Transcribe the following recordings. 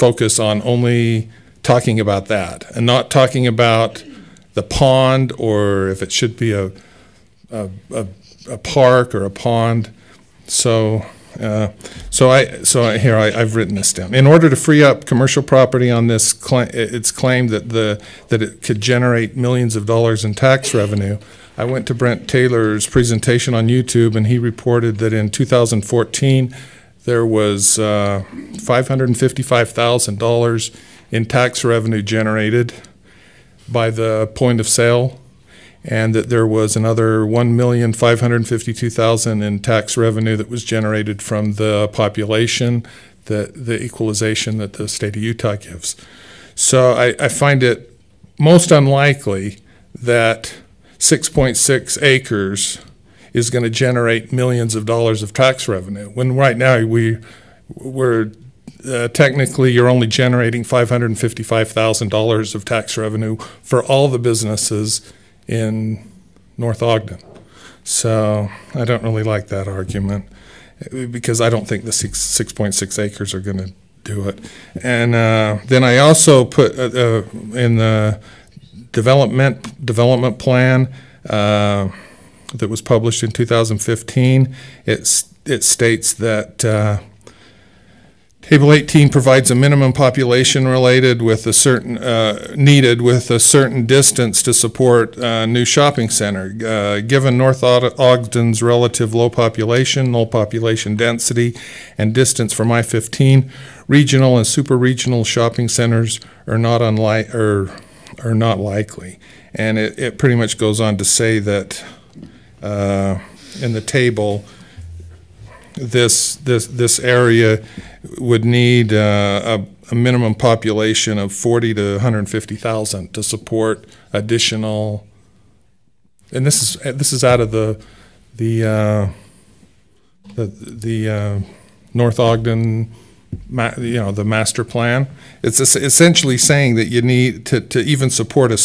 focus on only talking about that and not talking about the pond, or if it should be a park or a pond. So I've written this down. In order to free up commercial property on this, it's claimed that it could generate millions of dollars in tax revenue. I went to Brent Taylor's presentation on YouTube, and he reported that in 2014 there was $555,000 in tax revenue generated by the point of sale, and that there was another $1,552,000 in tax revenue that was generated from the population, the equalization that the state of Utah gives. So I find it most unlikely that 6.6 acres is going to generate millions of dollars of tax revenue, when right now we're technically you're only generating $555,000 of tax revenue for all the businesses in North Ogden. So I don't really like that argument, because I don't think the 6.6 acres are going to do it. And then I also put in the development plan that was published in 2015, it states that Table 18 provides a minimum population needed with a certain distance to support a new shopping center. Given North Ogden's relative low population density, and distance from I-15, regional and super-regional shopping centers are not likely. And it pretty much goes on to say that in the table, this area would need a minimum population of 40 to 150,000 to support additional. And this is out of the North Ogden, the master plan. It's essentially saying that you need to even support the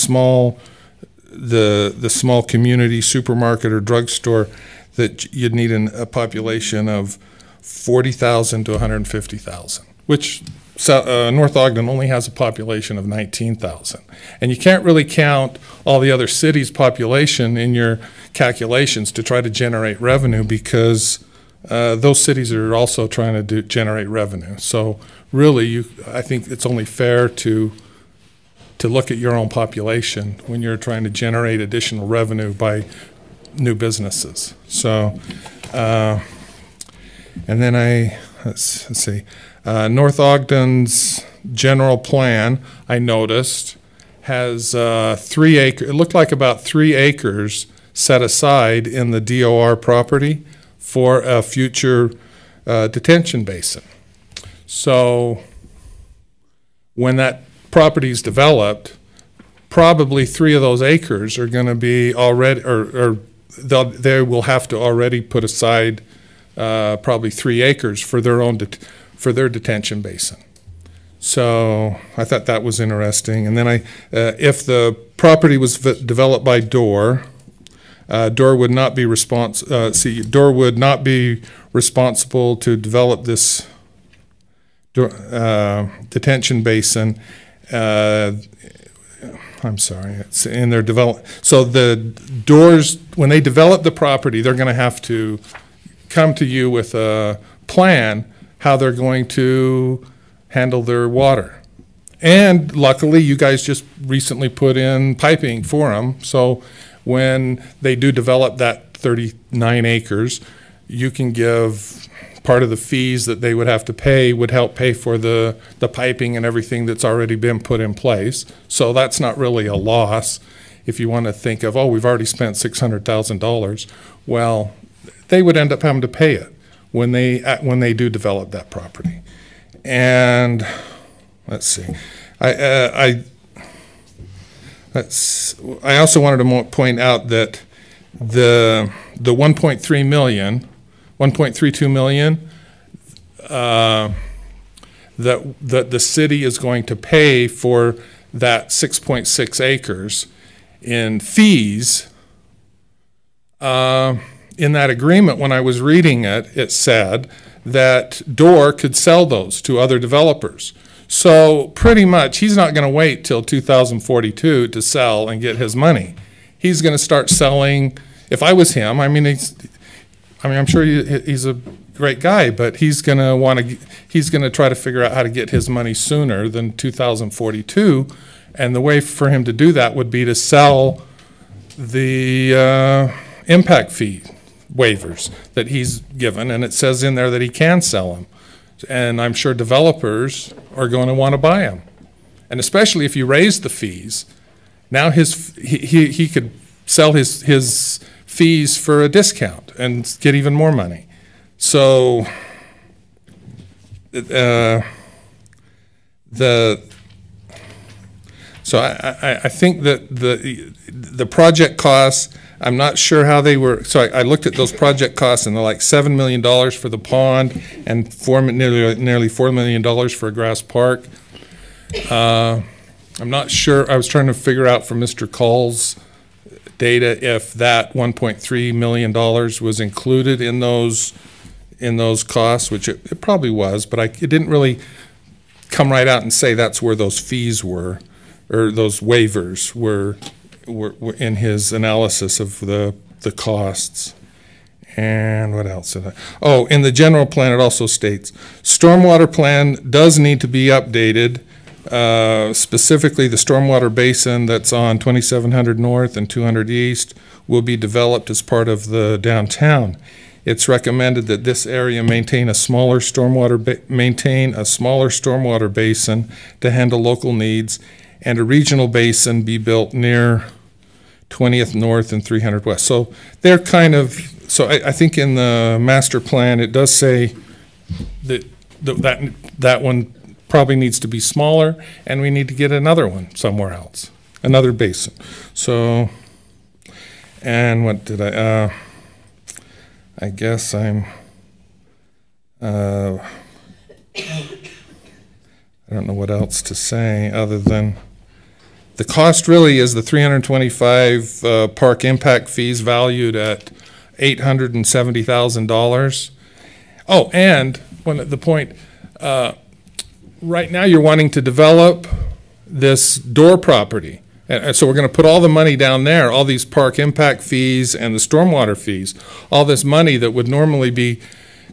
small community supermarket or drugstore, that you'd need a population of 40,000 to 150,000, which North Ogden only has a population of 19,000. And you can't really count all the other cities' population in your calculations to try to generate revenue, because those cities are also trying to generate revenue. So really, I think it's only fair to look at your own population when you're trying to generate additional revenue by new businesses. So, and then let's see, North Ogden's general plan, I noticed, has 3 acres. It looked like about 3 acres set aside in the DOR property for a future detention basin. So when that property is developed, probably 3 of those acres are going to be already, or they will have to already put aside probably 3 acres for their detention basin. So I thought that was interesting. And then if the property was developed by DOR, DOR would not be DOR would not be responsible to develop this detention basin. I'm sorry, it's in their develop. So the DORs, when they develop the property, they're going to have to come to you with a plan how they're going to handle their water. And luckily, you guys just recently put in piping for them. So when they do develop that 39 acres, you can give part of the fees that they would have to pay would help pay for the piping and everything that's already been put in place. So that's not really a loss if you want to think of, oh, we've already spent $600,000. Well, they would end up having to pay it when they do develop that property. And let's see, I also wanted to point out that the 1.3 million, 1.32 million that the city is going to pay for that 6.6 acres in fees. In that agreement, when I was reading it, it said that DOR could sell those to other developers. So pretty much, he's not going to wait till 2042 to sell and get his money. He's going to start selling. If I was him, I'm sure he's a great guy, but he's going to try to figure out how to get his money sooner than 2042. And the way for him to do that would be to sell the impact fee waivers that he's given, and it says in there that he can sell them. And I'm sure developers are going to want to buy them. And especially if you raise the fees, now he could sell his fees for a discount and get even more money. So I think that the project costs, I'm not sure how they were. So I looked at those project costs, and they're like $7 million for the pond and nearly $4 million for a grass park. I'm not sure. I was trying to figure out from Mr. Call's data if that $1.3 million was included in those costs, which it probably was, but it didn't really come right out and say that's where those fees were, or those waivers were in his analysis of the costs. And what else? Oh, in the general plan, it also states, stormwater plan does need to be updated. Specifically, the stormwater basin that's on 2700 North and 200 East will be developed as part of the downtown. It's recommended that this area maintain a smaller stormwater basin to handle local needs, and a regional basin be built near 20th North and 300 West. So they're kind of, so I think in the master plan it does say that one probably needs to be smaller, and we need to get another one somewhere else, another basin. So, and what did I guess I don't know what else to say other than the cost really is the 325 park impact fees valued at $870,000. Oh, and the point, right now you're wanting to develop this door property. And so we're going to put all the money down there, all these park impact fees and the stormwater fees, all this money that would normally be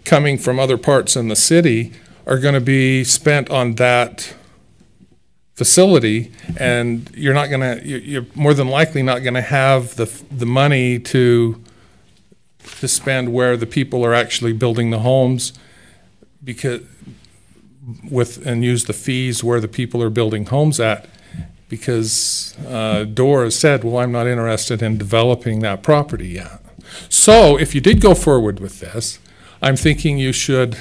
coming from other parts in the city are going to be spent on that facility, and you're more than likely not going to have the money to spend where the people are actually building the homes, and use the fees where the people are building homes at, because Dora said, well, I'm not interested in developing that property yet. So if you did go forward with this, I'm thinking you should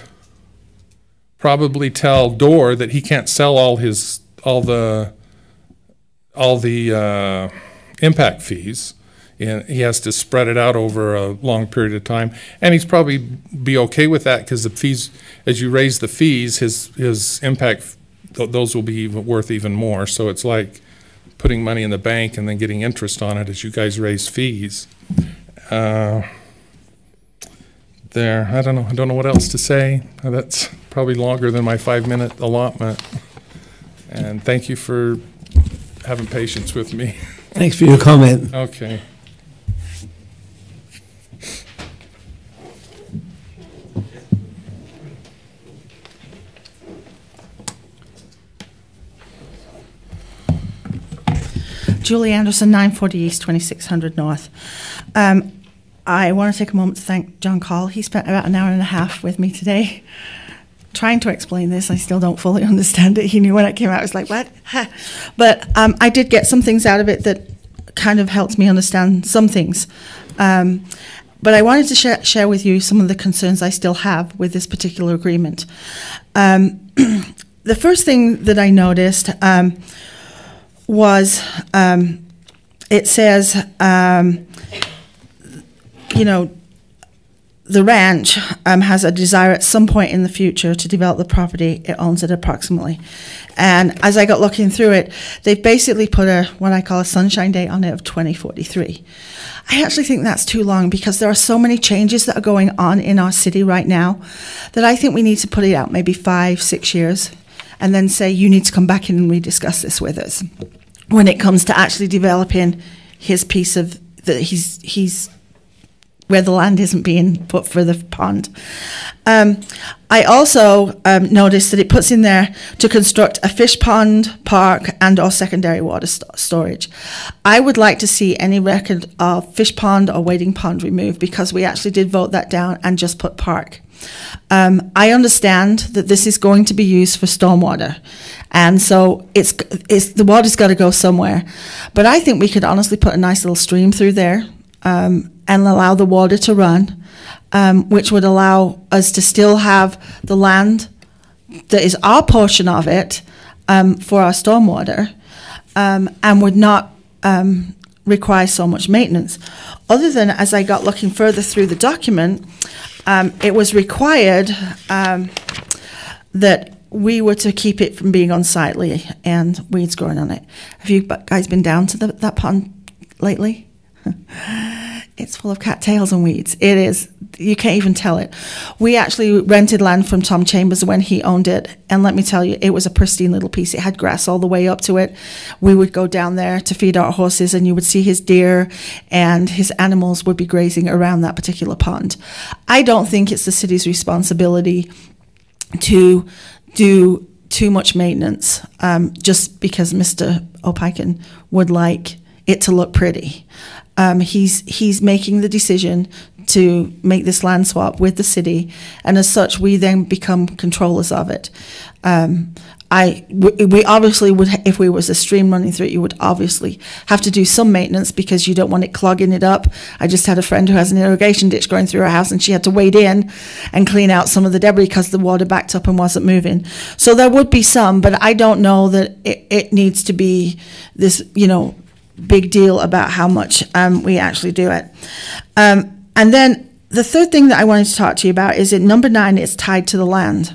probably tell Dora that he can't sell all the impact fees, and he has to spread it out over a long period of time. And he's probably be okay with that, because the fees, as you raise the fees, his impact, those will be worth even more. So it's like putting money in the bank and then getting interest on it as you guys raise fees. I don't know what else to say. That's probably longer than my 5-minute allotment. And thank you for having patience with me. Thanks for your comment. Okay. Julie Anderson, 940 East, 2600 North. I want to take a moment to thank John Call. He spent about an hour and a half with me today trying to explain this. I still don't fully understand it. He knew when it came out, I was like, what? But I did get some things out of it that kind of helped me understand some things. But I wanted to share with you some of the concerns I still have with this particular agreement. The first thing that I noticed was it says, the ranch has a desire at some point in the future to develop the property. It owns it approximately. And as I got looking through it, they've basically put what I call a sunshine date on it of 2043. I actually think that's too long, because there are so many changes that are going on in our city right now that I think we need to put it out maybe 5-6 years and then say, you need to come back in and rediscuss this with us when it comes to actually developing his piece of that he's where the land isn't being put for the pond. I also noticed that it puts in there to construct a fish pond, park, and or secondary water storage. I would like to see any record of fish pond or wading pond removed, because we actually did vote that down and just put park. I understand that this is going to be used for stormwater, and so it's the water's got to go somewhere. But I think we could honestly put a nice little stream through there and allow the water to run, which would allow us to still have the land that is our portion of it for our stormwater, and would not require so much maintenance. Other than, as I got looking further through the document, it was required that we were to keep it from being unsightly and weeds growing on it. Have you guys been down to that pond lately? It's full of cattails and weeds. It is. You can't even tell it. We actually rented land from Tom Chambers when he owned it, and let me tell you, it was a pristine little piece. It had grass all the way up to it. We would go down there to feed our horses, and you would see his deer and his animals would be grazing around that particular pond. I don't think it's the city's responsibility to do too much maintenance just because Mr. Opeiken would like it to look pretty. He's making the decision to make this land swap with the city, and as such, we then become controllers of it. We obviously would, if we was a stream running through it, you would obviously have to do some maintenance because you don't want it clogging it up. I just had a friend who has an irrigation ditch going through her house, and she had to wade in and clean out some of the debris because the water backed up and wasn't moving. So there would be some, but I don't know that it needs to be this, big deal about how much we actually do it. And then the third thing that I wanted to talk to you about is in number 9, it's tied to the land,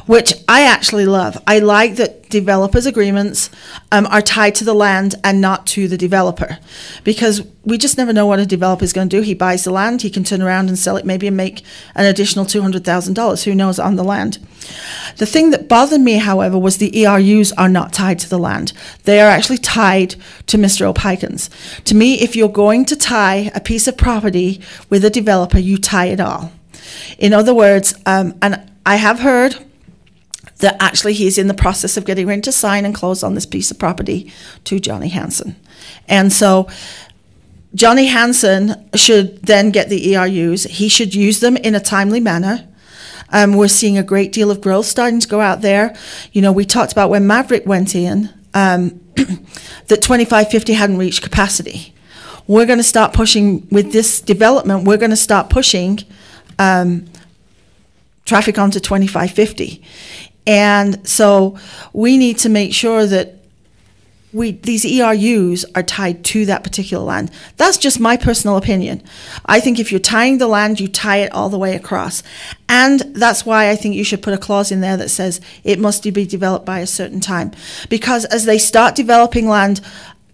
which I actually love. I like that developers' agreements are tied to the land and not to the developer, because we just never know what a developer is going to do. He buys the land, he can turn around and sell it maybe and make an additional $200,000, who knows, on the land. The thing that bothered me, however, was the ERUs are not tied to the land. They are actually tied to Mr. Opeiken's. To me, if you're going to tie a piece of property with a developer, you tie it all. In other words, and I have heard that actually he's in the process of getting ready to sign and close on this piece of property to Johnny Hansen. And so Johnny Hansen should then get the ERUs. He should use them in a timely manner. We're seeing a great deal of growth starting to go out there. We talked about when Maverick went in, that 2550 hadn't reached capacity. We're going to start pushing, with this development, we're going to start pushing traffic onto 2550. And so we need to make sure that these ERUs are tied to that particular land. That's just my personal opinion. I think if you're tying the land, you tie it all the way across. And that's why I think you should put a clause in there that says it must be developed by a certain time. Because as they start developing land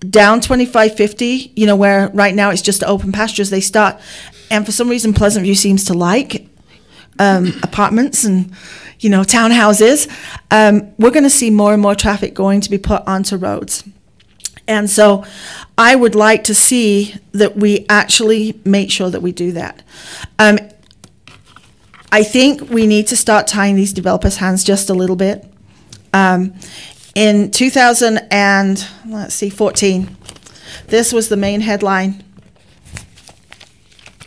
down 2550, where right now it's just open pastures, they start, and for some reason Pleasant View seems to like apartments and townhouses, we're going to see more and more traffic going to be put onto roads. And so I would like to see that we actually make sure that we do that. I think we need to start tying these developers' hands just a little bit. In 2014, this was the main headline.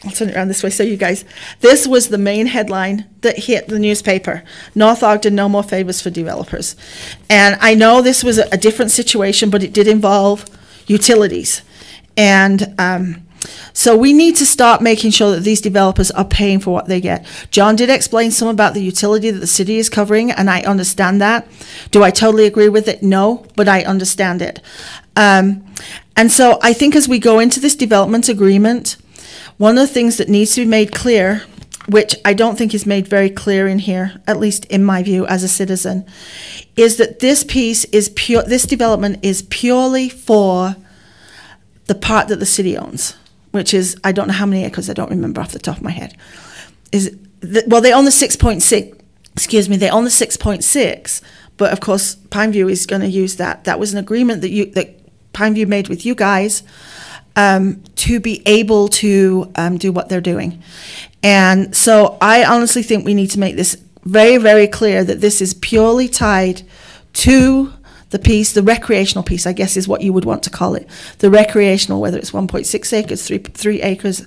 I'll turn it around this way so you guys. This was the main headline that hit the newspaper. North Ogden, no more favors for developers. And I know this was a different situation, but it did involve utilities. And so we need to start making sure that these developers are paying for what they get. John did explain some about the utility that the city is covering, and I understand that. Do I totally agree with it? No, but I understand it. And so I think as we go into this development agreement, one of the things that needs to be made clear, which I don't think is made very clear in here, at least in my view as a citizen, is that this development is purely for the part that the city owns, which is, I don't know how many acres, I don't remember off the top of my head. They own the 6.6, they own the 6.6, but of course, Pineview is going to use that. That was an agreement that Pineview made with you guys to be able to do what they're doing. And so I honestly think we need to make this very, very clear that this is purely tied to the recreational piece, I guess is what you would want to call it. The recreational, whether it's 1.6 acres, 3 acres,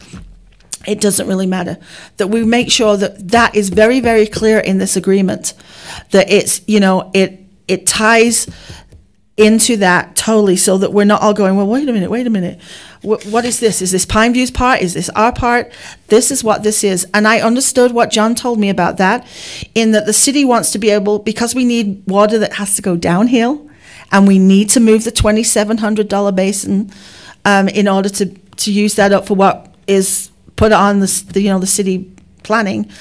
it doesn't really matter. That we make sure that is very, very clear in this agreement, that it's, it ties into that totally, so that we're not all going, well, wait a minute. What is this? Is this Pineview's part? Is this our part? This is what this is. And I understood what John told me about that, in that the city wants to be able, because we need water that has to go downhill, and we need to move the $2,700 basin in order to use that up for what is put on the city planning.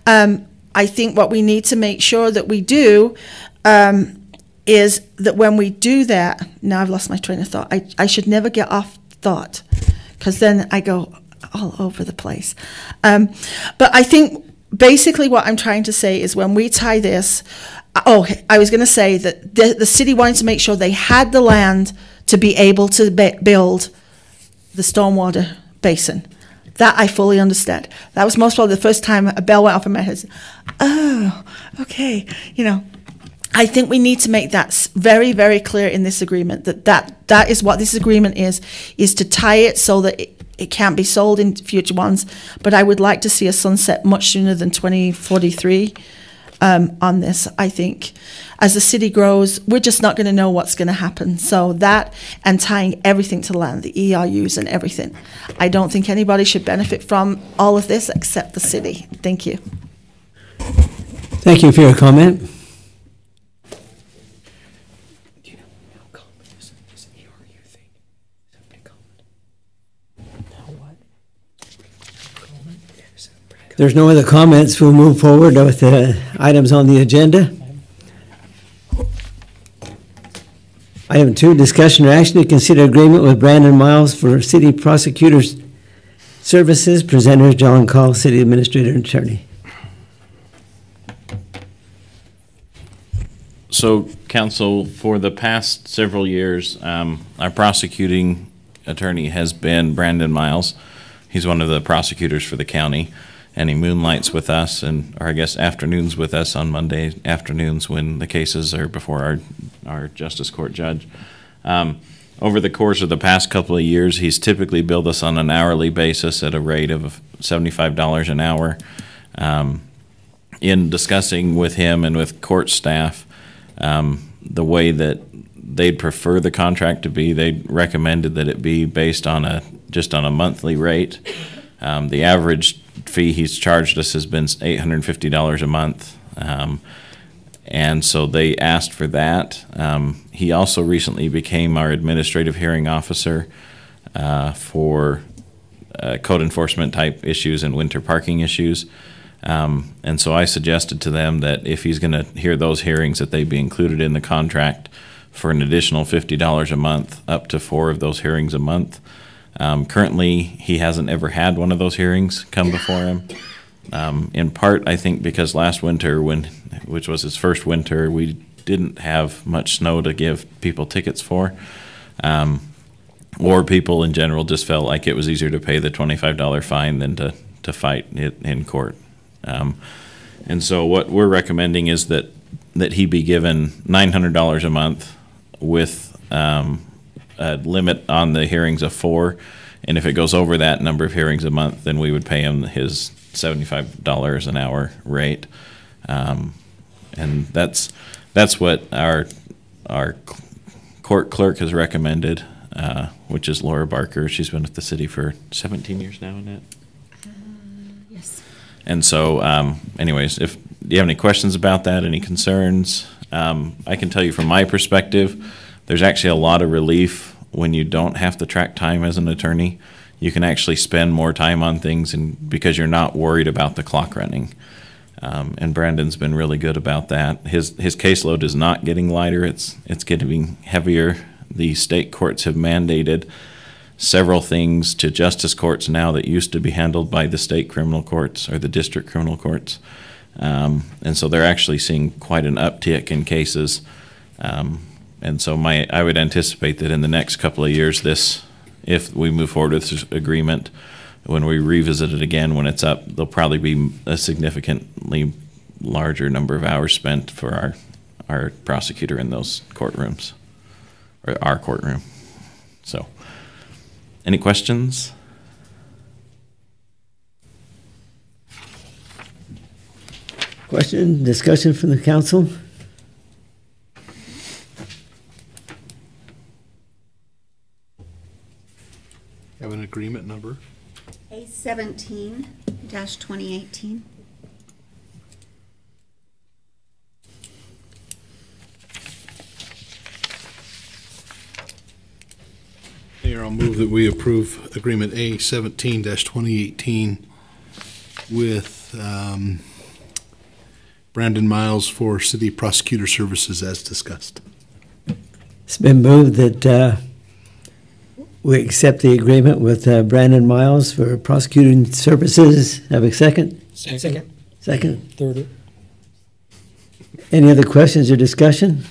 I think what we need to make sure that we do is that when we do that, now I've lost my train of thought. I should never get off thought, because then I go all over the place. But I think basically what I'm trying to say is, when we tie this, I was going to say that the city wanted to make sure they had the land to be able to build the stormwater basin. That I fully understand. That was most probably the first time a bell went off in my head. Oh, okay. I think we need to make that very, very clear in this agreement, that is what this agreement is to tie it so that it can't be sold in future ones. But I would like to see a sunset much sooner than 2043 on this. I think as the city grows, we're just not going to know what's going to happen. So that, and tying everything to land, the ERUs and everything. I don't think anybody should benefit from all of this except the city. Thank you. Thank you for your comment. If there's no other comments, we'll move forward with the items on the agenda. Item 2, discussion or action to consider agreement with Brandon Miles for city prosecutor's services. Presenter John Call, city administrator and attorney. So, council, for the past several years, our prosecuting attorney has been Brandon Miles. He's one of the prosecutors for the county, and he moonlights with us, or I guess afternoons with us on Monday afternoons when the cases are before our justice court judge. Over the course of the past couple of years, he's typically billed us on an hourly basis at a rate of $75 an hour. In discussing with him and with court staff the way that they'd prefer the contract to be, they recommended that it be based on just on a monthly rate. The average fee he's charged us has been $850 a month, and so they asked for that. He also recently became our administrative hearing officer for code enforcement type issues and winter parking issues, and so I suggested to them that if he's going to hear those hearings, that they be included in the contract for an additional $50 a month, up to 4 of those hearings a month. Currently, he hasn't ever had one of those hearings come before him. In part, I think because last winter, which was his first winter, we didn't have much snow to give people tickets for, or people in general just felt like it was easier to pay the $25 fine than to fight it in court. And so what we're recommending is that he be given $900 a month with a limit on the hearings of 4, and if it goes over that number of hearings a month, then we would pay him his $75 an hour rate, and that's what our court clerk has recommended, which is Laura Barker. She's been with the city for 17 years now, Annette? Yes. And so, anyways, do you have any questions about that, any concerns? I can tell you from my perspective, there's actually a lot of relief when you don't have to track time as an attorney. You can actually spend more time on things, and because you're not worried about the clock running. And Brandon's been really good about that. His caseload is not getting lighter; it's getting heavier. The state courts have mandated several things to justice courts now that used to be handled by the state criminal courts or the district criminal courts. And so they're actually seeing quite an uptick in cases. And so I would anticipate that in the next couple of years, if we move forward with this agreement, when we revisit it again, when it's up, there'll probably be a significantly larger number of hours spent for our prosecutor in those courtrooms, or our courtroom. So, any questions? Question, discussion from the council? Have an agreement number? A17-2018. Mayor, I'll move that we approve agreement A17-2018 with Brandon Miles for city prosecutor services as discussed. It's been moved that we accept the agreement with Brandon Miles for prosecuting services. Have a second? Second. Second. Third. Any other questions or discussion?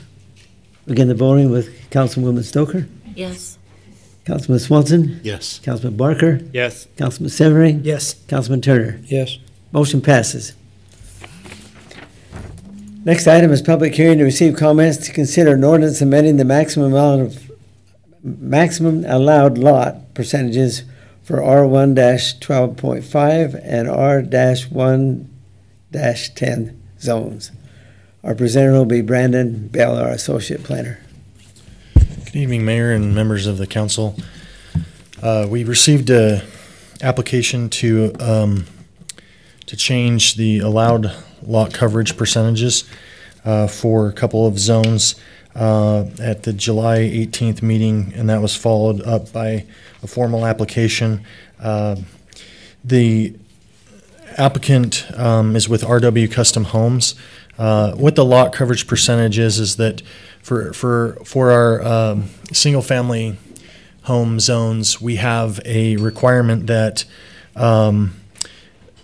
Begin the voting with Councilwoman Stoker, Yes. Councilman Swanson, Yes. Councilman Barker, Yes. Councilman Severing, Yes. Councilman Turner. Yes. Motion passes. Next item is public hearing to receive comments to consider an ordinance amending the maximum allowed lot percentages for R1-12.5 and R-1-10 zones. Our presenter will be Brandon Bell, our associate planner. Good evening, Mayor and members of the council. We received a application to change the allowed lot coverage percentages for a couple of zones at the July 18th meeting, and that was followed up by a formal application. The applicant is with RW Custom Homes. What the lot coverage percentage is that for our single-family home zones, we have a requirement that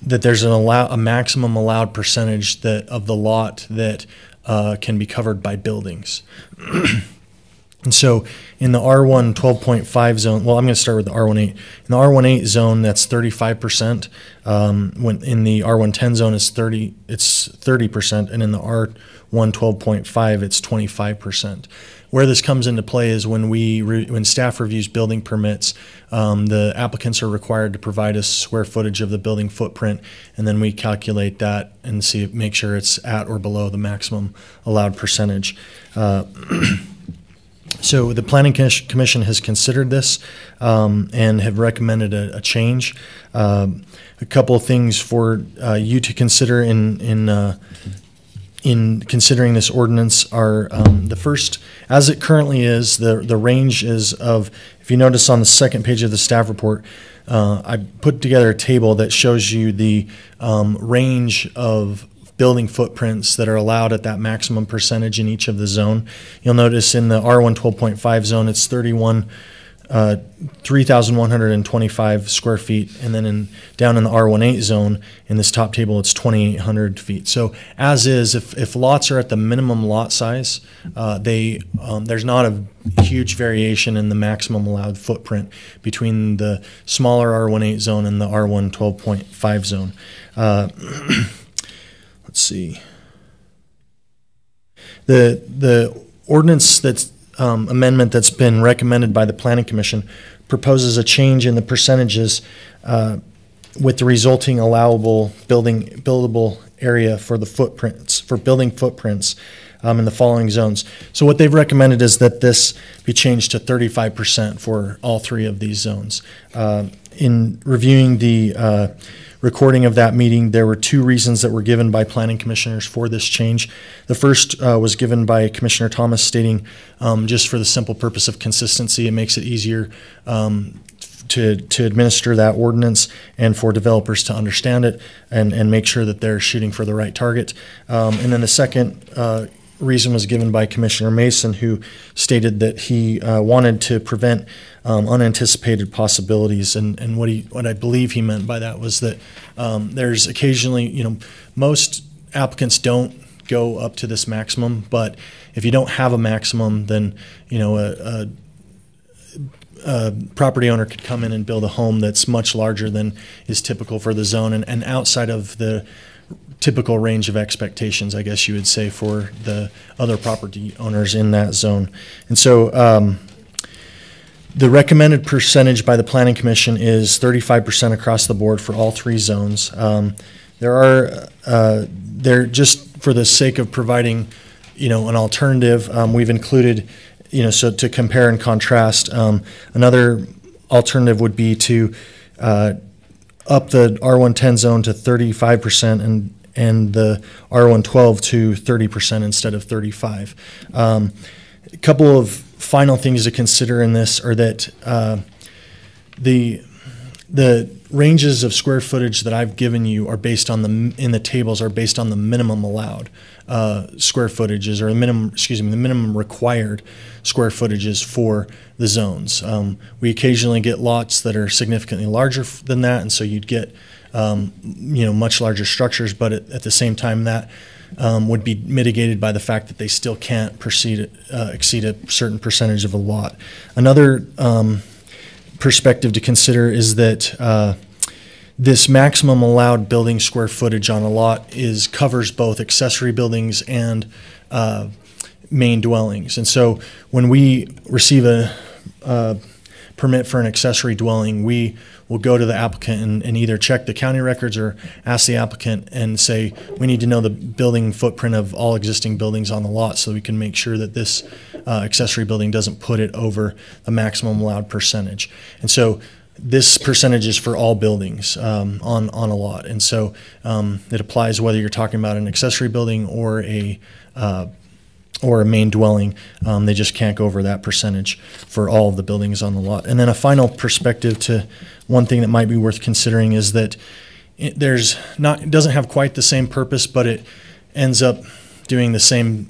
that there's a maximum allowed percentage of the lot that can be covered by buildings. And so in the R1 12.5 zone, well, I'm going to start with the R18. In the R18 zone, that's 35%. When in the R1 10 zone, it's 30%, and in the R1 12.5, it's 25%. Where this comes into play is when staff reviews building permits, the applicants are required to provide us square footage of the building footprint, and then we calculate that and make sure it's at or below the maximum allowed percentage. So the Planning Commission has considered this and have recommended a change. A couple of things for you to consider in considering this ordinance are the first, as it currently is, the range is of, if you notice on the second page of the staff report, I put together a table that shows you the range of building footprints that are allowed at that maximum percentage in each of the zone. You'll notice in the R1 12.5 zone, it's 3,125 square feet, and then down in the R18 zone, in this top table, it's 2,800 feet. So as is, if lots are at the minimum lot size, there's not a huge variation in the maximum allowed footprint between the smaller R18 zone and the R1 12.5 zone. Let's see. The ordinance amendment that's been recommended by the Planning Commission proposes a change in the percentages with the resulting allowable buildable area for building footprints in the following zones. So what they've recommended is that this be changed to 35% for all three of these zones. In reviewing the recording of that meeting, there were two reasons that were given by planning commissioners for this change. The first was given by Commissioner Thomas, stating just for the simple purpose of consistency, it makes it easier to administer that ordinance and for developers to understand it and make sure that they're shooting for the right target. And then the second reason was given by Commissioner Mason, who stated that he wanted to prevent unanticipated possibilities, and what I believe he meant by that was that there's occasionally, most applicants don't go up to this maximum, but if you don't have a maximum, then, you know, a property owner could come in and build a home that's much larger than is typical for the zone and outside of the typical range of expectations, I guess you would say, for the other property owners in that zone. And so the recommended percentage by the Planning Commission is 35% across the board for all three zones. There just for the sake of providing, you know, an alternative, we've included, you know, so to compare and contrast, another alternative would be to up the R110 zone to 35% and the R112 to 30% instead of 35. A couple of final things to consider in this are that the ranges of square footage that I've given you are based on in the tables are based on the minimum allowed square footages, or the minimum required square footages for the zones. We occasionally get lots that are significantly larger than that, and so you'd get you know, much larger structures, but at the same time that would be mitigated by the fact that they still can't exceed a certain percentage of a lot. Another perspective to consider is that this maximum allowed building square footage on a lot covers both accessory buildings and main dwellings. And so when we receive a permit for an accessory dwelling, we will go to the applicant and either check the county records or ask the applicant and say, we need to know the building footprint of all existing buildings on the lot so we can make sure that this accessory building doesn't put it over the maximum allowed percentage. And so this percentage is for all buildings on a lot. And so it applies whether you're talking about an accessory building or a main dwelling. They just can't go over that percentage for all of the buildings on the lot. And then a final perspective to one thing that might be worth considering is that it doesn't have quite the same purpose, but it ends up doing the same,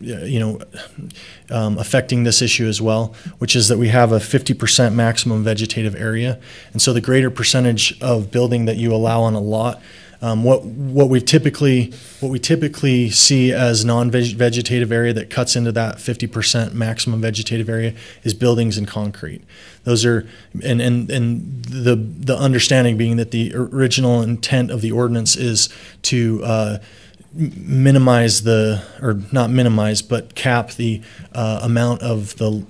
affecting this issue as well, which is that we have a 50% maximum vegetative area. And so the greater percentage of building that you allow on a lot, what we typically see as non-vegetative area that cuts into that 50% maximum vegetative area is buildings and concrete. Those are, and the understanding being that the original intent of the ordinance is to minimize not minimize, but cap the amount of the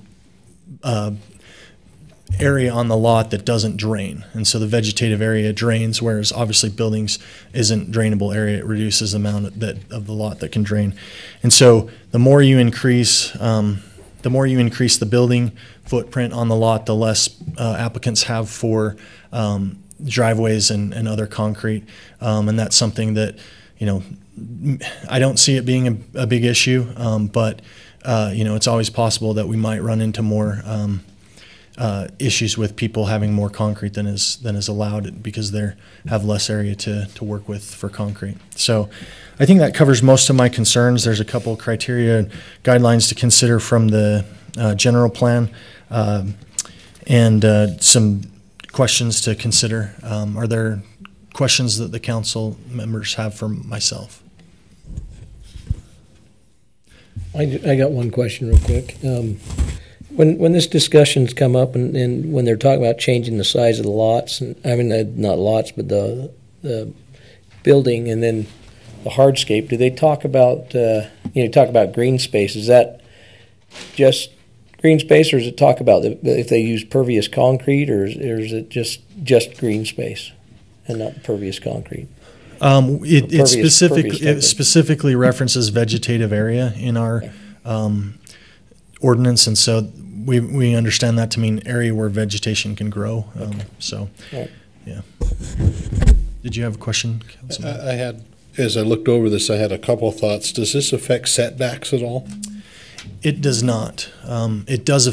area on the lot that doesn't drain. And so the vegetative area drains, whereas obviously buildings isn't drainable area. It reduces the amount of the lot that can drain. And so the more you increase the building footprint on the lot, the less applicants have for driveways and other concrete. And that's something that, I don't see it being a big issue, but it's always possible that we might run into more issues with people having more concrete than is allowed because they have less area to work with for concrete. So I think that covers most of my concerns. There's a couple of criteria and guidelines to consider from the general plan and some questions to consider. Are there questions that the council members have for myself? I got one question real quick. When this discussion's come up and when they're talking about changing the size of the lots, and I mean not lots, but the building and then the hardscape, do they talk about talk about green space? Is that just green space, or does it talk about if they use pervious concrete, or is it just green space and not pervious concrete? It specifically references vegetative area in our ordinance, and so we understand that to mean area where vegetation can grow. Right. Yeah. Did you have a question, Councilman? I had, as I looked over this, I had a couple of thoughts. Does this affect setbacks at all? It does not. It does.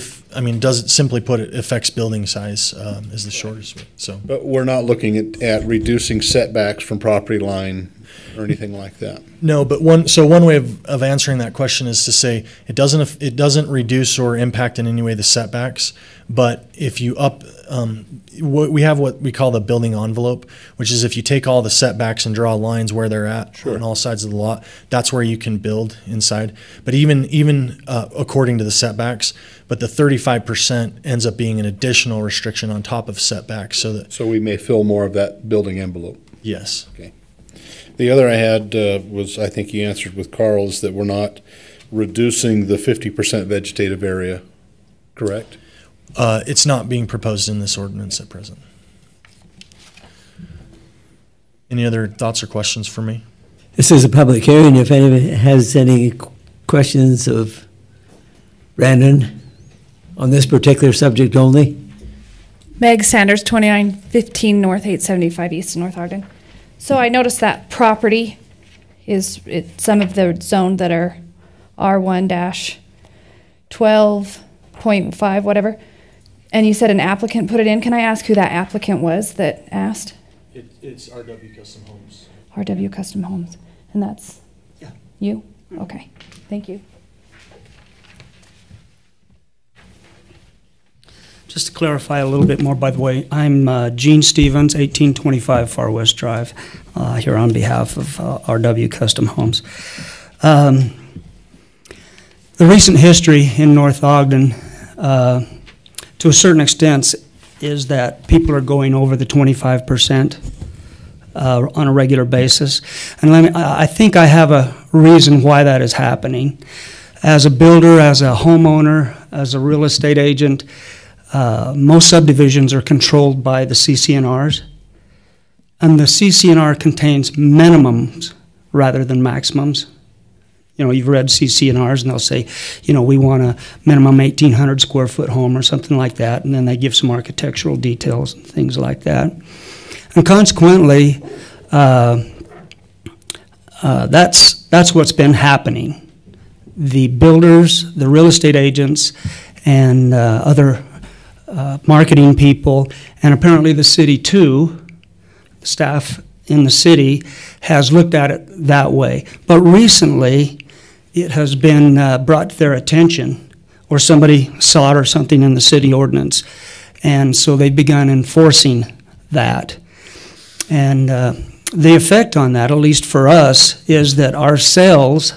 Does simply put, it affects building size is the shortest way. So, But we're not looking at reducing setbacks from property line or anything like that. No, but one way of answering that question is to say it doesn't reduce or impact in any way the setbacks. But if you we have what we call the building envelope, which is if you take all the setbacks and draw lines where they're at on all sides of the lot, that's where you can build inside. But even according to the setbacks, but the 35% ends up being an additional restriction on top of setbacks. So we may fill more of that building envelope. Yes. Okay. The other I had was, I think you answered with Carl, is that we're not reducing the 50% vegetative area, correct? It's not being proposed in this ordinance at present. Any other thoughts or questions for me? This is a public hearing. If anyone has any questions of Brandon on this particular subject only. Meg Sanders, 2915 North 875 East in North Ogden. So I noticed that property is some of the zone that are R1-12.5, whatever. And you said an applicant put it in. Can I ask who that applicant was that asked? It's RW Custom Homes. RW Custom Homes. And that's you? Okay. Thank you. Just to clarify a little bit more, by the way, I'm Gene Stevens, 1825 Far West Drive, here on behalf of RW Custom Homes. The recent history in North Ogden, to a certain extent, is that people are going over the 25% on a regular basis. And I think I have a reason why that is happening. As a builder, as a homeowner, as a real estate agent, most subdivisions are controlled by the CCNRs, and the CCNR contains minimums rather than maximums. You know, you've read CCNRs, and they'll say, you know, we want a minimum 1,800 square foot home or something like that, and then they give some architectural details and things like that. And consequently, that's what's been happening. The builders, the real estate agents, and other marketing people, and apparently the city too, the staff in the city has looked at it that way. But recently, it has been brought to their attention, or somebody saw it or something in the city ordinance, and so they've begun enforcing that. And the effect on that, at least for us, is that our sales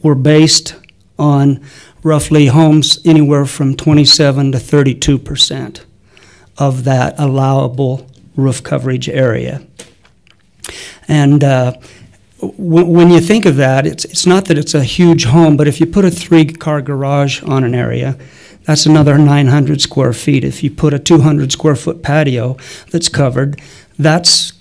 were based on roughly homes anywhere from 27 to 32% of that allowable roof coverage area. And when you think of that, it's not that it's a huge home, but if you put a 3-car garage on an area, that's another 900 square feet. If you put a 200 square foot patio that's covered, that's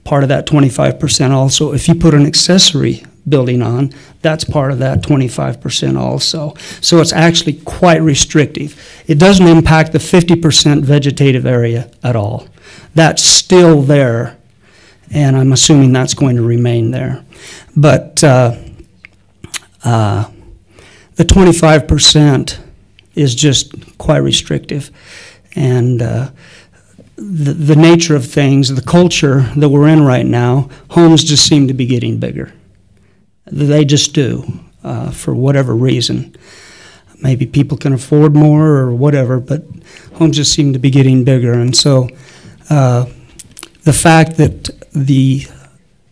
part of that 25% also. If you put an accessory building on, that's part of that 25% also. So it's actually quite restrictive. It doesn't impact the 50% vegetative area at all. That's still there, and I'm assuming that's going to remain there. But the 25% is just quite restrictive. And the nature of things, the culture that we're in right now, homes just seem to be getting bigger. They just do, for whatever reason. Maybe people can afford more or whatever, but homes just seem to be getting bigger. And so the fact that the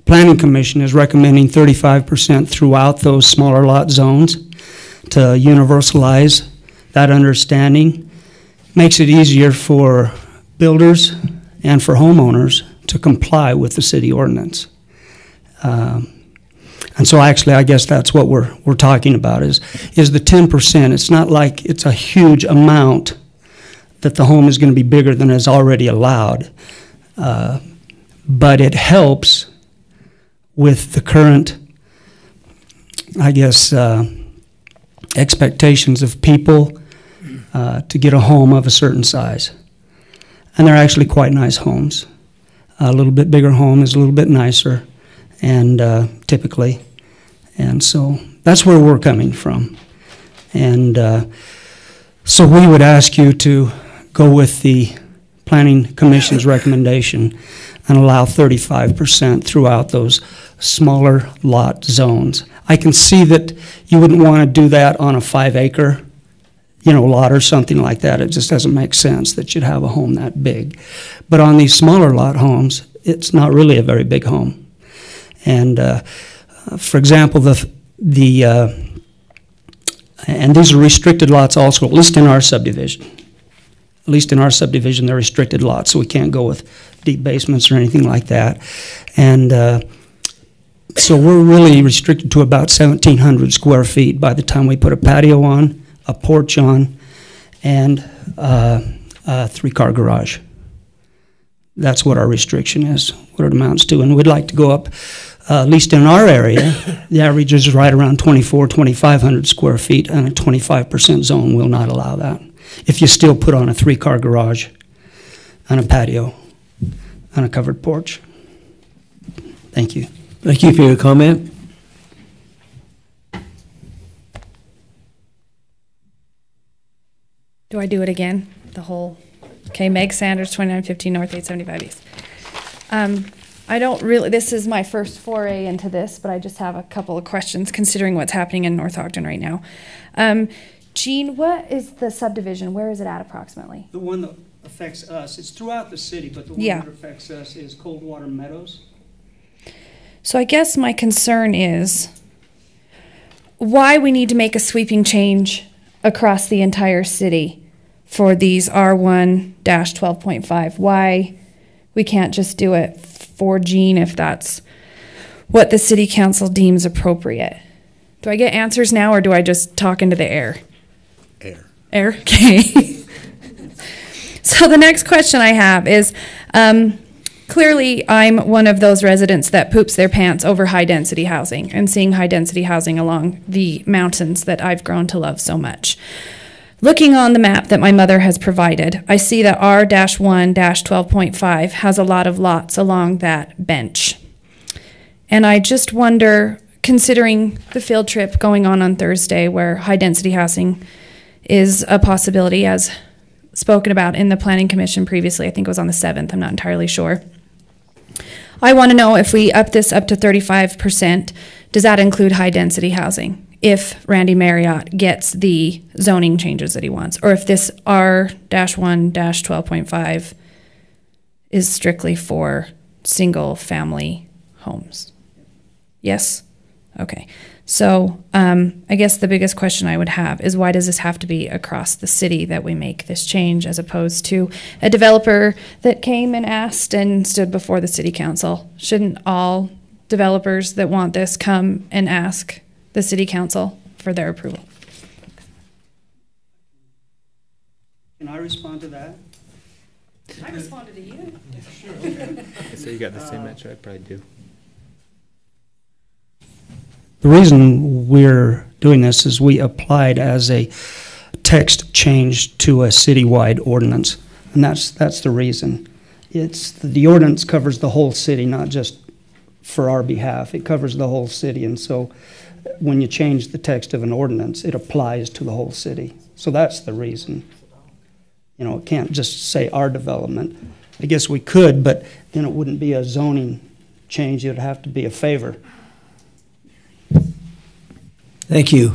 Planning Commission is recommending 35% throughout those smaller lot zones to universalize that understanding makes it easier for builders and for homeowners to comply with the city ordinance. And so actually, I guess that's what we're talking about is the 10%. It's not like it's a huge amount that the home is going to be bigger than is already allowed. But it helps with the current, I guess, expectations of people to get a home of a certain size. And they're actually quite nice homes. A little bit bigger home is a little bit nicer, and typically. And so that's where we're coming from. And so we would ask you to go with the Planning Commission's recommendation and allow 35% throughout those smaller lot zones. I can see that you wouldn't want to do that on a 5-acre, lot or something like that. It just doesn't make sense that you'd have a home that big. But on these smaller lot homes, it's not really a very big home. And for example, and these are restricted lots also, at least in our subdivision. At least in our subdivision, they're restricted lots, so we can't go with deep basements or anything like that. And so we're really restricted to about 1,700 square feet by the time we put a patio on, a porch on, and a 3-car garage. That's what our restriction is, what it amounts to. And we'd like to go up, at least in our area, the average is right around 2,500 square feet, and a 25% zone will not allow that. If you still put on a 3-car garage and a patio and a covered porch. Thank you. Thank you for your comment. Do I do it again? The whole, okay, Meg Sanders, 2915 North 875 East. I don't really, this is my first foray into this, but I just have a couple of questions considering what's happening in North Ogden right now. Jean, what is the subdivision? Where is it at approximately? The one that affects us, it's throughout the city, but the one that affects us is Coldwater Meadows. So I guess my concern is why we need to make a sweeping change across the entire city for these R1-12.5. Why we can't just do it for Jean if that's what the city council deems appropriate. Do I get answers now, or do I just talk into the air? Air? Okay. So the next question I have is, clearly I'm one of those residents that poops their pants over high-density housing and seeing high-density housing along the mountains that I've grown to love so much. Looking on the map that my mother has provided, I see that R-1-12.5 has a lot of lots along that bench. And I just wonder, considering the field trip going on Thursday where high-density housing is a possibility, as spoken about in the Planning Commission previously, I think it was on the 7th, I'm not entirely sure. I want to know if we up this up to 35%, does that include high-density housing? If Randy Marriott gets the zoning changes that he wants, or if this R-1-12.5 is strictly for single-family homes. Yes? Okay. So I guess the biggest question I would have is, why does this have to be across the city that we make this change, as opposed to a developer that came and asked and stood before the city council? Shouldn't all developers that want this come and ask the city council for their approval? Can I respond to that? I responded to you. Sure, okay. So you got the same answer I probably do. The reason we're doing this is we applied as a text change to a citywide ordinance, and that's the reason. The ordinance covers the whole city, not just for our behalf. It covers the whole city, and so when you change the text of an ordinance, it applies to the whole city. So that's the reason. It can't just say our development. I guess we could, but then it wouldn't be a zoning change. It would have to be a favor. Thank you.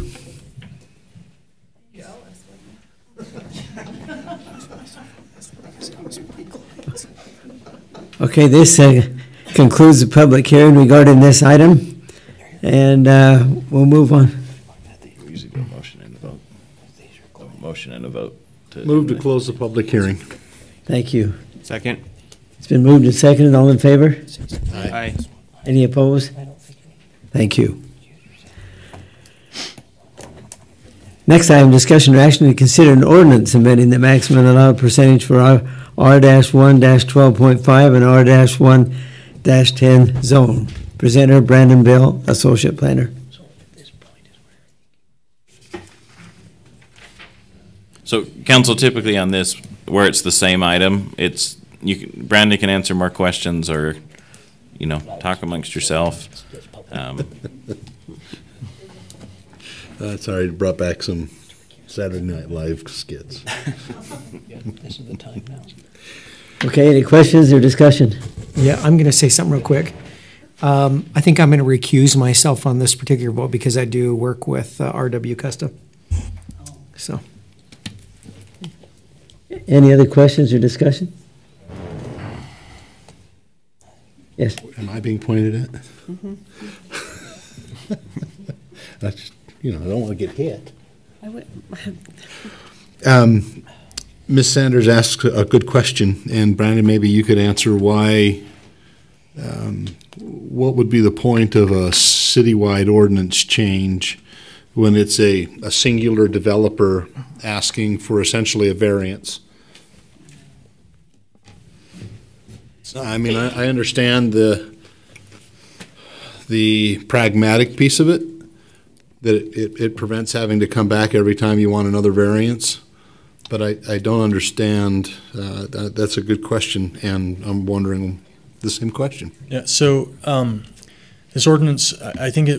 Okay, this concludes the public hearing regarding this item, and we'll move on. We usually do a motion and a vote. Motion and a vote. Move to close the public hearing. Thank you. Second. It's been moved and seconded. All in favor? Aye. Any opposed? Thank you. Next item, discussion or action to consider an ordinance amending the maximum allowed percentage for R-1-12.5 and R-1-10 zone. Presenter, Brandon Bill, Associate Planner. So, council, typically on this, where it's the same item, Brandon can answer more questions, or talk amongst yourself. Sorry, it brought back some Saturday Night Live skits. This is the time now. Okay, any questions or discussion? Yeah, I'm going to say something real quick. I think I'm going to recuse myself on this particular vote because I do work with RW Custom. So, Any other questions or discussion? Yes. Am I being pointed at? That's, I don't want to get hit. Ms. Sanders asked a good question, and Brandon, maybe you could answer why, what would be the point of a citywide ordinance change when it's a singular developer asking for essentially a variance? I mean, I understand the pragmatic piece of it, that it prevents having to come back every time you want another variance. But I don't understand, that's a good question, and I'm wondering the same question. Yeah, so this ordinance, I think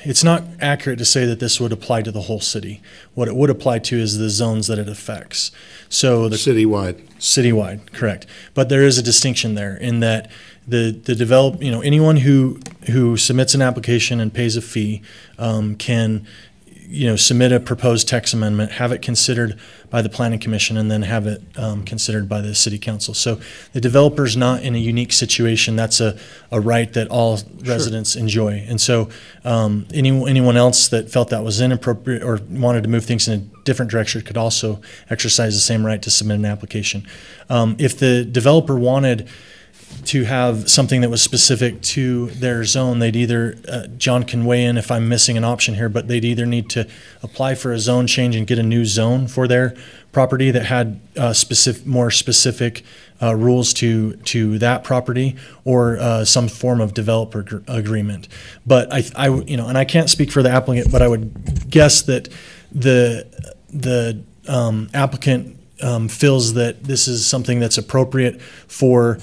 it's not accurate to say that this would apply to the whole city. What it would apply to is the zones that it affects. So the citywide, correct. But there is a distinction there in that anyone who submits an application and pays a fee can submit a proposed text amendment, have it considered by the Planning Commission, and then have it considered by the City Council. So the developer's not in a unique situation. That's a right that all residents enjoy. And so anyone else that felt that was inappropriate or wanted to move things in a different direction could also exercise the same right to submit an application. If the developer wanted to have something that was specific to their zone, they'd either, John can weigh in if I'm missing an option here, but they'd either need to apply for a zone change and get a new zone for their property that had more specific rules to that property, or some form of developer agreement. But and I can't speak for the applicant, but I would guess that the applicant feels that this is something that's appropriate for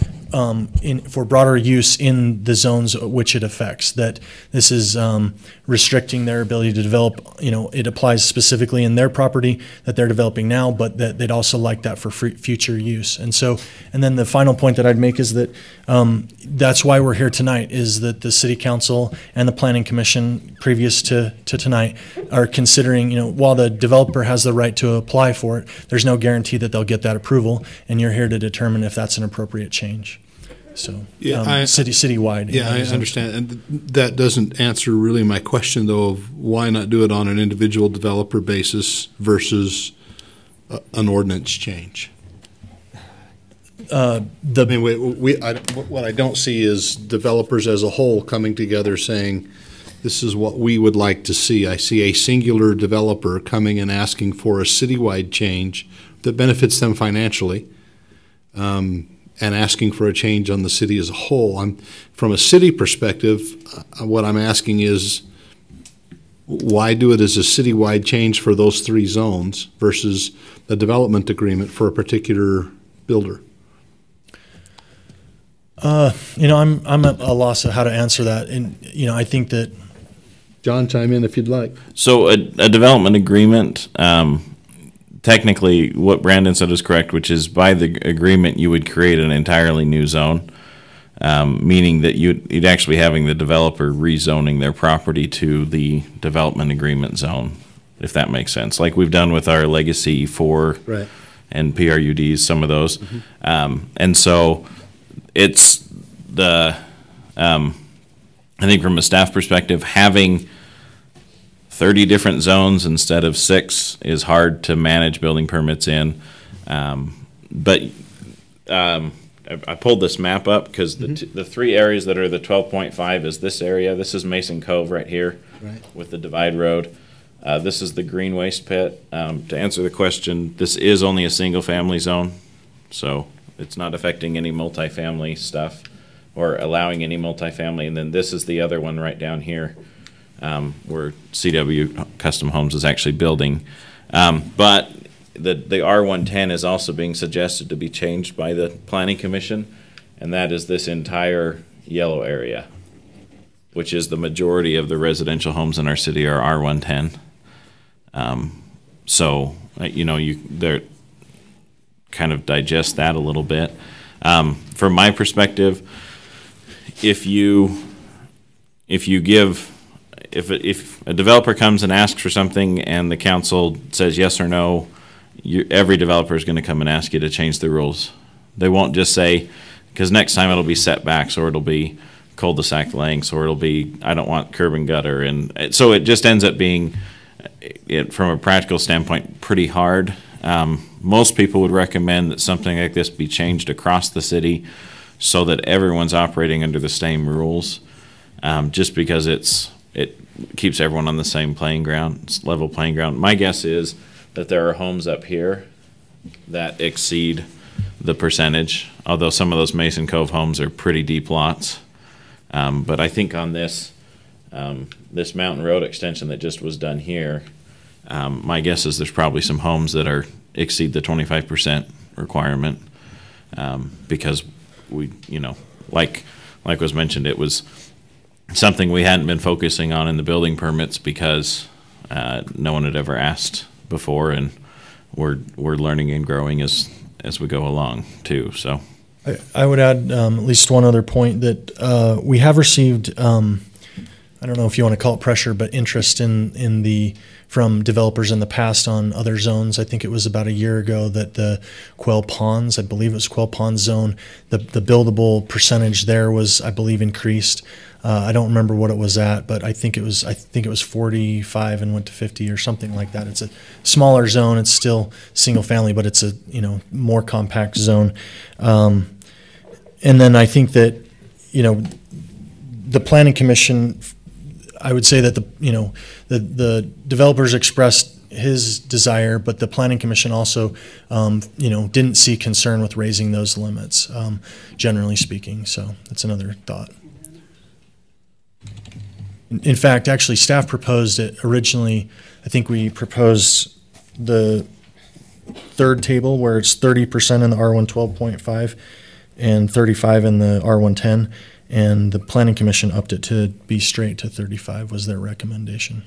broader use in the zones which it affects. That this is restricting their ability to develop. It applies specifically in their property that they're developing now, but that they'd also like that for future use. And then the final point that I'd make is that that's why we're here tonight. Is that the City Council and the Planning Commission, previous to tonight, are considering. While the developer has the right to apply for it, there's no guarantee that they'll get that approval, and you're here to determine if that's an appropriate change. So, citywide. Yeah, I understand. And that doesn't answer really my question, though, of why not do it on an individual developer basis versus an ordinance change. What I don't see is developers as a whole coming together saying, this is what we would like to see. I see a singular developer coming and asking for a citywide change that benefits them financially, and asking for a change on the city as a whole. From a city perspective, what I'm asking is, why do it as a citywide change for those three zones versus a development agreement for a particular builder? I'm at a loss of how to answer that, and I think that. John, chime in if you'd like. So a development agreement. Technically, what Brandon said is correct, which is by the agreement you would create an entirely new zone, meaning that you'd actually having the developer rezoning their property to the development agreement zone, if that makes sense. Like we've done with our Legacy 4 right. and PRUDs, some of those. Mm-hmm. And so it's I think from a staff perspective, having 30 different zones instead of 6 is hard to manage building permits in. But I pulled this map up because the three areas that are the 12.5 is this area. This is Mason Cove right here, right, with the divide road. This is the green waste pit. To answer the question, this is only a single family zone, so it's not affecting any multifamily stuff or allowing any multifamily. And then this is the other one right down here. Where CW Custom Homes is actually building. But the R110 is also being suggested to be changed by the Planning Commission, and that is this entire yellow area, which is the majority of the residential homes in our city are R110. So, they're kind of digest that a little bit. From my perspective, if you if you give, if a developer comes and asks for something and the council says yes or no, every developer is going to come and ask you to change the rules. They won't just say, because next time it'll be setbacks, or it'll be cul-de-sac lengths, or it'll be, I don't want curb and gutter. And so it just ends up being, from a practical standpoint, pretty hard. Most people would recommend that something like this be changed across the city so that everyone's operating under the same rules, just because it keeps everyone on the same playing ground, level playing ground. My guess is that there are homes up here that exceed the percentage, although some of those Mason Cove homes are pretty deep lots. But I think on this Mountain Road extension that just was done here, my guess is there's probably some homes that exceed the 25% requirement, because we, like was mentioned, it was something we hadn't been focusing on in the building permits because no one had ever asked before, and we're learning and growing as we go along too. So I would add at least one other point that we have received, I don't know if you want to call it pressure, but interest from developers in the past on other zones. I think it was about a year ago that the Quail Ponds, I believe it was Quail Ponds zone, the buildable percentage there was, I believe, increased. I don't remember what it was at, but I think it was 45 and went to 50 or something like that. It's a smaller zone. It's still single family, but it's a more compact zone. And then I think that the Planning Commission, I would say that the developers expressed his desire, but the Planning Commission also didn't see concern with raising those limits, generally speaking. So that's another thought. In fact, actually, staff proposed it originally. I think we proposed the third table where it's 30% in the R1 12.5 and 35 in the R110, and the Planning Commission upped it to be straight to 35 was their recommendation.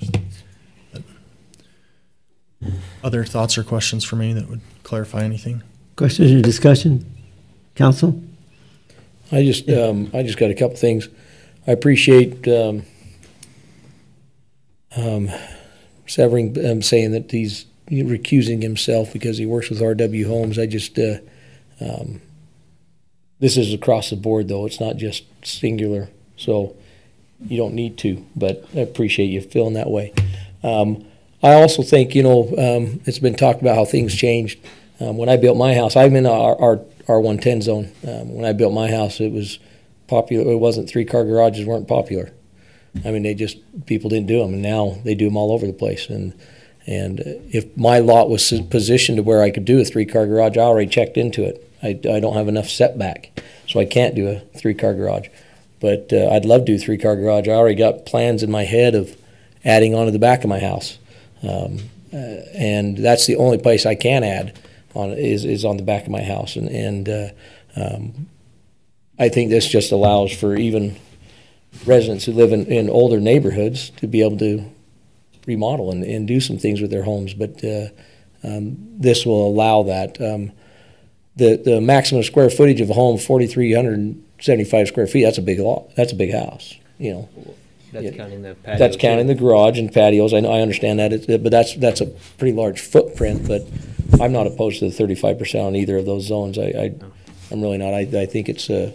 But other thoughts or questions for me that would clarify anything? Questions or discussion? Council? I just got a couple things. I appreciate Severing saying that he's recusing himself because he works with RW Homes. I just this is across the board, though. It's not just singular, so you don't need to, but I appreciate you feeling that way. I also think, it's been talked about how things changed. When I built my house, I'm in our R110 zone. When I built my house, it was popular. It wasn't, 3-car garages weren't popular. I mean, people didn't do them, and now they do them all over the place. And if my lot was positioned to where I could do a 3-car garage, I already checked into it. I don't have enough setback, so I can't do a 3-car garage. But I'd love to do a 3-car garage. I already got plans in my head of adding onto the back of my house, and that's the only place I can add on is on the back of my house. And I think this just allows for even residents who live in older neighborhoods to be able to remodel and do some things with their homes. But this will allow that. The maximum square footage of a home, 4,375 square feet. That's a big lot. That's a big house. That's counting the patio. That's counting the garage and patios. I understand that, but that's a pretty large footprint. But I'm not opposed to the 35% on either of those zones. I'm really not. I think it's a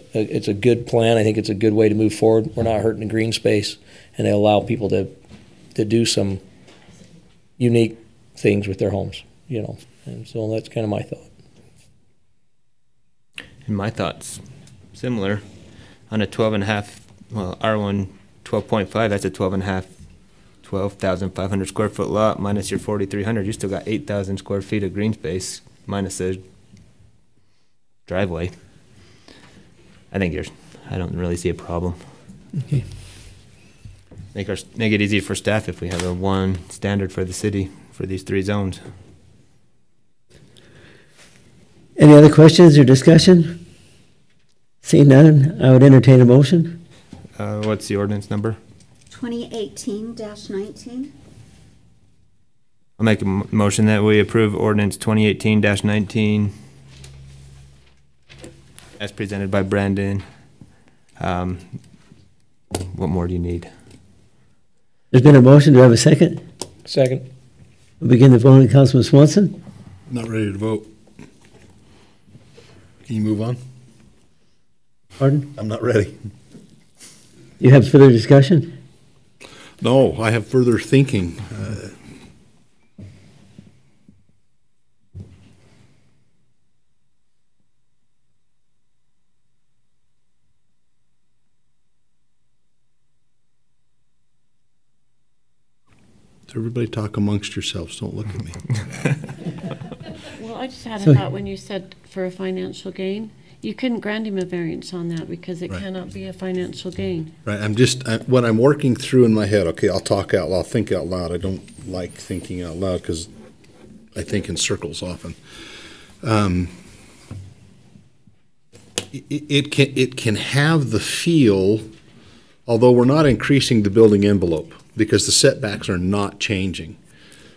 good plan. I think it's a good way to move forward. We're not hurting the green space, and they allow people to do some unique things with their homes. And so that's kind of my thought. And my thoughts, similar. On a 12.5, R1 12.5, that's a 12,500 square foot lot minus your 4,300. You still got 8,000 square feet of green space minus the driveway. I don't really see a problem. Okay. Make it easy for staff if we have a one standard for the city for these 3 zones. Any other questions or discussion? Seeing none, I would entertain a motion. What's the ordinance number? 2018-19. I'll make a motion that we approve ordinance 2018-19 as presented by Brandon, What more do you need? There's been a motion. Do I have a second? Second. We'll begin the voting. Councilman Swanson? Not ready to vote. Can you move on? Pardon? I'm not ready. You have further discussion? No, I have further thinking. Everybody talk amongst yourselves. Don't look at me. Well, I just had So- a thought when you said for a financial gain. You couldn't grant him a variance on that because it Right. cannot be a financial gain. Right, what I'm working through in my head, okay, I'll think out loud. I don't like thinking out loud because I think in circles often. It can have the feel, although we're not increasing the building envelope because the setbacks are not changing.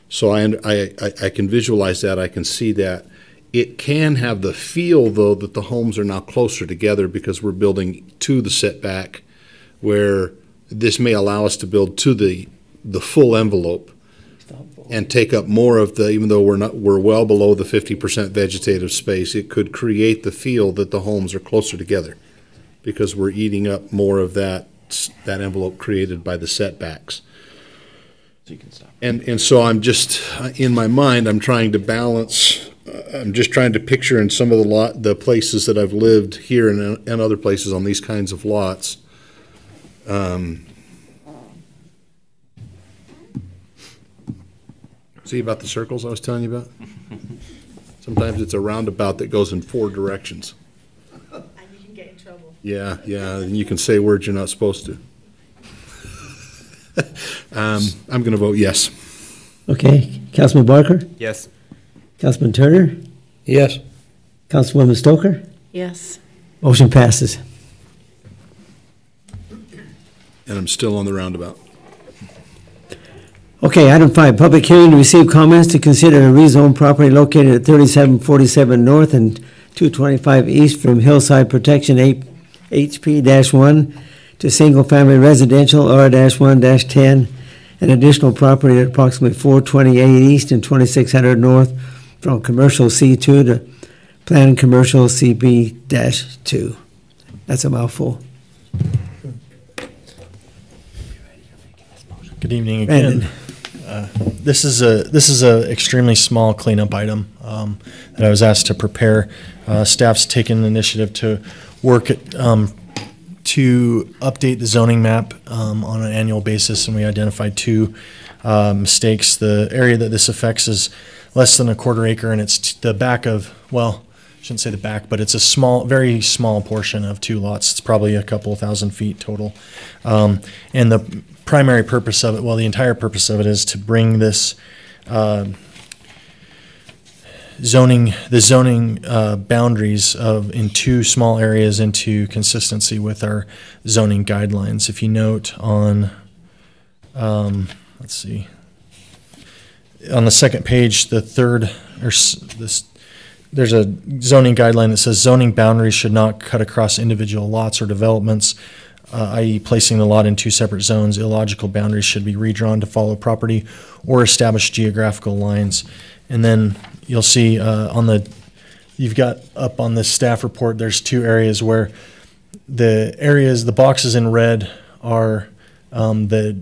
So I can visualize that, I can see that. It can have the feel, though, that the homes are now closer together because we're building to the setback, where this may allow us to build to the full envelope and take up more of the, even though we're well below the 50% vegetative space, it could create the feel that the homes are closer together because we're eating up more of that envelope created by the setbacks. So you can stop. And so I'm just, in my mind, I'm trying to balance, I'm just trying to picture in some of the places that I've lived here and other places on these kinds of lots. See about the circles I was telling you about? Sometimes it's a roundabout that goes in 4 directions. And you can get in trouble. Yeah, and you can say words you're not supposed to. I'm going to vote yes. Okay. Councilman Barker? Yes. Councilman Turner? Yes. Councilwoman Stoker? Yes. Motion passes. And I'm still on the roundabout. Okay, item 5, public hearing to receive comments to consider a rezone property located at 3747 North and 225 East from Hillside Protection HP-1 to single-family residential R-1-10, and additional property at approximately 428 East and 2600 North from commercial C2 to planned commercial CB-2. That's a mouthful. Good evening again. Brandon. This is a extremely small cleanup item that I was asked to prepare. Staff's taken the initiative to work to update the zoning map on an annual basis, and we identified 2 mistakes. The area that this affects is less than a quarter acre, and it's the back of, well, I shouldn't say the back, but it's a very small portion of 2 lots. It's probably a couple thousand feet total. And the primary purpose of it, well, the entire purpose of it is to bring this zoning boundaries in 2 small areas into consistency with our zoning guidelines. If you note on, let's see, on the second page, the third, there's a zoning guideline that says zoning boundaries should not cut across individual lots or developments, i.e. placing the lot in 2 separate zones. Illogical boundaries should be redrawn to follow property or establish geographical lines. And then you'll see you've got up on this staff report, there's 2 areas where the boxes in red are the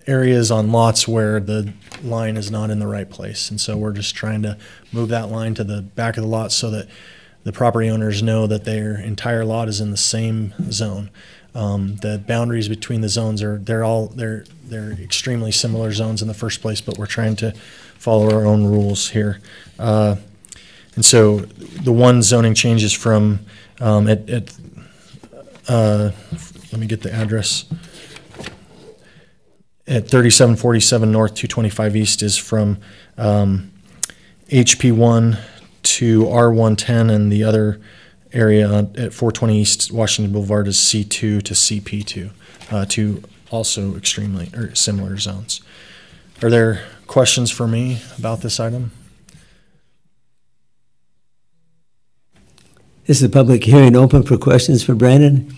areas on lots where the line is not in the right place. And so we're just trying to move that line to the back of the lot so that the property owners know that their entire lot is in the same zone. The boundaries between the zones they're extremely similar zones in the first place, but we're trying to follow our own rules here. And so the one zoning change is from let me get the address. At 3747 North, 225 East is from HP1 to R110, and the other area at 420 East Washington Boulevard is C2 to CP2, 2 also extremely similar zones. Are there questions for me about this item? This is a public hearing open for questions for Brandon.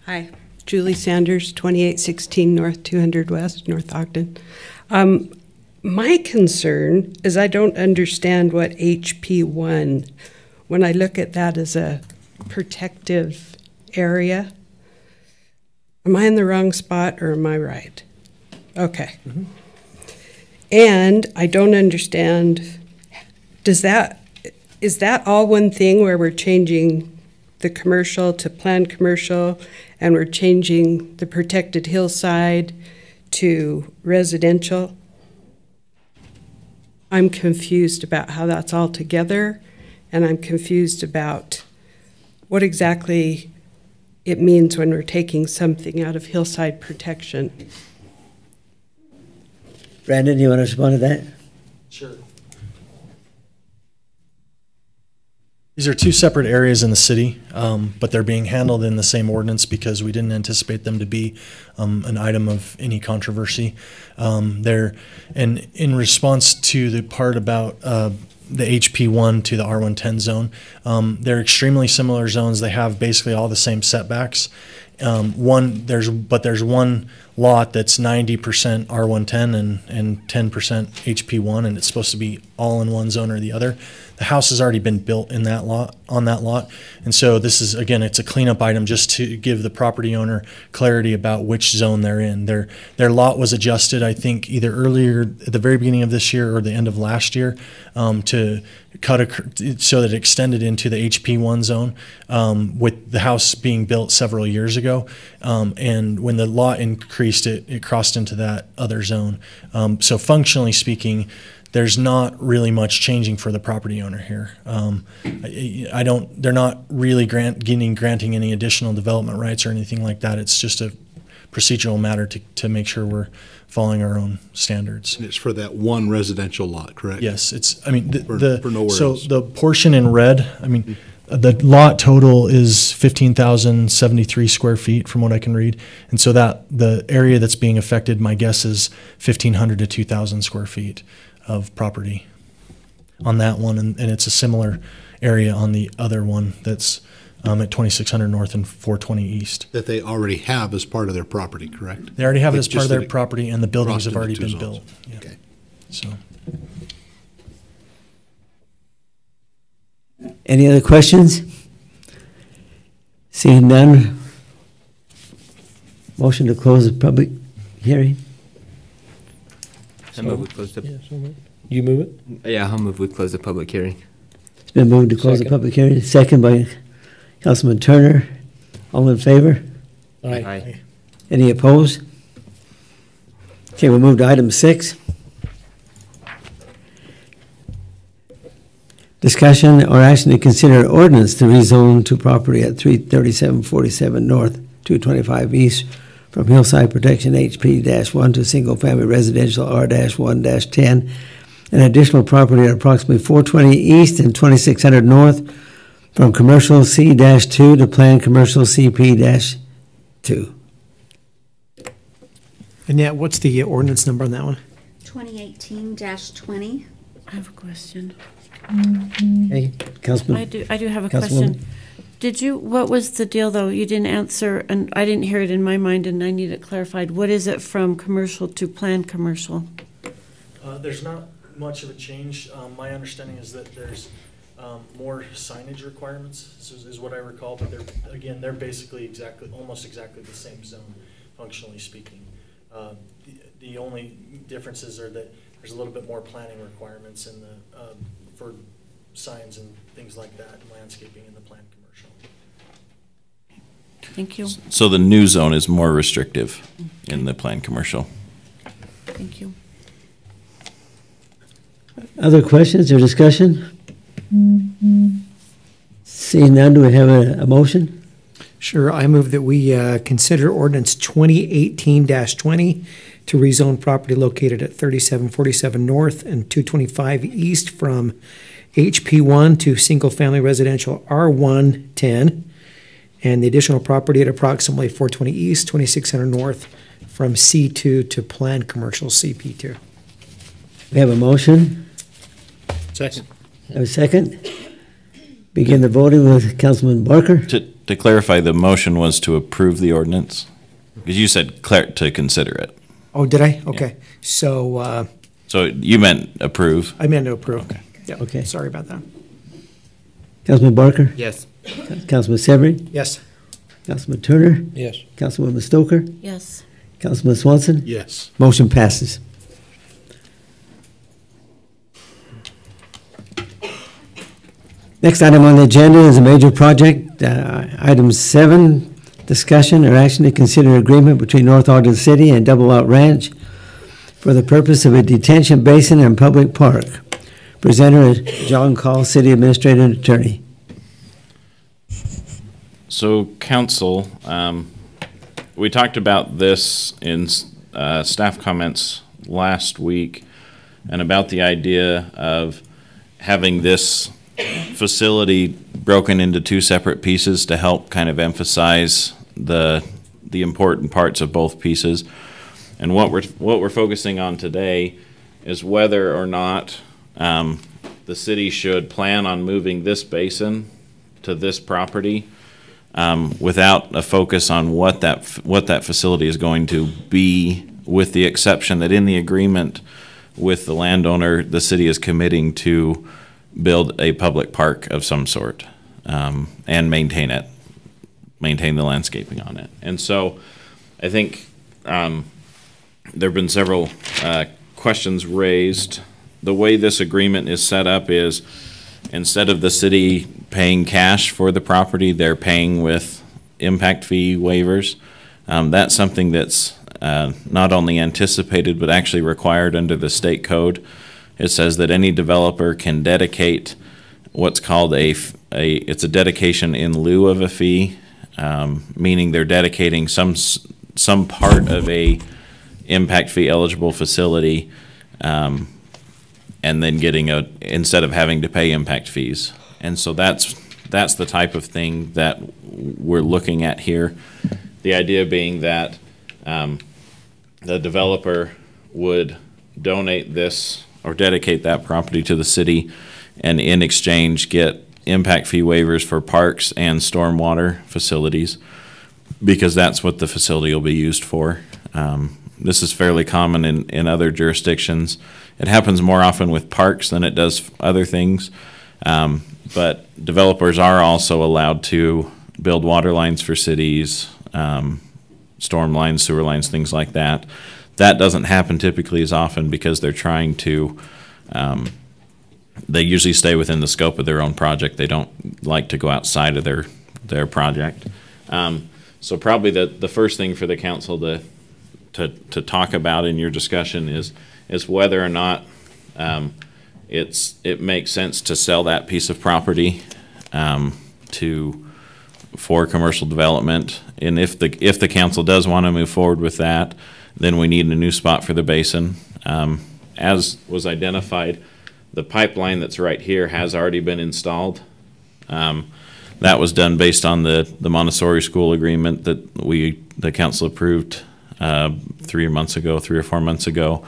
Hi, Julie Sanders, 2816 North 200 West, North Ogden. My concern is I don't understand what HP1, when I look at that as a protective area. Am I in the wrong spot or am I right? Okay. Mm-hmm. And I don't understand, is that all one thing where we're changing the commercial to planned commercial and we're changing the protected hillside to residential? I'm confused about how that's all together, and I'm confused about what exactly it means when we're taking something out of hillside protection. Brandon, you want to respond to that? Sure. These are two separate areas in the city, but they're being handled in the same ordinance because we didn't anticipate them to be an item of any controversy. And in response to the part about the HP1 to the R110 zone, they're extremely similar zones. They have basically all the same setbacks. There's one lot that's 90% R110 and 10% HP1, and it's supposed to be all in one zone or the other. The house has already been built in that lot, on that lot, and so this is, again, it's a cleanup item just to give the property owner clarity about which zone they're in. Their lot was adjusted, I think, either earlier at the very beginning of this year or the end of last year, to so that it extended into the HP1 zone, with the house being built several years ago, and when the lot increased, it crossed into that other zone. So functionally speaking, there's not really much changing for the property owner here. They're not really granting any additional development rights or anything like that. It's just a procedural matter to make sure we're following our own standards. And it's for that one residential lot, correct? Yes, for nowhere else. The portion in red, the lot total is 15,073 square feet from what I can read. And so that the area that's being affected, my guess is 1,500 to 2,000 square feet of property on that one. And it's a similar area on the other one that's at 2600 North and 420 East. That they already have as part of their property, correct? They already have it as part of their property, and the buildings have already been built. Yeah. Okay. So. Any other questions? Seeing none, motion to close the public hearing. I move we close the. Yeah, so moved. You move it? Yeah, I'll move we close the public hearing. It's been moved to close the public hearing. Second by Councilman Turner. All in favor? Aye. Any opposed? Okay, we'll move to item 6. Discussion or action to consider ordinance to rezone to property at 33747 North, 225 East from Hillside Protection HP-1 to single-family residential R-1-10, and additional property at approximately 420 East and 2600 North from commercial C-2 to planned commercial CP-2. Annette, what's the ordinance number on that one? 2018-20. I have a question. Hey, Councilman. I do have a question. What was the deal, though? You didn't answer, and I didn't hear it in my mind, and I need it clarified. What is it from commercial to planned commercial? There's not much of a change. My understanding is that there's more signage requirements, is what I recall, but they're basically almost exactly the same zone, functionally speaking. The only differences are that there's a little bit more planning requirements in for signs and things like that, and landscaping in the planned commercial. Thank you. So the new zone is more restrictive in the planned commercial. Thank you. Other questions or discussion? Seeing none, do we have a motion? Sure, I move that we consider ordinance 2018-20 to rezone property located at 3747 North and 225 East from HP1 to single-family residential R1-10, and the additional property at approximately 420 East, 2600 North from C2 to planned commercial CP2. We have a motion. Second. Have a second. Begin the voting with Councilman Barker. to clarify, the motion was to approve the ordinance? Because you said to consider it. Oh, did I? Okay. So So you meant approve? I meant to approve. Okay. Yeah, Okay. sorry about that. Councilman Barker? Yes. Councilman Severie? Yes. Councilman Turner? Yes. Councilwoman Stoker? Yes. Councilman Swanson? Yes. Motion passes. Next item on the agenda is a major project. Item 7, discussion or action to consider agreement between North Ogden City and Double Out Ranch for the purpose of a detention basin and public park. Presenter is John Call, City Administrator and Attorney. So, council, we talked about this in staff comments last week, and about the idea of having this facility broken into 2 separate pieces to help kind of emphasize the important parts of both pieces. And what we're focusing on today is whether or not the city should plan on moving this basin to this property without a focus on what that facility is going to be, with the exception that in the agreement with the landowner, the city is committing to build a public park of some sort and maintain the landscaping on it. And so I think there have been several questions raised. The way this agreement is set up is, instead of the city paying cash for the property, they're paying with impact fee waivers. That's something that's not only anticipated but actually required under the state code. It says that any developer can dedicate what's called it's a dedication in lieu of a fee, meaning they're dedicating some part of a impact fee eligible facility, and then getting instead of having to pay impact fees. And so that's the type of thing that we're looking at here. The idea being that the developer would donate this or dedicate that property to the city, and in exchange get impact fee waivers for parks and stormwater facilities, because that's what the facility will be used for. This is fairly common in other jurisdictions. It happens more often with parks than it does other things, but developers are also allowed to build water lines for cities, storm lines, sewer lines, things like that. That doesn't happen typically as often because they're trying to, they usually stay within the scope of their own project. They don't like to go outside of their project. So probably the first thing for the council to talk about in your discussion is whether or not it makes sense to sell that piece of property for commercial development. And if the council does want to move forward with that, then we need a new spot for the basin. As was identified, the pipeline that's right here has already been installed. That was done based on the Montessori school agreement that the council approved 3 or 4 months ago,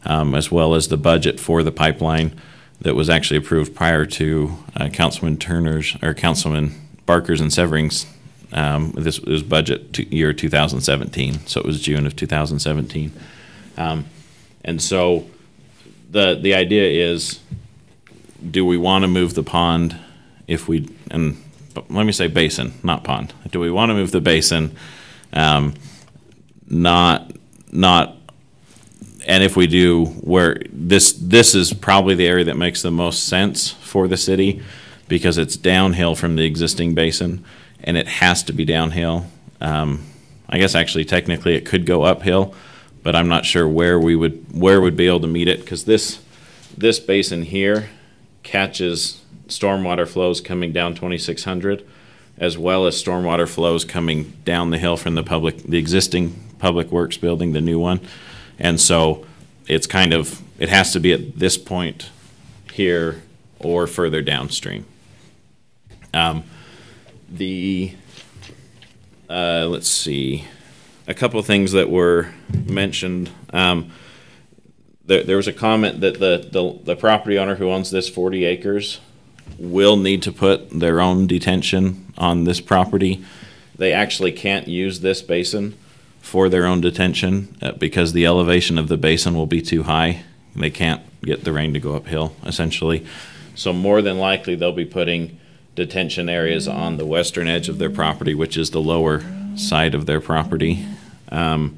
as well as the budget for the pipeline that was actually approved prior to Councilman Barker's and Severing's. This was budget year 2017, so it was June of 2017. And so the idea is, do we want to move the pond and let me say basin, not pond. Do we want to move the basin? Not, and if we do, where this is probably the area that makes the most sense for the city, because it's downhill from the existing basin, and it has to be downhill. I guess actually technically it could go uphill, but I'm not sure where would be able to meet it, because this basin here catches stormwater flows coming down 2600, as well as stormwater flows coming down the hill from the existing public works building, the new one. And so it has to be at this point here or further downstream. Let's see, a couple of things that were mentioned. There was a comment that the property owner who owns this 40 acres will need to put their own detention on this property. They actually can't use this basin for their own detention because the elevation of the basin will be too high. They can't get the rain to go uphill, essentially. So more than likely, they'll be putting detention areas on the western edge of their property, which is the lower side of their property. And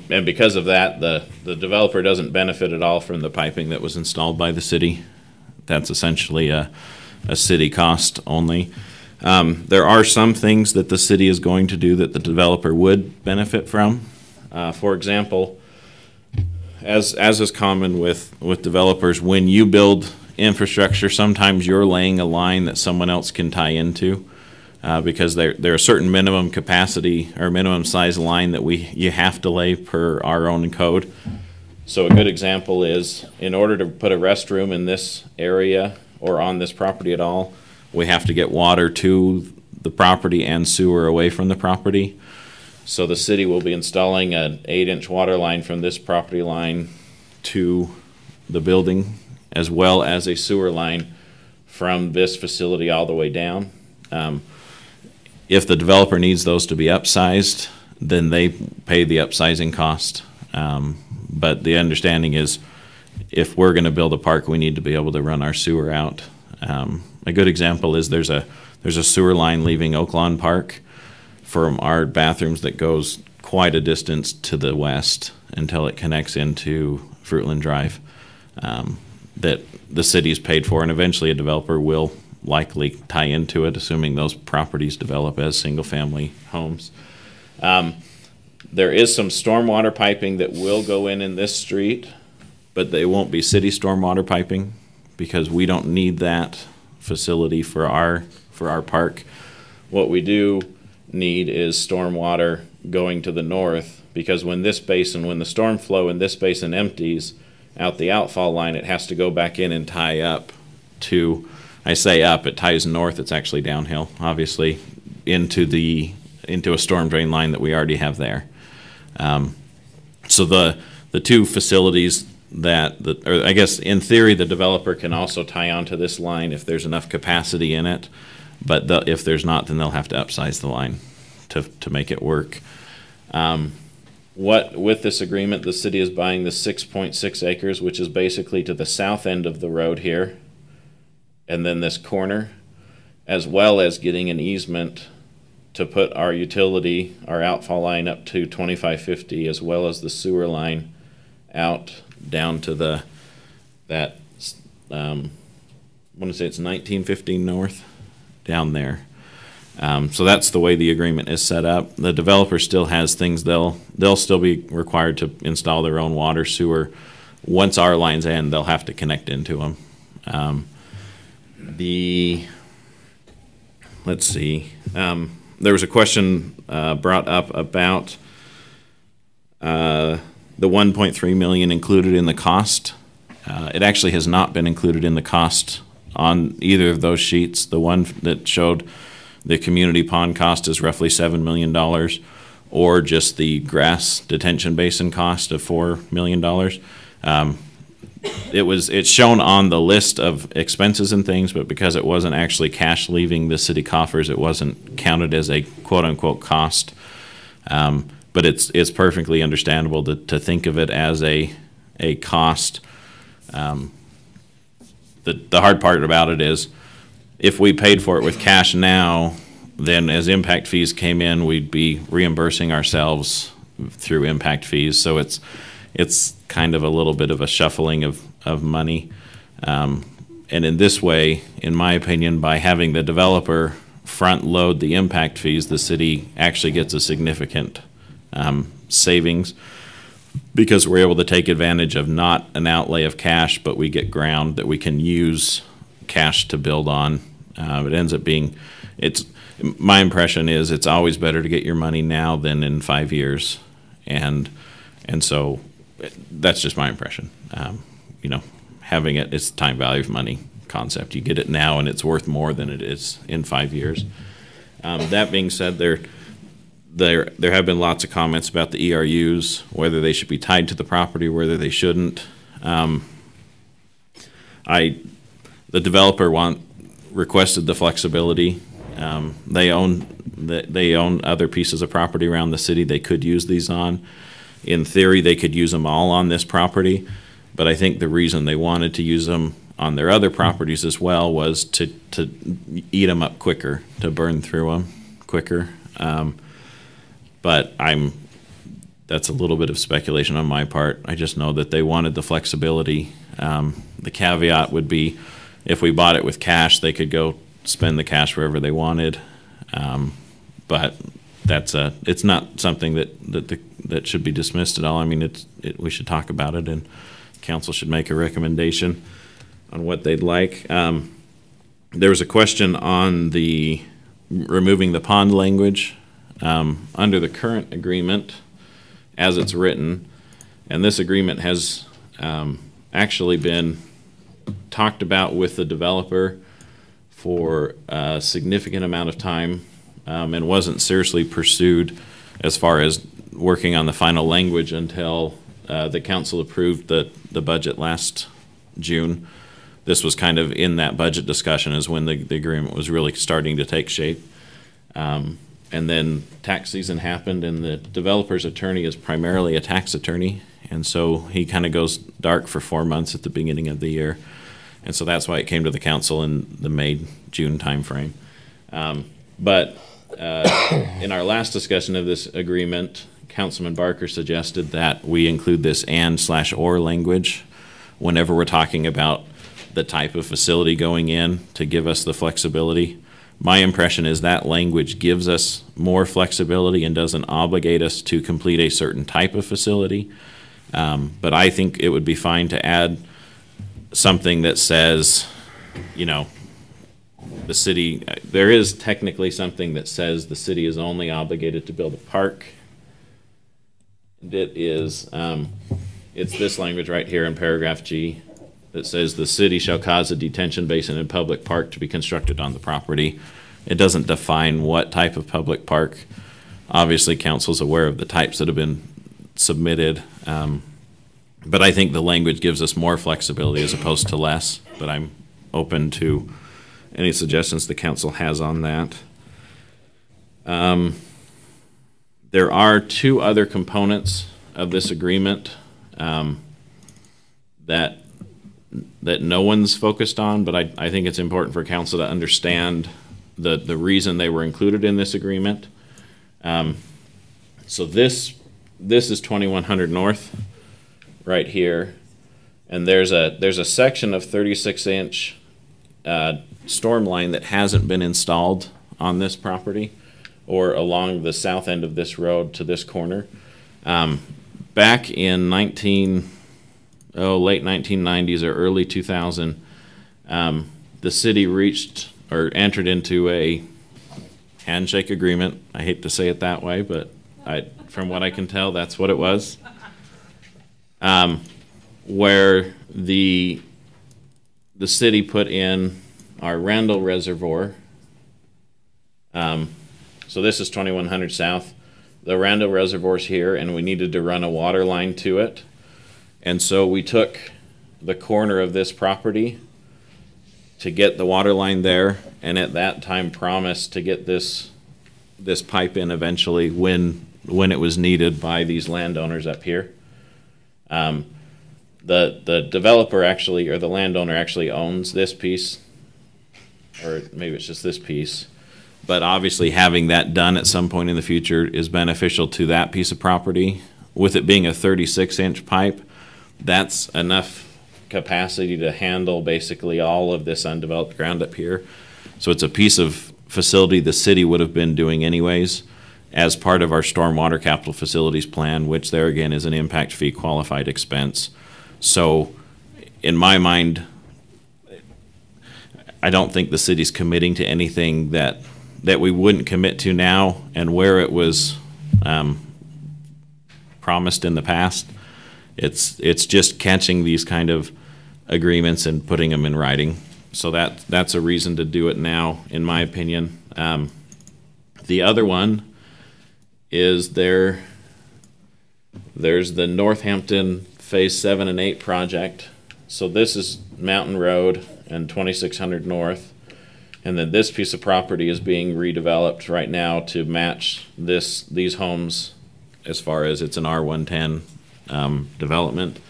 because of that, the developer doesn't benefit at all from the piping that was installed by the city. That's essentially a city cost only. There are some things that the city is going to do that the developer would benefit from. For example, as is common with developers, when you build infrastructure, sometimes you're laying a line that someone else can tie into. Because there are a certain minimum capacity or minimum size line that you have to lay per our own code. So a good example is, in order to put a restroom in this area or on this property at all, we have to get water to the property and sewer away from the property. So the city will be installing an 8-inch water line from this property line to the building, as well as a sewer line from this facility all the way down. If the developer needs those to be upsized, then they pay the upsizing cost. But the understanding is, if we're going to build a park, we need to be able to run our sewer out. A good example is there's a sewer line leaving Oaklawn Park from our bathrooms that goes quite a distance to the west until it connects into Fruitland Drive, that the city's paid for, and eventually a developer will likely tie into it, assuming those properties develop as single-family homes. There is some stormwater piping that will go in this street, but they won't be city stormwater piping because we don't need that facility for our park. What we do need is stormwater going to the north, because when the storm flow in this basin empties out the outfall line, it has to go back in and tie up to, I say up, it ties north, it's actually downhill, obviously, into a storm drain line that we already have there. So the two facilities or I guess in theory the developer can also tie onto this line if there's enough capacity in it, but if there's not, then they'll have to upsize the line to make it work. With this agreement, the city is buying the 6.6 acres, which is basically to the south end of the road here, and then this corner, as well as getting an easement to put our utility, our outfall line up to 2550, as well as the sewer line out down to I want to say it's 1915 north, down there. So that's the way the agreement is set up. The developer still has things they'll still be required to install their own water, sewer. Once our lines end, they'll have to connect into them. Let's see. There was a question brought up about the $1.3 million included in the cost. It actually has not been included in the cost on either of those sheets. The one that showed the community pond cost is roughly $7 million, or just the grass detention basin cost of $4 million. It's shown on the list of expenses and things, but because it wasn't actually cash leaving the city coffers, it wasn't counted as a quote-unquote cost. But it's perfectly understandable to think of it as a cost. The hard part about it is, if we paid for it with cash now, then as impact fees came in, we'd be reimbursing ourselves through impact fees. So it's kind of a little bit of a shuffling of money. And in this way, in my opinion, by having the developer front load the impact fees, the city actually gets a significant savings, because we're able to take advantage of not an outlay of cash, but we get ground that we can use cash to build on. It ends up being, my impression is it's always better to get your money now than in 5 years. And so that's just my impression. Having it's time value of money concept. You get it now and it's worth more than it is in 5 years. That being said, there have been lots of comments about the ERUs, whether they should be tied to the property, whether they shouldn't. the developer requested the flexibility. They own other pieces of property around the city they could use these on. In theory, they could use them all on this property, but I think the reason they wanted to use them on their other properties as well was to eat them up quicker, to burn through them quicker. But that's a little bit of speculation on my part. I just know that they wanted the flexibility. The caveat would be if we bought it with cash, they could go spend the cash wherever they wanted. But it's not something that should be dismissed at all. I mean, we should talk about it, and council should make a recommendation on what they'd like. There was a question on the removing the pond language under the current agreement as it's written, and this agreement has actually been talked about with the developer for a significant amount of time and wasn't seriously pursued as far as working on the final language until the council approved the budget last June. This was kind of in that budget discussion is when the agreement was really starting to take shape. And then tax season happened, and the developer's attorney is primarily a tax attorney, and so he kind of goes dark for 4 months at the beginning of the year. And so that's why it came to the council in the May-June timeframe. But in our last discussion of this agreement, Councilman Barker suggested that we include this and/or language whenever we're talking about the type of facility going in to give us the flexibility. My impression is that language gives us more flexibility and doesn't obligate us to complete a certain type of facility. But I think it would be fine to add something that says, the city, there is technically something that says the city is only obligated to build a park. It is, it's this language right here in paragraph G that says the city shall cause a detention basin and public park to be constructed on the property. It doesn't define what type of public park. Obviously, council's aware of the types that have been submitted. But I think the language gives us more flexibility as opposed to less, but I'm open to any suggestions the council has on that. There are two other components of this agreement that no one's focused on, but I think it's important for council to understand the reason they were included in this agreement. So this is 2100 North right here, and there's a section of 36-inch storm line that hasn't been installed on this property or along the south end of this road to this corner. Back in late 1990s or early 2000, the city reached or entered into a handshake agreement. I hate to say it that way, but from what I can tell, that's what it was. Where the city put in our Randall Reservoir. So this is 2100 South. The Randall Reservoir's here, and we needed to run a water line to it. And so we took the corner of this property to get the water line there, and at that time promised to get this pipe in eventually when it was needed by these landowners up here. The developer actually, or the landowner actually owns this piece, or maybe it's just this piece. But obviously having that done at some point in the future is beneficial to that piece of property. With it being a 36-inch pipe, that's enough capacity to handle basically all of this undeveloped ground up here. So it's a piece of facility the city would have been doing anyways as part of our stormwater capital facilities plan, which there again is an impact fee qualified expense. So in my mind, I don't think the city's committing to anything that we wouldn't commit to now, and where it was promised in the past. It's just catching these kind of agreements and putting them in writing. So that's a reason to do it now, in my opinion. The other one is there's the Northampton Phase 7 and 8 project. So this is Mountain Road and 2600 North. And then this piece of property is being redeveloped right now to match these homes as far as it's an R110 development.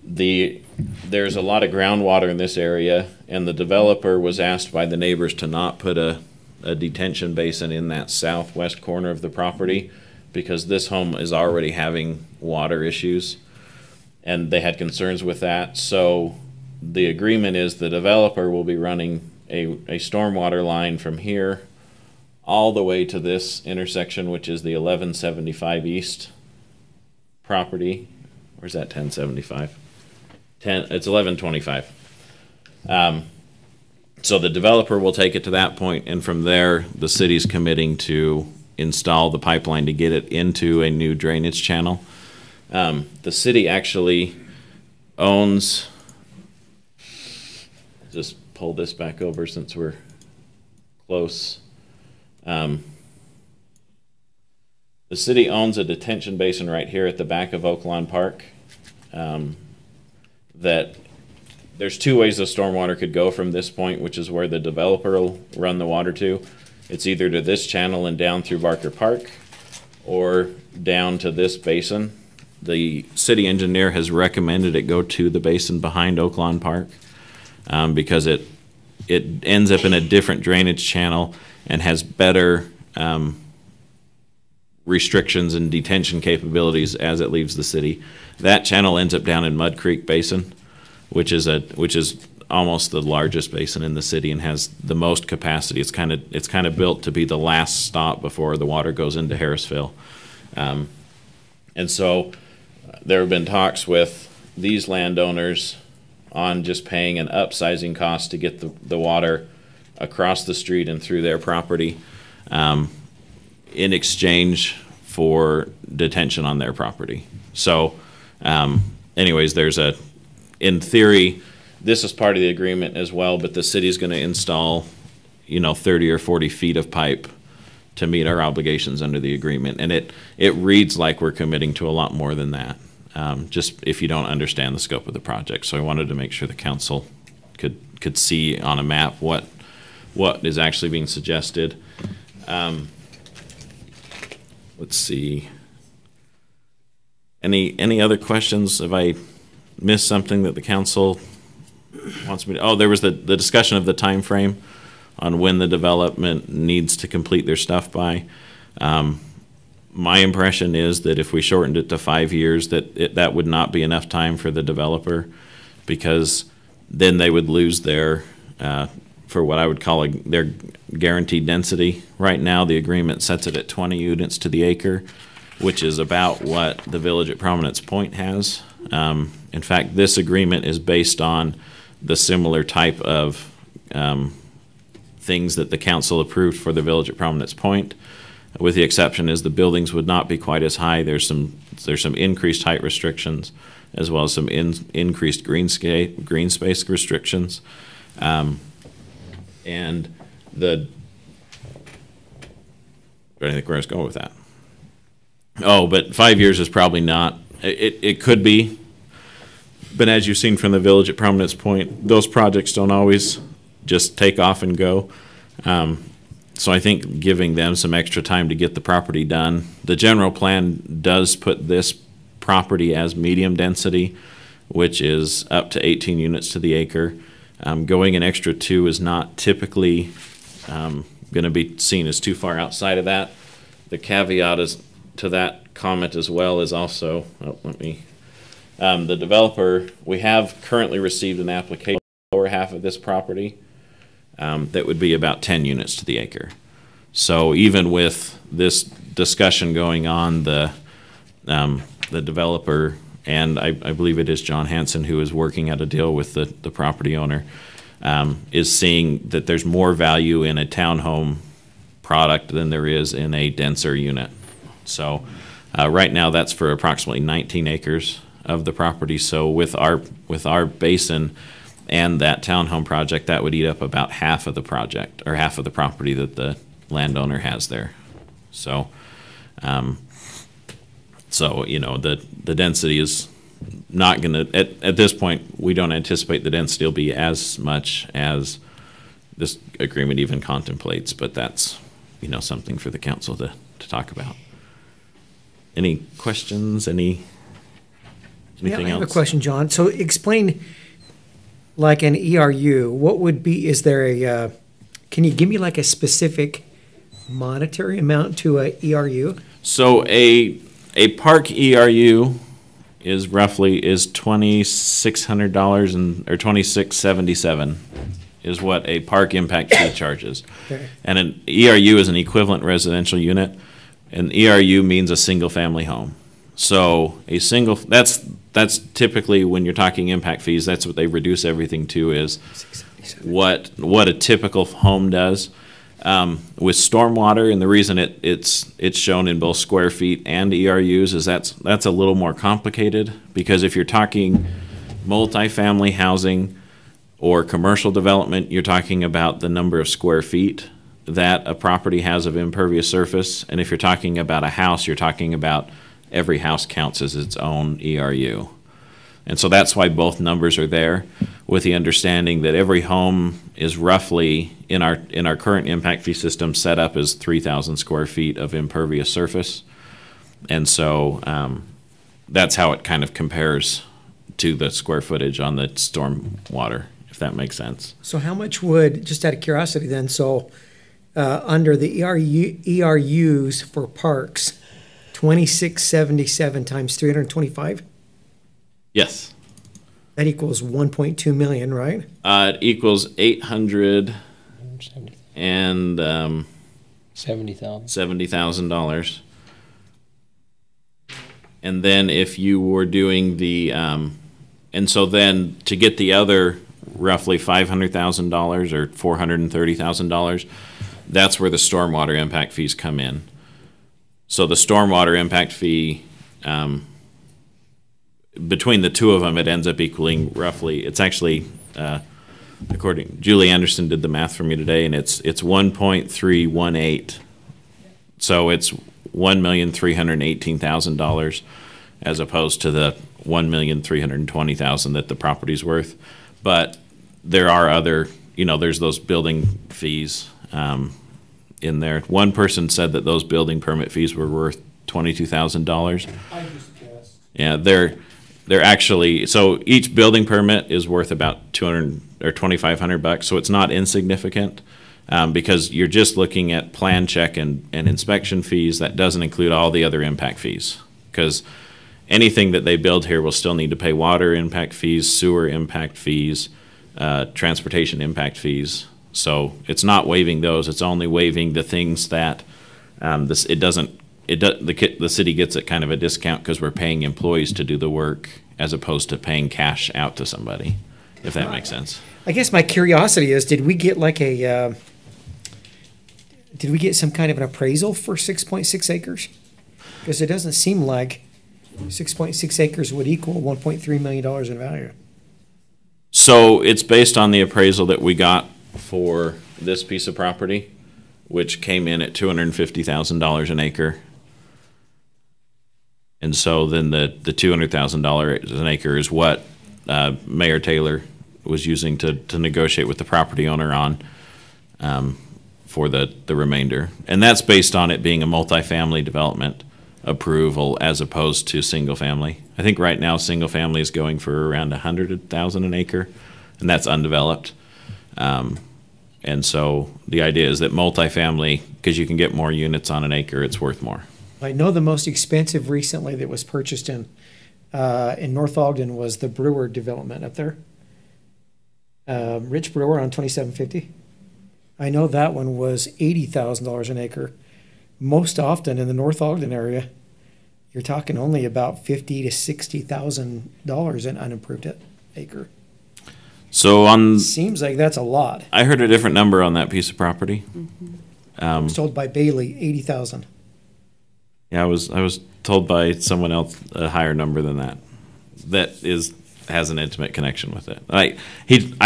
There's a lot of groundwater in this area, and the developer was asked by the neighbors to not put a detention basin in that southwest corner of the property because this home is already having water issues, and they had concerns with that. So the agreement is the developer will be running a stormwater line from here all the way to this intersection, which is the 1175 East property. Where's that 1075? It's 1125. So the developer will take it to that point, and from there, the city's committing to install the pipeline to get it into a new drainage channel. The city actually owns, just pull this back over since we're close. The city owns a detention basin right here at the back of Oaklawn Park. That there's two ways the stormwater could go from this point, which is where the developer will run the water to. It's either to this channel and down through Barker Park, or down to this basin. The city engineer has recommended it go to the basin behind Oaklawn Park because it ends up in a different drainage channel and has better restrictions and detention capabilities as it leaves the city. That channel ends up down in Mud Creek Basin, which is almost the largest basin in the city and has the most capacity. It's kind of built to be the last stop before the water goes into Harrisville. And so there have been talks with these landowners on just paying an upsizing cost to get the water across the street and through their property in exchange for detention on their property. So anyways, in theory, this is part of the agreement as well, but the city's going to install, 30 or 40 feet of pipe to meet our obligations under the agreement. And it reads like we're committing to a lot more than that, just if you don't understand the scope of the project. So I wanted to make sure the council could see on a map what is actually being suggested. Let's see. Any other questions? Have I missed something that the council wants me to? Oh, there was the discussion of the time frame on when the development needs to complete their stuff by. My impression is that if we shortened it to 5 years, that would not be enough time for the developer, because then they would lose their, for what I would call their guaranteed density. Right now, the agreement sets it at 20 units to the acre, which is about what the village at Prominence Point has. In fact, this agreement is based on the similar type of things that the council approved for the village at Prominence Point, with the exception is the buildings would not be quite as high. There's some increased height restrictions, as well as some increased green space restrictions, and I think where I was going with that. Oh, but 5 years is probably not. It could be, but as you've seen from the village at Prominence Point, those projects don't always just take off and go. So I think giving them some extra time to get the property done. The general plan does put this property as medium density, which is up to 18 units to the acre. Going an extra 2 is not typically going to be seen as too far outside of that. The caveat is to that comment as well is also, the developer, we have currently received an application for the lower half of this property that would be about 10 units to the acre. So even with this discussion going on, the developer, and I believe it is John Hanson who is working out a deal with the property owner, is seeing that there's more value in a townhome product than there is in a denser unit. So right now that's for approximately 19 acres of the property. So with our basin and that townhome project, that would eat up about half of the project, or half of the property that the landowner has there. So the density is not going to, at this point, we don't anticipate the density will be as much as this agreement even contemplates, but that's, something for the council to talk about. Any questions? Anything else? I have a question, John. So explain, like an ERU, what would be, is there can you give me like a specific monetary amount to a ERU? So a park ERU is $2,600 or $2,677 is what a park impact fee charges. Okay. And an ERU is an equivalent residential unit. An ERU means a single family home. So that's typically when you're talking impact fees, that's what they reduce everything to, is what a typical home does. With stormwater, and the reason it's shown in both square feet and ERUs is that's a little more complicated, because if you're talking multifamily housing or commercial development, you're talking about the number of square feet that a property has of impervious surface. And if you're talking about a house, you're talking about every house counts as its own ERU. And so that's why both numbers are there, with the understanding that every home is roughly, in our current impact fee system, set up as 3,000 square feet of impervious surface. And so that's how it kind of compares to the square footage on the storm water, if that makes sense. So how much would, just out of curiosity then, under the ERUs for parks, 2,677 times 325? Yes. That equals 1.2 million, right? It equals 800 and $70,000. And then if you were doing the, and so then to get the other roughly $500,000 or $430,000, that's where the stormwater impact fees come in. So the stormwater impact fee, between the two of them, it ends up equaling roughly, it's actually, Julie Anderson did the math for me today, and it's 1.318. So it's $1,318,000 as opposed to the $1,320,000 that the property's worth. But there are other, there's those building fees in there. One person said that those building permit fees were worth $22,000. I just guessed. Yeah, they're actually, so each building permit is worth about $200 or $2,500, so it's not insignificant, because you're just looking at plan check and inspection fees. That doesn't include all the other impact fees, because anything that they build here will still need to pay water impact fees, sewer impact fees, transportation impact fees. So it's not waiving those; it's only waiving the things that the city gets at kind of a discount because we're paying employees to do the work as opposed to paying cash out to somebody, if that makes sense. I guess my curiosity is, did we get some kind of an appraisal for 6.6 acres? Because it doesn't seem like 6.6 acres would equal $1.3 million in value. So it's based on the appraisal that we got for this piece of property, which came in at $250,000 an acre. And so then the $200,000 an acre is what Mayor Taylor was using to negotiate with the property owner on for the remainder. And that's based on it being a multifamily development approval as opposed to single family. I think right now single family is going for around $100,000 an acre, and that's undeveloped. And so the idea is that multifamily, because you can get more units on an acre, it's worth more. I know the most expensive recently that was purchased in North Ogden was the Brewer development up there. Rich Brewer on 2750. I know that one was $80,000 an acre. Most often in the North Ogden area, you're talking only about $50,000 to $60,000 an unimproved acre. So seems like that's a lot. I heard a different number on that piece of property. Mm-hmm. I was told by Bailey, 80,000. Yeah, I was told by someone else a higher number than that. That has an intimate connection with it. I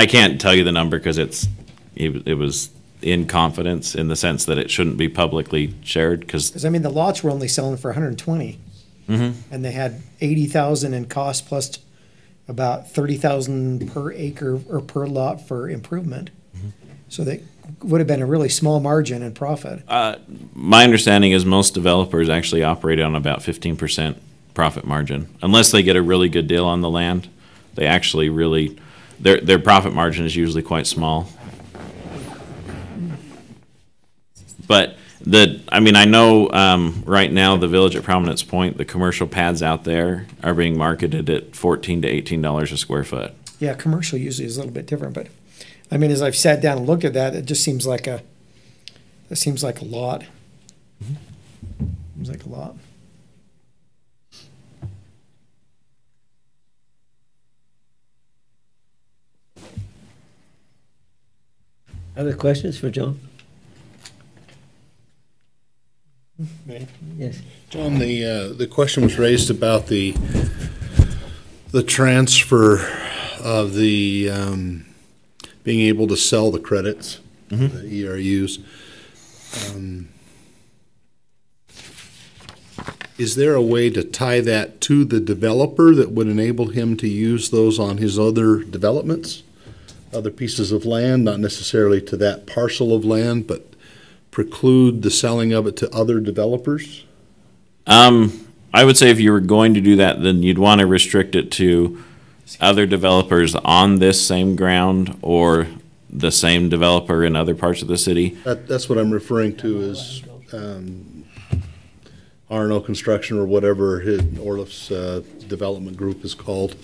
can't tell you the number because it was in confidence in the sense that it shouldn't be publicly shared. Because the lots were only selling for 120. and they had 80,000 in cost plus about 30,000 per acre or per lot for improvement. So that would have been a really small margin in profit. My understanding is most developers actually operate on about 15% profit margin. Unless they get a really good deal on the land, they actually really, their profit margin is usually quite small. But I know right now the Village at Prominence Point, the commercial pads out there are being marketed at $14 to $18 a square foot. Yeah, commercial usually is a little bit different, but I mean, as I've sat down and looked at that, it just seems like a lot. Seems like a lot. Other questions for John? Yes. John, the question was raised about the transfer of the being able to sell the credits, the ERUs. Is there a way to tie that to the developer that would enable him to use those on his other developments, other pieces of land, not necessarily to that parcel of land, but preclude the selling of it to other developers? I would say if you were going to do that, then you'd want to restrict it to other developers on this same ground or the same developer in other parts of the city. That's what I'm referring to as R&O Construction or whatever Orliff's development group is called,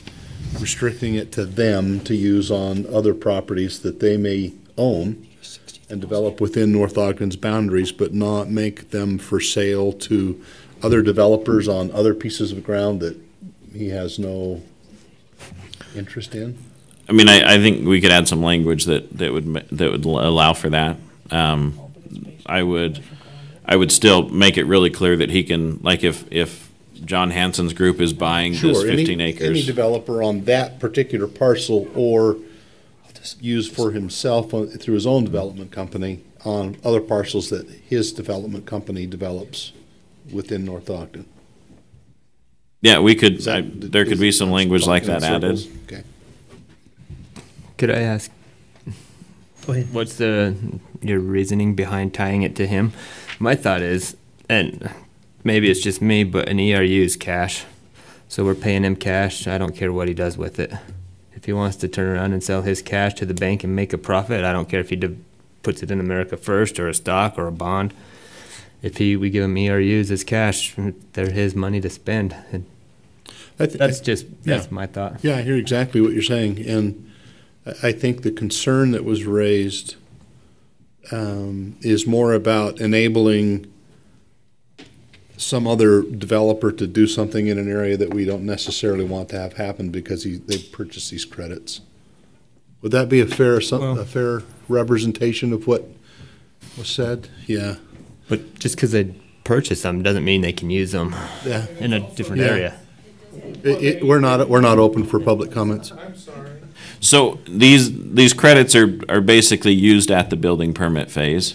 restricting it to them to use on other properties that they may own and develop within North Ogden's boundaries, but not make them for sale to other developers on other pieces of ground that he has no interest in. I mean, I think we could add some language that would allow for that. I would still make it really clear that he can, like if John Hansen's group is buying this 15 acres. Any developer on that particular parcel or used for himself through his own development company on other parcels that his development company develops within North Ogden. Yeah, we could. There could be some language like that added. Okay. Could I ask, Go ahead. what's your reasoning behind tying it to him? My thought is, and maybe it's just me, but an ERU is cash. So we're paying him cash. I don't care what he does with it. If he wants to turn around and sell his cash to the bank and make a profit, I don't care if he puts it in America First or a stock or a bond. If we give him ERUs as cash, they're his money to spend. And that's my thought. Yeah, I hear exactly what you're saying, and I think the concern that was raised is more about enabling some other developer to do something in an area that we don't necessarily want to have happen because they purchased these credits. Would that be a fair representation of what was said? Yeah. But just because they purchase them doesn't mean they can use them in a different area. We're not open for public comments. I'm sorry. So these credits are basically used at the building permit phase.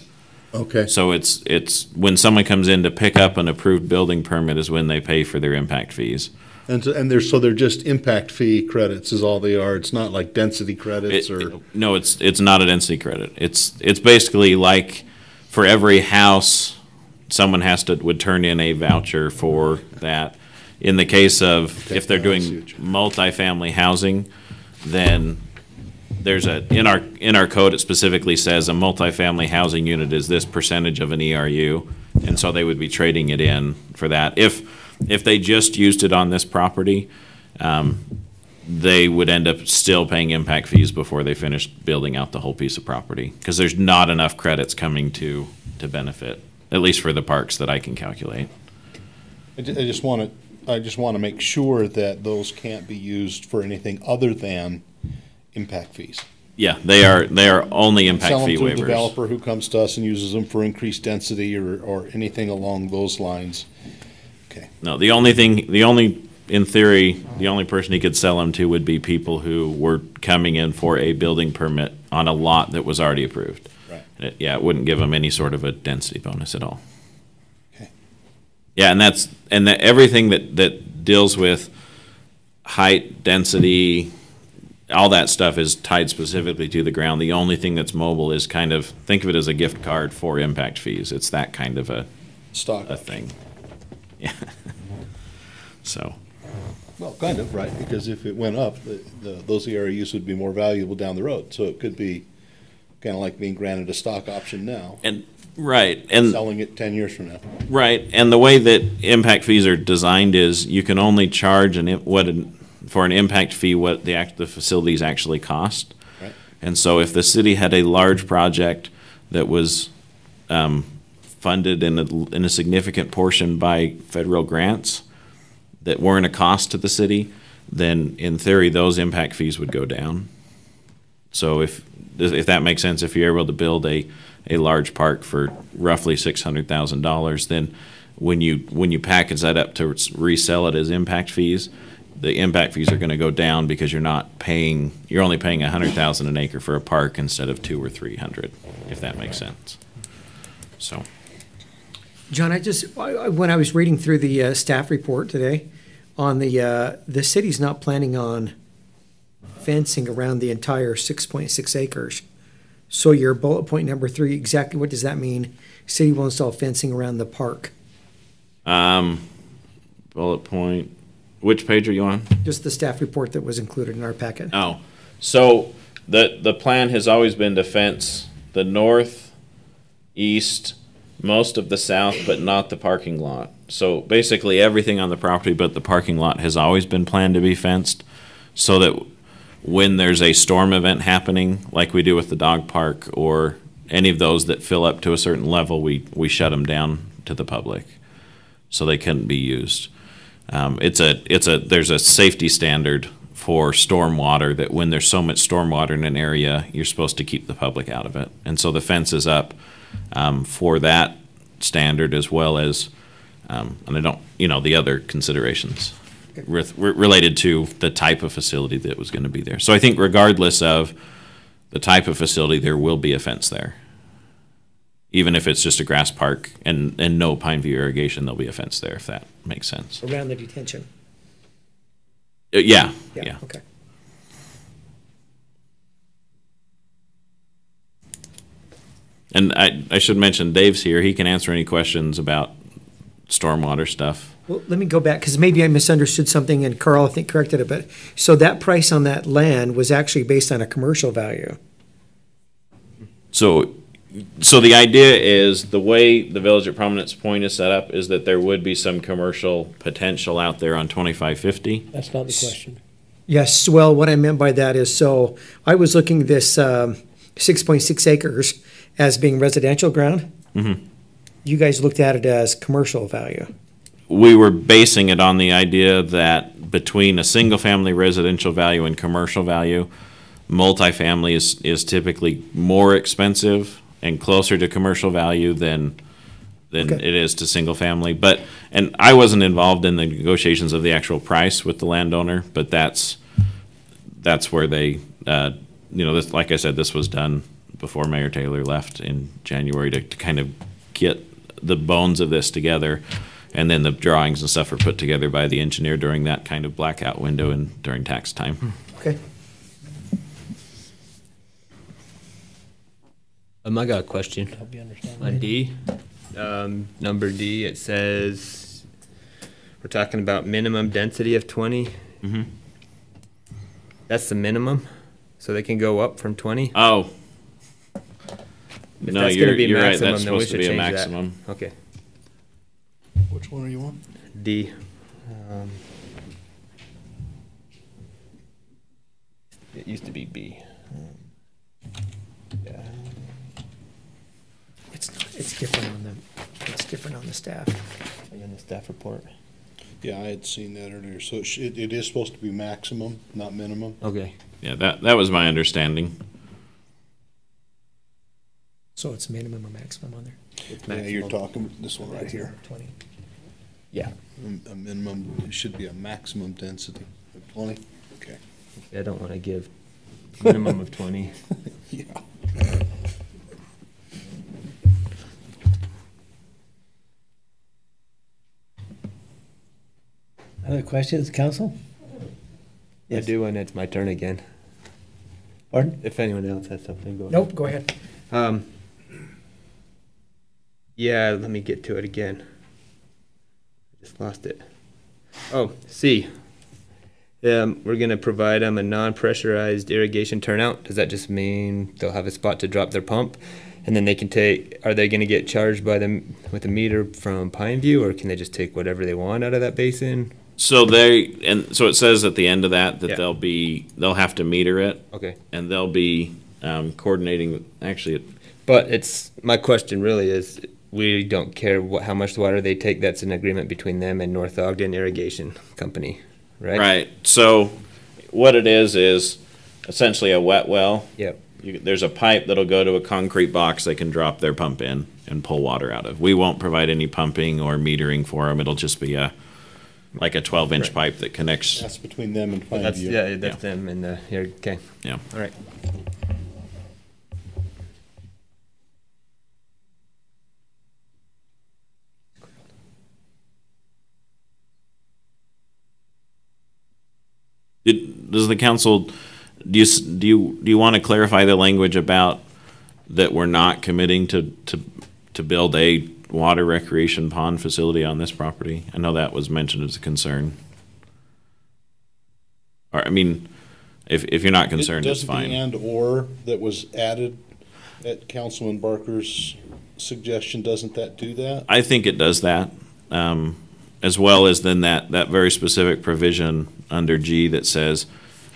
Okay. So it's when someone comes in to pick up an approved building permit is when they pay for their impact fees. And they're just impact fee credits is all they are. It's not like density credits No, it's not a density credit. It's basically like for every house, someone would turn in a voucher for that. In the case of if they're doing multifamily housing, then there's in our code it specifically says a multifamily housing unit is this percentage of an ERU, and so they would be trading it in for that. If they just used it on this property, they would end up still paying impact fees before they finished building out the whole piece of property because there's not enough credits coming to benefit, at least for the parks that I can calculate. I just want to make sure that those can't be used for anything other than impact fees. Yeah, they are only impact fee Sell them to waivers. a developer who comes to us and uses them for increased density or anything along those lines. Okay. No, in theory, the only person he could sell them to would be people who were coming in for a building permit on a lot that was already approved. Right. It wouldn't give them any sort of a density bonus at all. Okay. Yeah, and everything that deals with height, density, all that stuff is tied specifically to the ground. The only thing that's mobile is kind of, think of it as a gift card for impact fees. It's that kind of a thing. Yeah. So. Well, kind of, right, because if it went up, those ARUs would be more valuable down the road. So it could be kind of like being granted a stock option now. And right, and selling it 10 years from now. Right, and the way that impact fees are designed is you can only charge for an impact fee what the facilities actually cost. Right. And so if the city had a large project that was funded in a significant portion by federal grants that weren't a cost to the city, then in theory those impact fees would go down. So if that makes sense, if you're able to build a large park for roughly $600,000, then when you package that up to resell it as impact fees, the impact fees are going to go down because you're only paying $100,000 an acre for a park instead of $200 or $300, if that makes sense. So, John, when I was reading through the staff report today, on the city's not planning on fencing around the entire 6.6 acres. So your bullet point number 3, exactly what does that mean? City will install fencing around the park. Bullet point. Which page are you on? Just the staff report that was included in our packet. Oh, so the plan has always been to fence the north, east, most of the south, but not the parking lot. So basically everything on the property but the parking lot has always been planned to be fenced, so that when there's a storm event happening, like we do with the dog park or any of those that fill up to a certain level, we shut them down to the public, so they couldn't be used. There's a safety standard for storm water that when there's so much storm water in an area, you're supposed to keep the public out of it. And so the fence is up for that standard, as well as, and I don't, the other considerations related to the type of facility that was going to be there. So I think regardless of the type of facility, there will be a fence there. Even if it's just a grass park and no Pine View irrigation, there'll be a fence there, if that makes sense. Around the detention? Yeah. Okay. And I should mention, Dave's here. He can answer any questions about stormwater stuff. Well, let me go back, because maybe I misunderstood something, and Carl, I think, corrected it. But so that price on that land was actually based on a commercial value. So the idea is, the way the Village at Prominence Point is set up is that there would be some commercial potential out there on 2550. That's not the question. Yes, well, what I meant by that is, so I was looking at this 6.6 acres as being residential ground. Mm-hmm. You guys looked at it as commercial value. We were basing it on the idea that between a single-family residential value and commercial value, multifamily is typically more expensive and closer to commercial value than Okay. it is to single-family. And I wasn't involved in the negotiations of the actual price with the landowner, but that's where they, this, like I said, this was done before Mayor Taylor left in January to kind of get the bones of this together. And then the drawings and stuff were put together by the engineer during that kind of blackout window and during tax time. Okay. I got a question. Help you understand. On D, number D, it says we're talking about minimum density of 20. Mm-hmm. That's the minimum, so they can go up from 20. Oh. If No, that's gonna you're be right. maximum, That's then we supposed to should be a change that. maximum. Okay. Which one are you on? D. It used to be B. Yeah. It's different on the staff. In the staff report. Yeah, I had seen that earlier. So it is supposed to be maximum, not minimum. Okay. Yeah, that was my understanding. So it's minimum or maximum on there? It's Yeah, you're maximum. talking this one right here. 20. Yeah. A minimum, it should be a maximum density of 20. Okay. I don't want to give minimum of 20. Yeah. Other questions, council? I do when it's my turn again. Pardon? If anyone else has something, go ahead. Nope, go ahead. Yeah, let me get to it again. I just lost it. Oh, C. We're going to provide them a non-pressurized irrigation turnout. Does that just mean they'll have a spot to drop their pump? And then they can take, are they going to get charged by them with a meter from Pineview, or can they just take whatever they want out of that basin? So so it says at the end of that Yeah. they'll have to meter it. Okay. And they'll be coordinating with, actually, But my question really is, we don't care how much water they take. That's an agreement between them and North Ogden Irrigation Company, right? right. So what it is essentially a wet well. Yep. There's a pipe that'll go to a concrete box they can drop their pump in and pull water out of. We won't provide any pumping or metering for them. It'll just be like a 12-inch Right. pipe that connects. That's between them and That's, Pineview. that's them and the, here, okay. Yeah. All right. Does the council, do you want to clarify the language about that we're not committing to build a water recreation pond facility on this property? I know that was mentioned as a concern. Or, I mean, if you're not concerned, it's fine. Doesn't the and/or that was added at Councilman Barker's suggestion, doesn't that do that? I think it does that, as well as then that very specific provision under G that says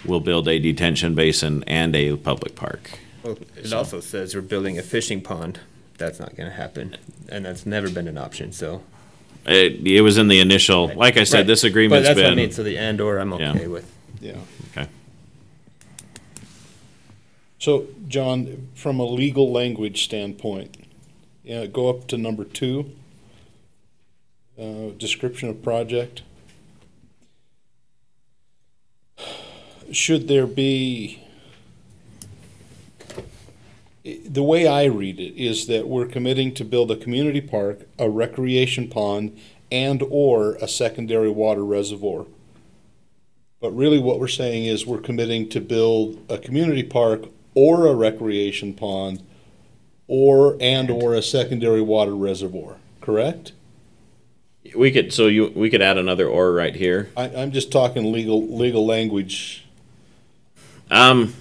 we'll build a detention basin and a public park. Well, it also says we're building a fishing pond. That's not going to happen, and that's never been an option, so. It was in the initial, like I said, Right. this agreement's But that's been. what I mean, so the and/or I'm okay Yeah. with. Yeah. Okay. So, John, from a legal language standpoint, go up to number 2, description of project. Should there be, the way I read it is that we're committing to build a community park, a recreation pond, and/or a secondary water reservoir. But really what we're saying is we're committing to build a community park or a recreation pond or a secondary water reservoir, correct? We could add another or right here. I'm just talking legal language. It's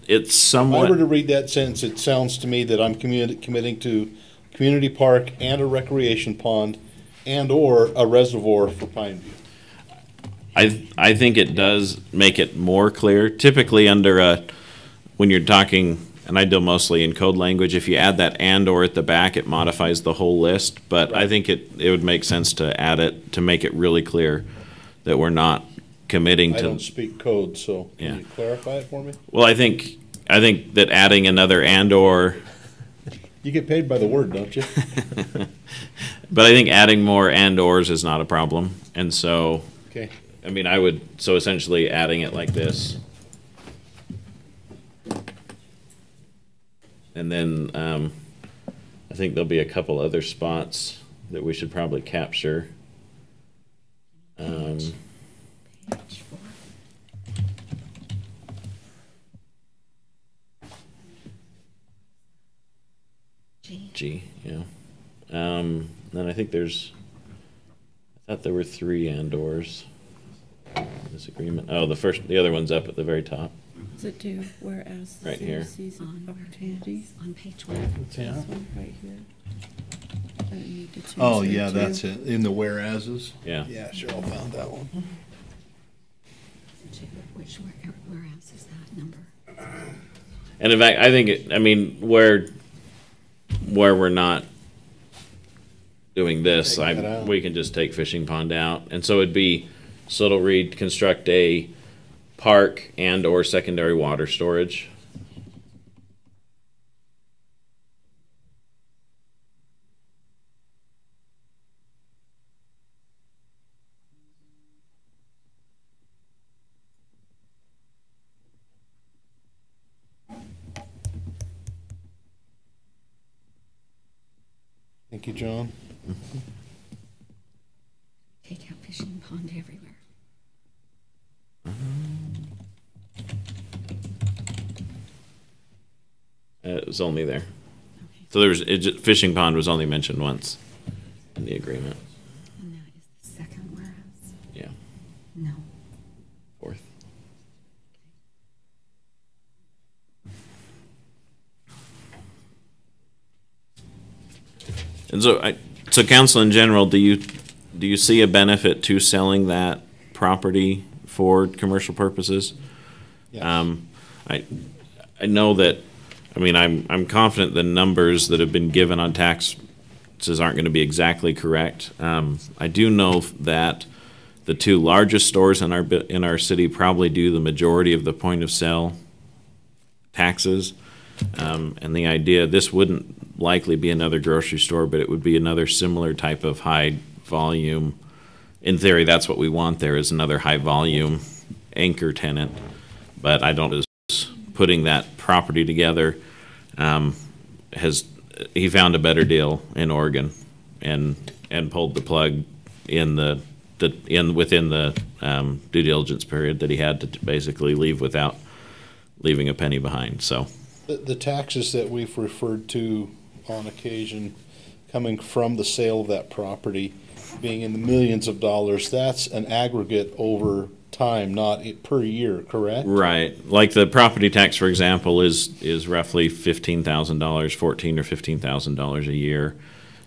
If I somewhat. were to read that sentence, it sounds to me that I'm committing to community park and a recreation pond and/or a reservoir for Pineview. I think it does make it more clear. Typically under when you're talking, and I deal mostly in code language, if you add that and/or at the back, it modifies the whole list. But I think it would make sense to add it to make it really clear that we're not committing I to. don't speak code, so Yeah. can you clarify it for me? Well, I think that adding another and/or. You get paid by the word, don't you? But I think adding more and/ors is not a problem, and so. Okay. I mean, so essentially adding it like this. And then I think there'll be a couple other spots that we should probably capture. G, yeah. Then I think I thought there were 3 and/ors in this agreement. Oh, the other one's up at the very top. Does it do whereas Right here. season opportunities? On page 1. Yeah. This one right here. I need to change Oh, that yeah, too. that's it, in the whereases. Yeah. Yeah, Cheryl found that one. Which whereas is that number? And in fact, I think, where we're not doing this, Take that out. we can just take fishing pond out. And so it'll read, construct a park and/or secondary water storage. Thank you, John. Take out fishing pond everywhere. It was only there. So there was, fishing pond was only mentioned once in the agreement. And that is the second whereas? Yeah. No. Fourth. And so council in general, do you see a benefit to selling that property for commercial purposes? Yes. I know that, I mean, I'm confident the numbers that have been given on taxes aren't going to be exactly correct. I do know that the two largest stores in our city probably do the majority of the point of sale taxes. And the idea, this wouldn't likely be another grocery store, but it would be another similar type of high volume. In theory, that's what we want there, is another high volume anchor tenant. But I don't, putting that property together, he found a better deal in Oregon and pulled the plug within the due diligence period that he had to basically leave without leaving a penny behind. So The taxes that we've referred to on occasion coming from the sale of that property being in the millions of dollars, that's an aggregate over time, not per year, correct? right, like the property tax, for example, is roughly $15,000, $14,000 or $15,000 a year,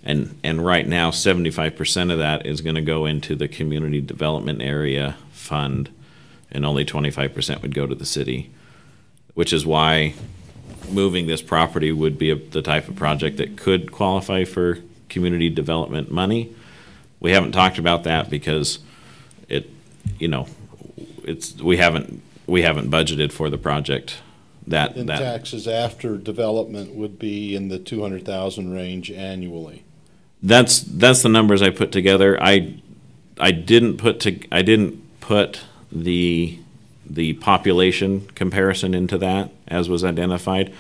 and right now 75% of that is going to go into the community development area fund, and only 25% would go to the city, which is why moving this property would be the type of project that could qualify for community development money. We haven't talked about that because we haven't budgeted for the project. And taxes after development would be in the 200,000 range annually. That's the numbers I put together. I didn't put the population comparison into that as was identified,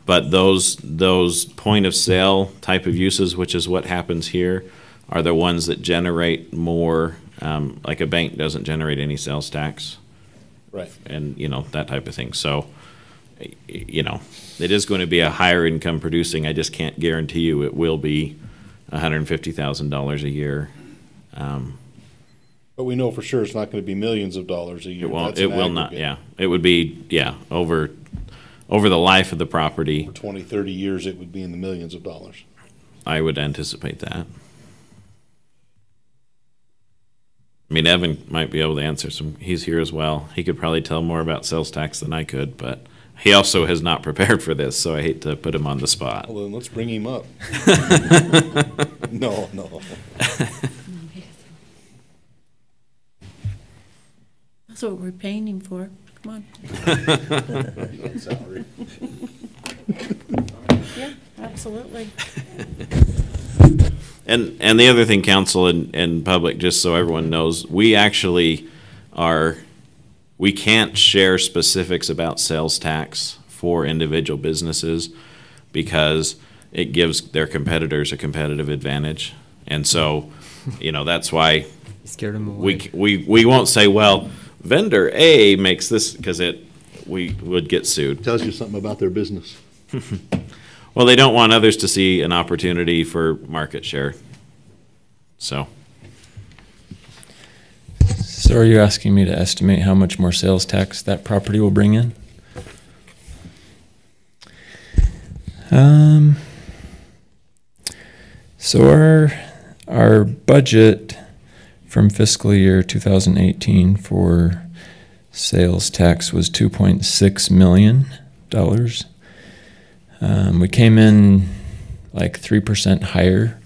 but those point of sale type of uses, which is what happens here, are the ones that generate more. Like a bank doesn't generate any sales tax, right? And that type of thing. So it is going to be a higher income producing. I just can't guarantee you it will be $150,000 a year. But we know for sure it's not going to be millions of dollars a year. It won't. It will not. Yeah, it would be. Yeah, over the life of the property. For 20, 30 years, it would be in the millions of dollars. I would anticipate that. I mean, Evan might be able to answer some. He's here as well. He could probably tell more about sales tax than I could, but he also has not prepared for this, so I hate to put him on the spot. Well, then let's bring him up. No. That's what we're paying him for. Come on. Salary. Yeah, absolutely. And the other thing, council and public, just so everyone knows, we can't share specifics about sales tax for individual businesses because it gives their competitors a competitive advantage. And so, that's why scared them away. We won't say, well, vendor A makes this, because we would get sued. Tells you something about their business. Well, they don't want others to see an opportunity for market share. So are you asking me to estimate how much more sales tax that property will bring in? So our budget from fiscal year 2018 for sales tax was $2.6 million. We came in like 3% higher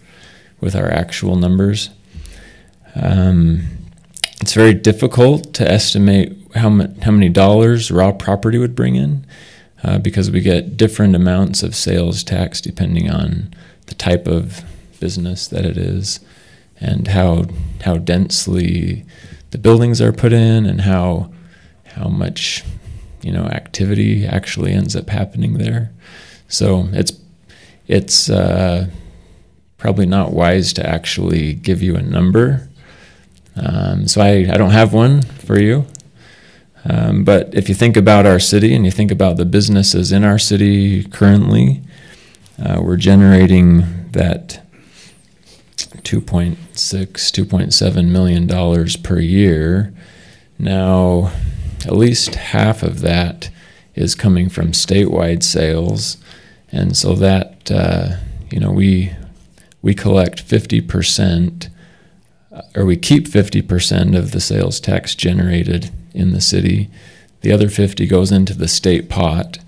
with our actual numbers. It's very difficult to estimate how many dollars raw property would bring in because we get different amounts of sales tax depending on the type of business that it is and how densely the buildings are put in and how much activity actually ends up happening there. So it's probably not wise to actually give you a number. So I don't have one for you. But if you think about our city and you think about the businesses in our city currently, we're generating that $2.6, $2.7 million per year. Now, at least half of that is coming from statewide sales, and so that we collect 50%, or we keep 50% of the sales tax generated in the city. The other 50 goes into the state pot,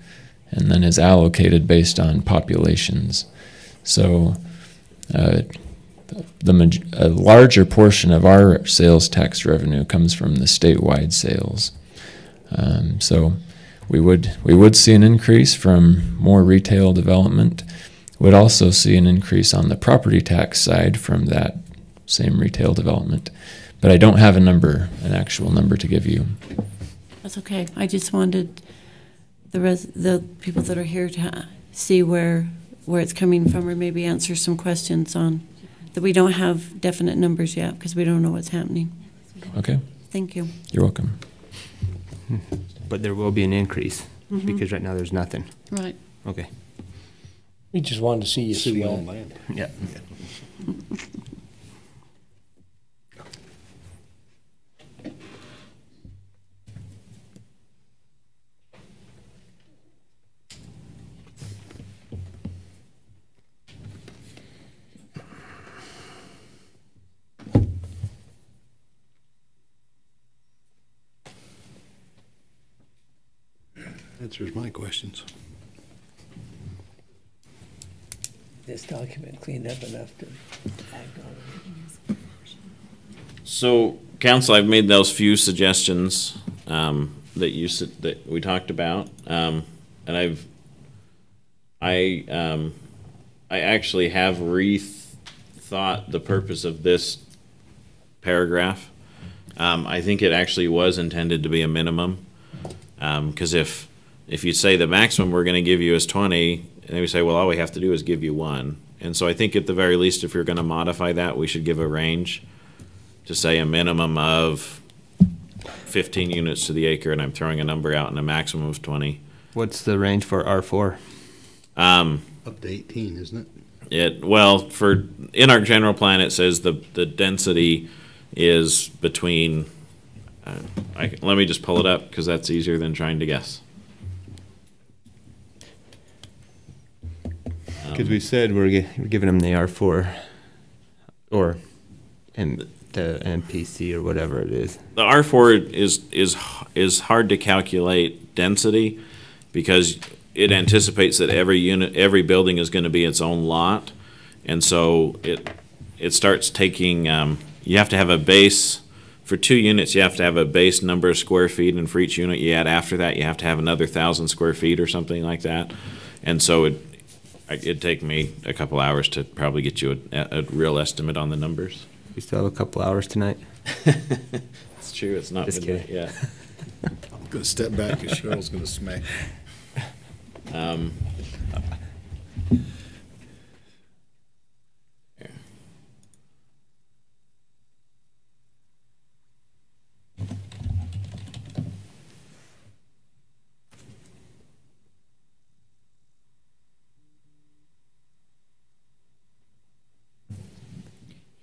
and then is allocated based on populations. So, a larger portion of our sales tax revenue comes from the statewide sales. So we would see an increase from more retail development. We'd also see an increase on the property tax side from that same retail development. But I don't have an actual number to give you. That's okay. I just wanted the people that are here to see where it's coming from, or maybe answer some questions on that. We don't have definite numbers yet because we don't know what's happening. Okay. Thank you. You're welcome. But there will be an increase Mhm. because right now there's nothing. Right. Okay. We just wanted to see you City-owned sweat. land. Yeah. Answers my questions. This document cleaned up enough to act on it. So, council, I've made those few suggestions that we talked about, and I actually have rethought the purpose of this paragraph. I think it actually was intended to be a minimum, because if you say the maximum we're going to give you is 20, and then we say, well, all we have to do is give you one. And so I think at the very least, if you're going to modify that, we should give a range to say a minimum of 15 units to the acre, and I'm throwing a number out, and a maximum of 20. What's the range for R4? Up to 18, isn't it? In our general plan, it says the density is between, let me just pull it up because that's easier than trying to guess. Because we said we're giving them the R4 or the NPC or whatever it is. The R4 is hard to calculate density because it anticipates that every building is going to be its own lot, and so it starts taking. You have to have a base for 2 units. You have to have a base number of square feet, and for each unit you add after that, you have to have another 1,000 square feet or something like that, and so it'd take me a couple hours to probably get you a real estimate on the numbers. We still have a couple hours tonight. It's true. It's not Just midnight kidding. yet. I'm going to step back because Cheryl's going to smack.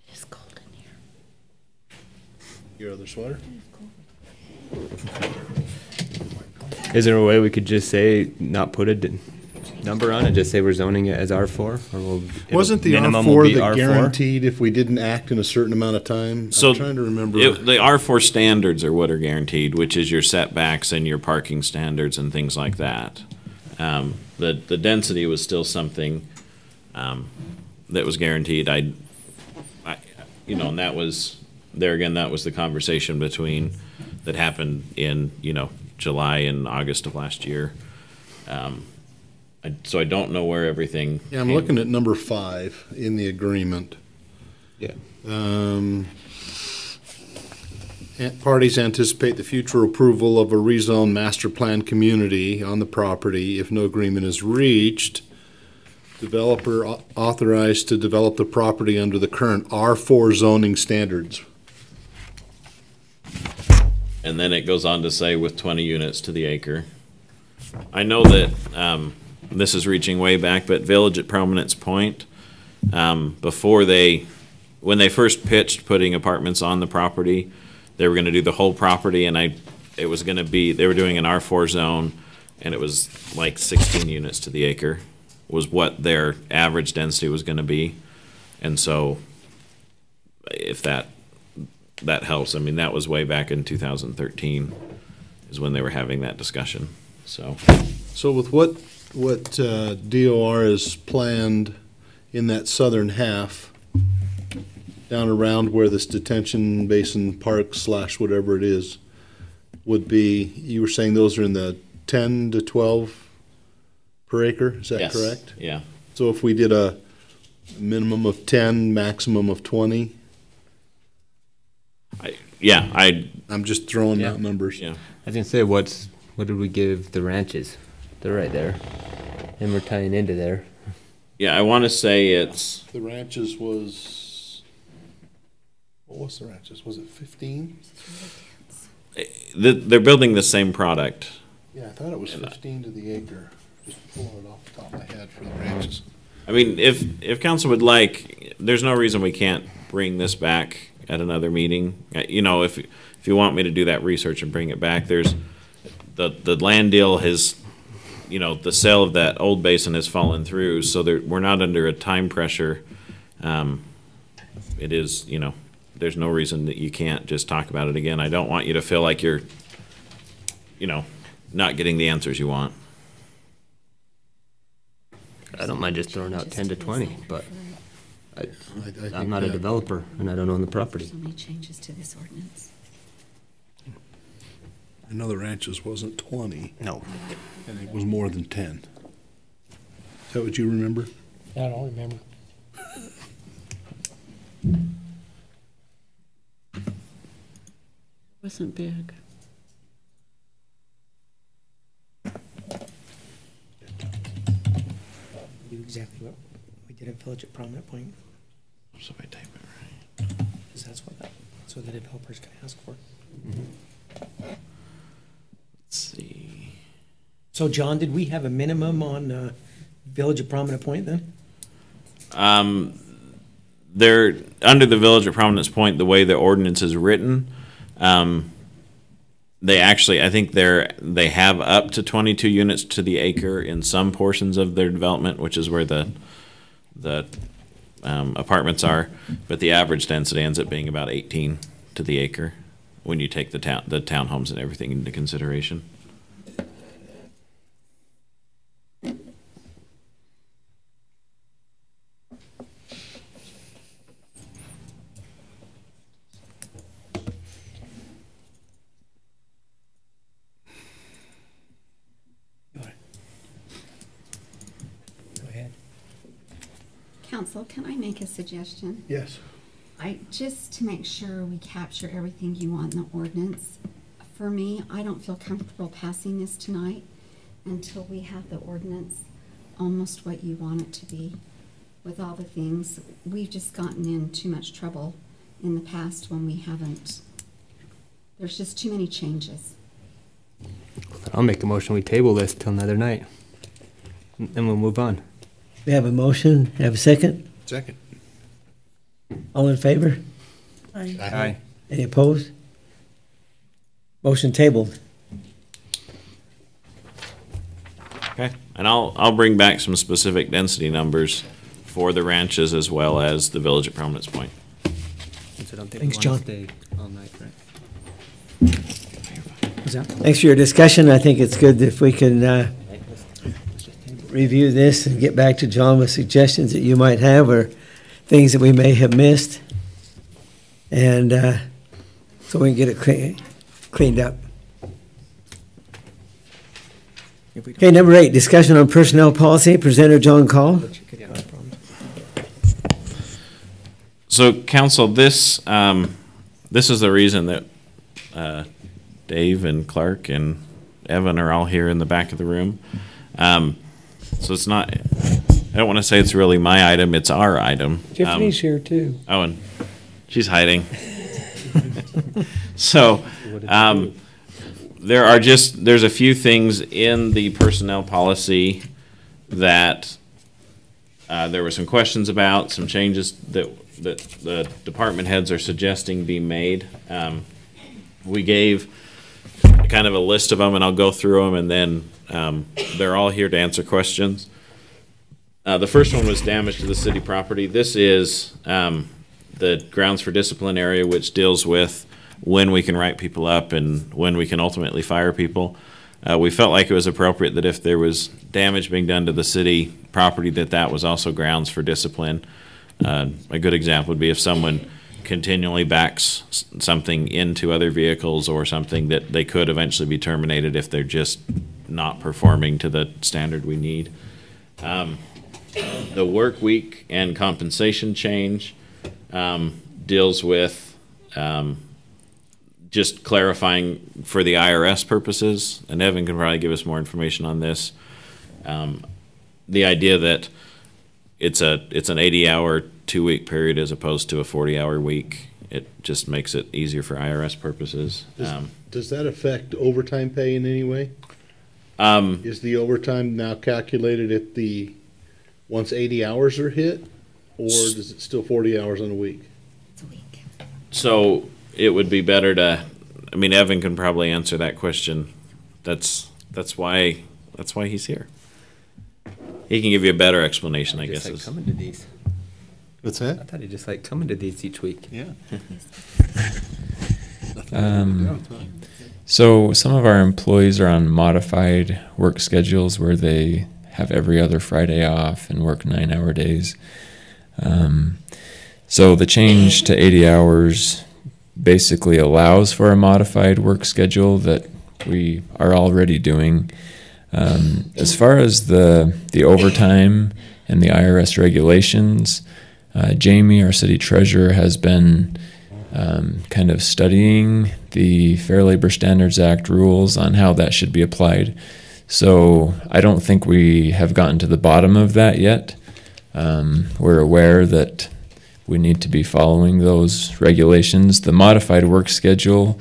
It's cold in here. Your other sweater? Is there a way we could just say not put a number on it, just say we're zoning it as R4? Or Wasn't the minimum will R4 be that R4? guaranteed if we didn't act in a certain amount of time? So I'm trying to remember. the R4 standards are what are guaranteed, which is your setbacks and your parking standards and things like that. The density was still something that was guaranteed. And that was there again. That was the conversation that happened in July and August of last year. So I don't know where everything. Yeah, I'm looking at number 5 in the agreement. Yeah. Parties anticipate the future approval of a rezone master plan community on the property. If no agreement is reached, developer authorized to develop the property under the current R4 zoning standards. And then it goes on to say with 20 units to the acre. I know that this is reaching way back, but Village at Prominence Point, when they first pitched putting apartments on the property, they were going to do the whole property, and they were doing an R4 zone, and it was like 16 units to the acre was what their average density was going to be. And so if that helps, I mean, that was way back in 2013 is when they were having that discussion. So with what DOR is planned in that southern half, down around where this detention basin park / whatever it is, would be, you were saying those are in the 10 to 12 per acre, is that correct? Yeah. So if we did a minimum of 10, maximum of 20? I'm just throwing out numbers. Yeah. I was gonna say, what did we give the ranches? They're right there, and we're tying into there. Yeah, I want to say it's... The ranches was... What was the ranches? Was it 15? They're building the same product. Yeah, I thought it was 15 to the acre. Just pulling it off the top of my head for the ranches. I mean, if council would like, there's no reason we can't bring this back at another meeting. You know, if you want me to do that research and bring it back, there's the land deal has, you know, the sale of that old basin has fallen through, so we're not under a time pressure. It is, you know, there's no reason that you can't just talk about it again. I don't want you to feel like you're, you know, not getting the answers you want. I don't mind just throwing out 10 to 20, but I'm not a developer, and I don't own the property. So many changes to this ordinance. I know the ranches wasn't 20. No. And it was more than 10. Is that what you remember? I don't remember. Wasn't big. Do exactly what we did at Village at Prominent Point. So I type it right. Because that's what the developer's going to ask for. Let's see. So, John, did we have a minimum on Village at Prominent Point then? They're under the Village at Prominence Point, the way the ordinance is written. They actually, I think they have up to 22 units to the acre in some portions of their development, which is where the apartments are. But the average density ends up being about 18 to the acre when you take the townhomes and everything into consideration. Council, can I make a suggestion? Yes. Just to make sure we capture everything you want in the ordinance. For me, I don't feel comfortable passing this tonight until we have the ordinance almost what you want it to be. With all the things, we've just gotten in too much trouble in the past when we haven't. There's just too many changes. I'll make a motion we table this till another night, and we'll move on. We have a motion, have a second? Second. All in favor? Aye. Aye. Any opposed? Motion tabled. Okay, and I'll bring back some specific density numbers for the ranches as well as the Village at Prominence Point. Thanks, John. Stay all night, right? Thanks for your discussion. I think it's good if we can review this and get back to John with suggestions that you might have or things that we may have missed. And so we can get it cleaned up. Okay, number 8, discussion on personnel policy. Presenter John Call. So, council, this is the reason that Dave and Clark and Evan are all here in the back of the room. So it's not, I don't want to say it's really my item, it's our item. Tiffany's here too. Oh, and she's hiding. So, There's a few things in the personnel policy that there were some questions about, some changes that the department heads are suggesting be made. We gave kind of a list of them, and I'll go through them, and then they're all here to answer questions. The first one was damage to the city property. This is the grounds for discipline area, which deals with when we can write people up and when we can ultimately fire people. We felt like it was appropriate that if there was damage being done to the city property, that was also grounds for discipline. A good example would be if someone continually backs something into other vehicles or something, that they could eventually be terminated if they're just not performing to the standard we need. The work week and compensation change deals with just clarifying for the IRS purposes, and Evan can probably give us more information on this. The idea that it's an 80-hour 2-week period as opposed to a 40-hour week, it just makes it easier for IRS purposes. Does that affect overtime pay in any way? Is the overtime now calculated at once 80 hours are hit, or is it still 40 hours on a week? It's a week. So it would be better to, Evan can probably answer that question. That's why he's here. He can give you a better explanation, I guess. Like coming to these. What's that? I thought he just liked coming to these each week. Yeah. So some of our employees are on modified work schedules where they have every other Friday off and work 9-hour days. So the change to 80 hours basically allows for a modified work schedule that we are already doing. As far as the overtime and the IRS regulations, Jamie, our city treasurer, has been kind of studying the Fair Labor Standards Act rules on how that should be applied. So I don't think we have gotten to the bottom of that yet. We're aware that we need to be following those regulations. The modified work schedule,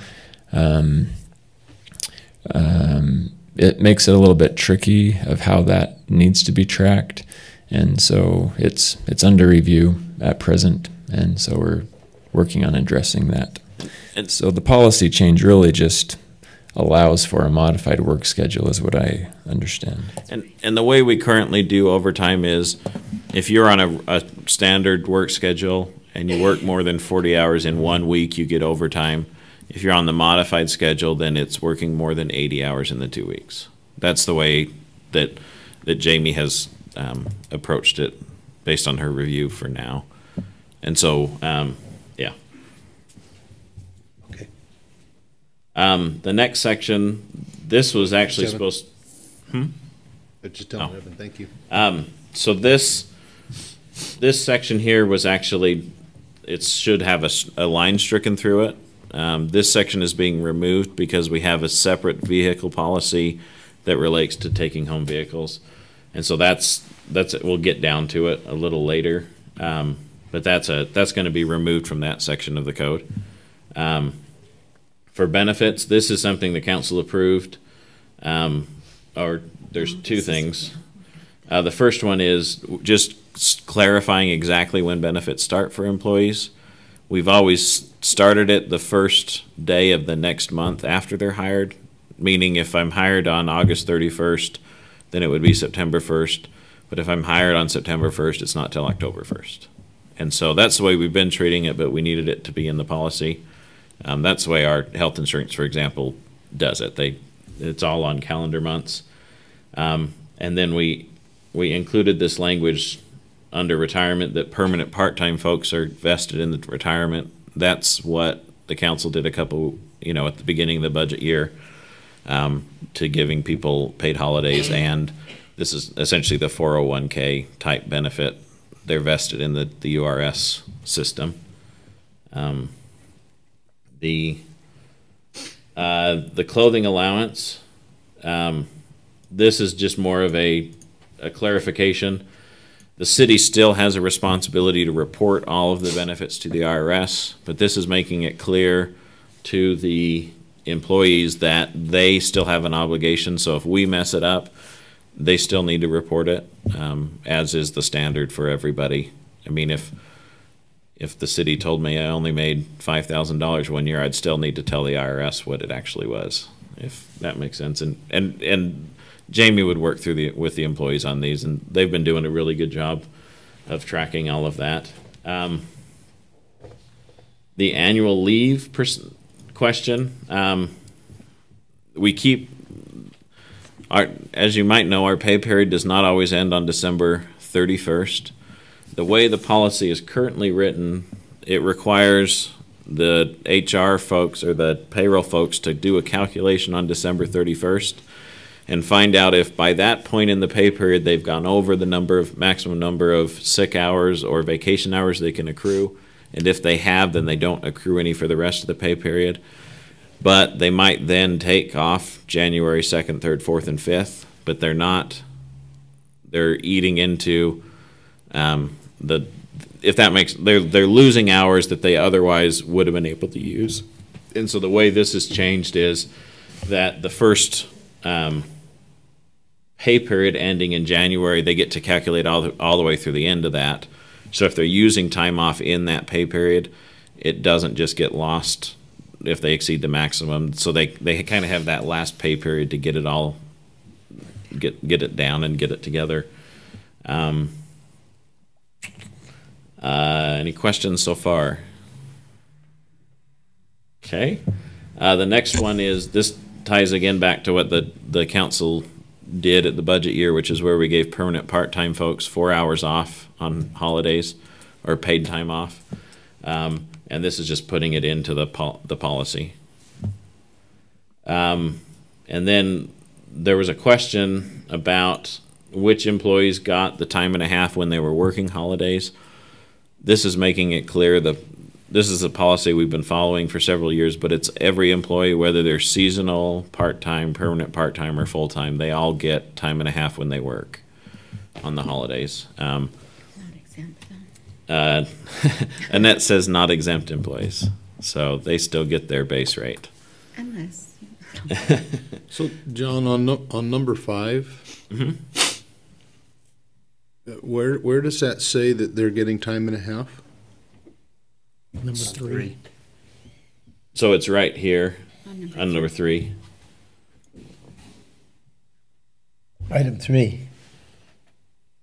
it makes it a little bit tricky of how that needs to be tracked. And so it's under review at present, and so we're working on addressing that. And so the policy change really just allows for a modified work schedule is what I understand. And the way we currently do overtime is if you're on a standard work schedule and you work more than 40 hours in 1 week, you get overtime. If you're on the modified schedule, then it's working more than 80 hours in the 2 weeks. That's the way that Jamie has approached it based on her review for now. And so, yeah. Okay. The next section, this was actually supposed. Just tell me, Evan. Thank you. So this section here was actually, it should have a line stricken through it. This section is being removed because we have a separate vehicle policy that relates to taking home vehicles, and so that's we'll get down to it a little later. But that's going to be removed from that section of the code. For benefits, this is something the council approved. Or there's two things. The first one is just clarifying exactly when benefits start for employees. We've always started it the first day of the next month after they're hired, meaning if I'm hired on August 31st, then it would be September 1st. But if I'm hired on September 1st, it's not till October 1st. And so that's the way we've been treating it, but we needed it to be in the policy. That's the way our health insurance, for example, does it. It's all on calendar months. And then we included this language under retirement that permanent part-time folks are vested in the retirement. That's what the council did at the beginning of the budget year, to giving people paid holidays, and this is essentially the 401k type benefit. They're vested in the URS system. The clothing allowance, this is just more of a clarification. The city still has a responsibility to report all of the benefits to the IRS, but this is making it clear to the employees that they still have an obligation. So if we mess it up, they still need to report it, as is the standard for everybody. I mean, if the city told me I only made $5,000 one year, I'd still need to tell the IRS what it actually was, if that makes sense. And Jamie would work through with the employees on these, and they've been doing a really good job of tracking all of that. The annual leave question, we keep as you might know, our pay period does not always end on December 31st. The way the policy is currently written, it requires the HR folks or the payroll folks to do a calculation on December 31st and find out if by that point in the pay period they've gone over the maximum number of sick hours or vacation hours they can accrue. And if they have, then they don't accrue any for the rest of the pay period. But they might then take off January 2nd, 3rd, 4th, and 5th, but they're eating into they're losing hours that they otherwise would have been able to use. And so the way this has changed is that the first pay period ending in January, they get to calculate all the way through the end of that. So if they're using time off in that pay period, it doesn't just get lost if they exceed the maximum. So they kind of have that last pay period to get it all, get it down and get it together. Any questions so far? Okay. The next one is, this ties again back to what the council did at the budget year, which is where we gave permanent part-time folks 4 hours off on holidays or paid time off. And this is just putting it into the policy. And then there was a question about which employees got the time and a half when they were working holidays. This is making it clear this is a policy we've been following for several years, but it's every employee, whether they're seasonal, part-time, permanent part-time, or full-time, they all get time and a half when they work on the holidays. Not exempt then. Annette says not exempt employees, so they still get their base rate. Unless. So, John, on number 5, where does that say that they're getting time and a half? Number 3. So it's right here on number 3. Item 3.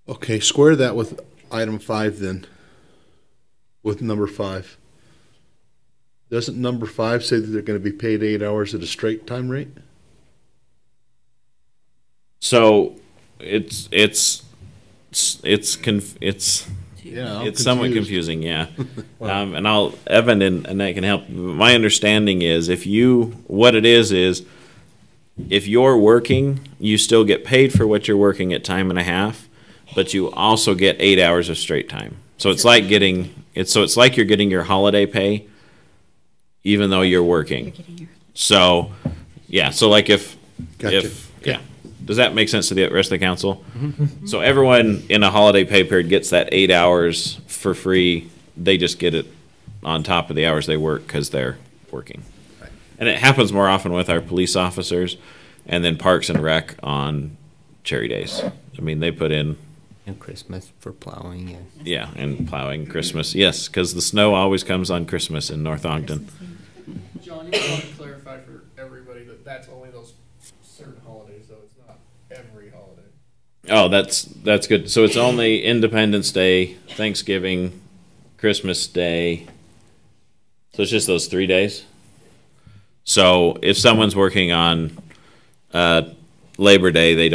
Okay, square that with item 5 then, with number 5. Doesn't number 5 say that they're going to be paid 8 hours at a straight time rate? So it's somewhat confusing, yeah. Wow. And Evan and Annette can help. My understanding is if you're working, you still get paid for what you're working at time and a half, but you also get 8 hours of straight time. So it's like you're getting your holiday pay, even though you're working. So, yeah. So like yeah. Does that make sense to the rest of the council? Mm-hmm. So everyone in a holiday pay period gets that 8 hours for free. They just get it on top of the hours they work because they're working. Right. And it happens more often with our police officers and then Parks and Rec on cherry days. I mean, they put in. And Christmas for plowing. Yeah, and plowing, Christmas. Yes, because the snow always comes on Christmas in North Ogden. John, you want to clarify for everybody that that's only those certain holidays, though. It's not every holiday. Oh, that's good. So it's only Independence Day, Thanksgiving, Christmas Day. So it's just those 3 days. So if someone's working on Labor Day, they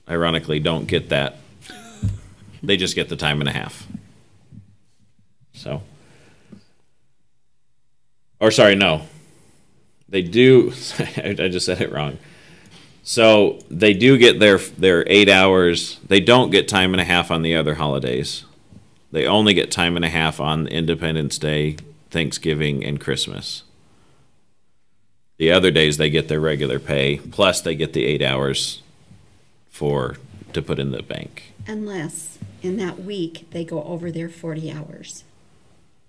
ironically don't get that. They just get the time and a half. So, or sorry, no. They do, I just said it wrong. So they do get their 8 hours. They don't get time and a half on the other holidays. They only get time and a half on Independence Day, Thanksgiving, and Christmas. The other days they get their regular pay, plus they get the 8 hours to put in the bank. Unless in that week they go over their 40 hours.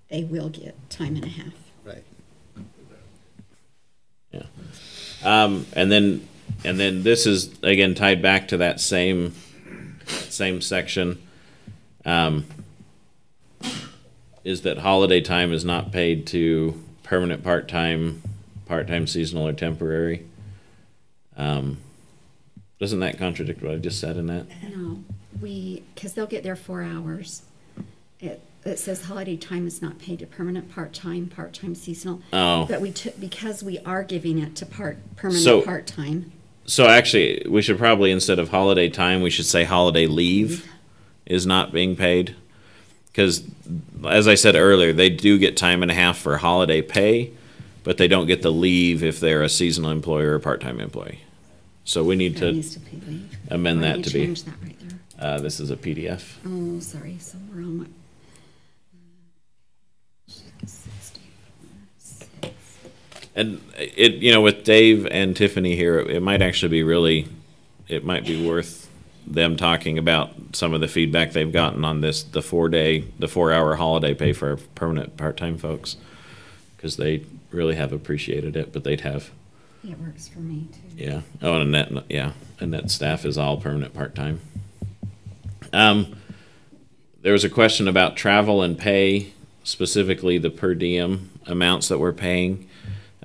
They will get time and a half. Right. And then this is again tied back to that same section. Is that holiday time is not paid to permanent part-time, seasonal, or temporary? Doesn't that contradict what I just said in that? No, because they'll get their 4 hours. It says holiday time is not paid to permanent part-time, seasonal. Oh. But because we are giving it to permanent part-time. So actually, we should probably, instead of holiday time, we should say holiday leave is not being paid. Because, as I said earlier, they do get time and a half for holiday pay, but they don't get the leave if they're a seasonal employee or a part-time employee. So we need to amend that to be. Change that right there. This is a PDF. Oh, sorry. So we're on what? And with Dave and Tiffany here, it might actually be it might be worth them talking about some of the feedback they've gotten on this, the 4-hour holiday pay for permanent part-time folks, because they really have appreciated it, but they'd have. It works for me too. Yeah. Oh, and Annette staff is all permanent part-time. There was a question about travel and pay, specifically the per diem amounts that we're paying.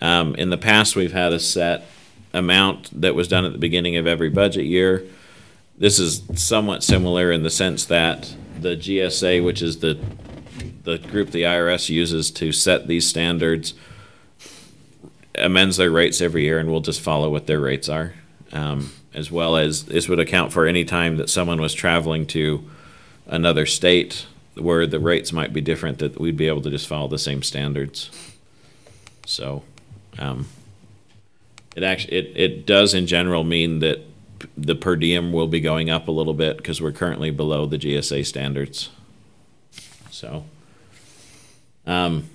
In the past, we've had a set amount that was done at the beginning of every budget year. This is somewhat similar in the sense that the GSA, which is the group the IRS uses to set these standards, amends their rates every year, and we'll just follow what their rates are. As well as this would account for any time that someone was traveling to another state where the rates might be different, that we'd be able to just follow the same standards. So it does in general mean that the per diem will be going up a little bit because we're currently below the GSA standards. So then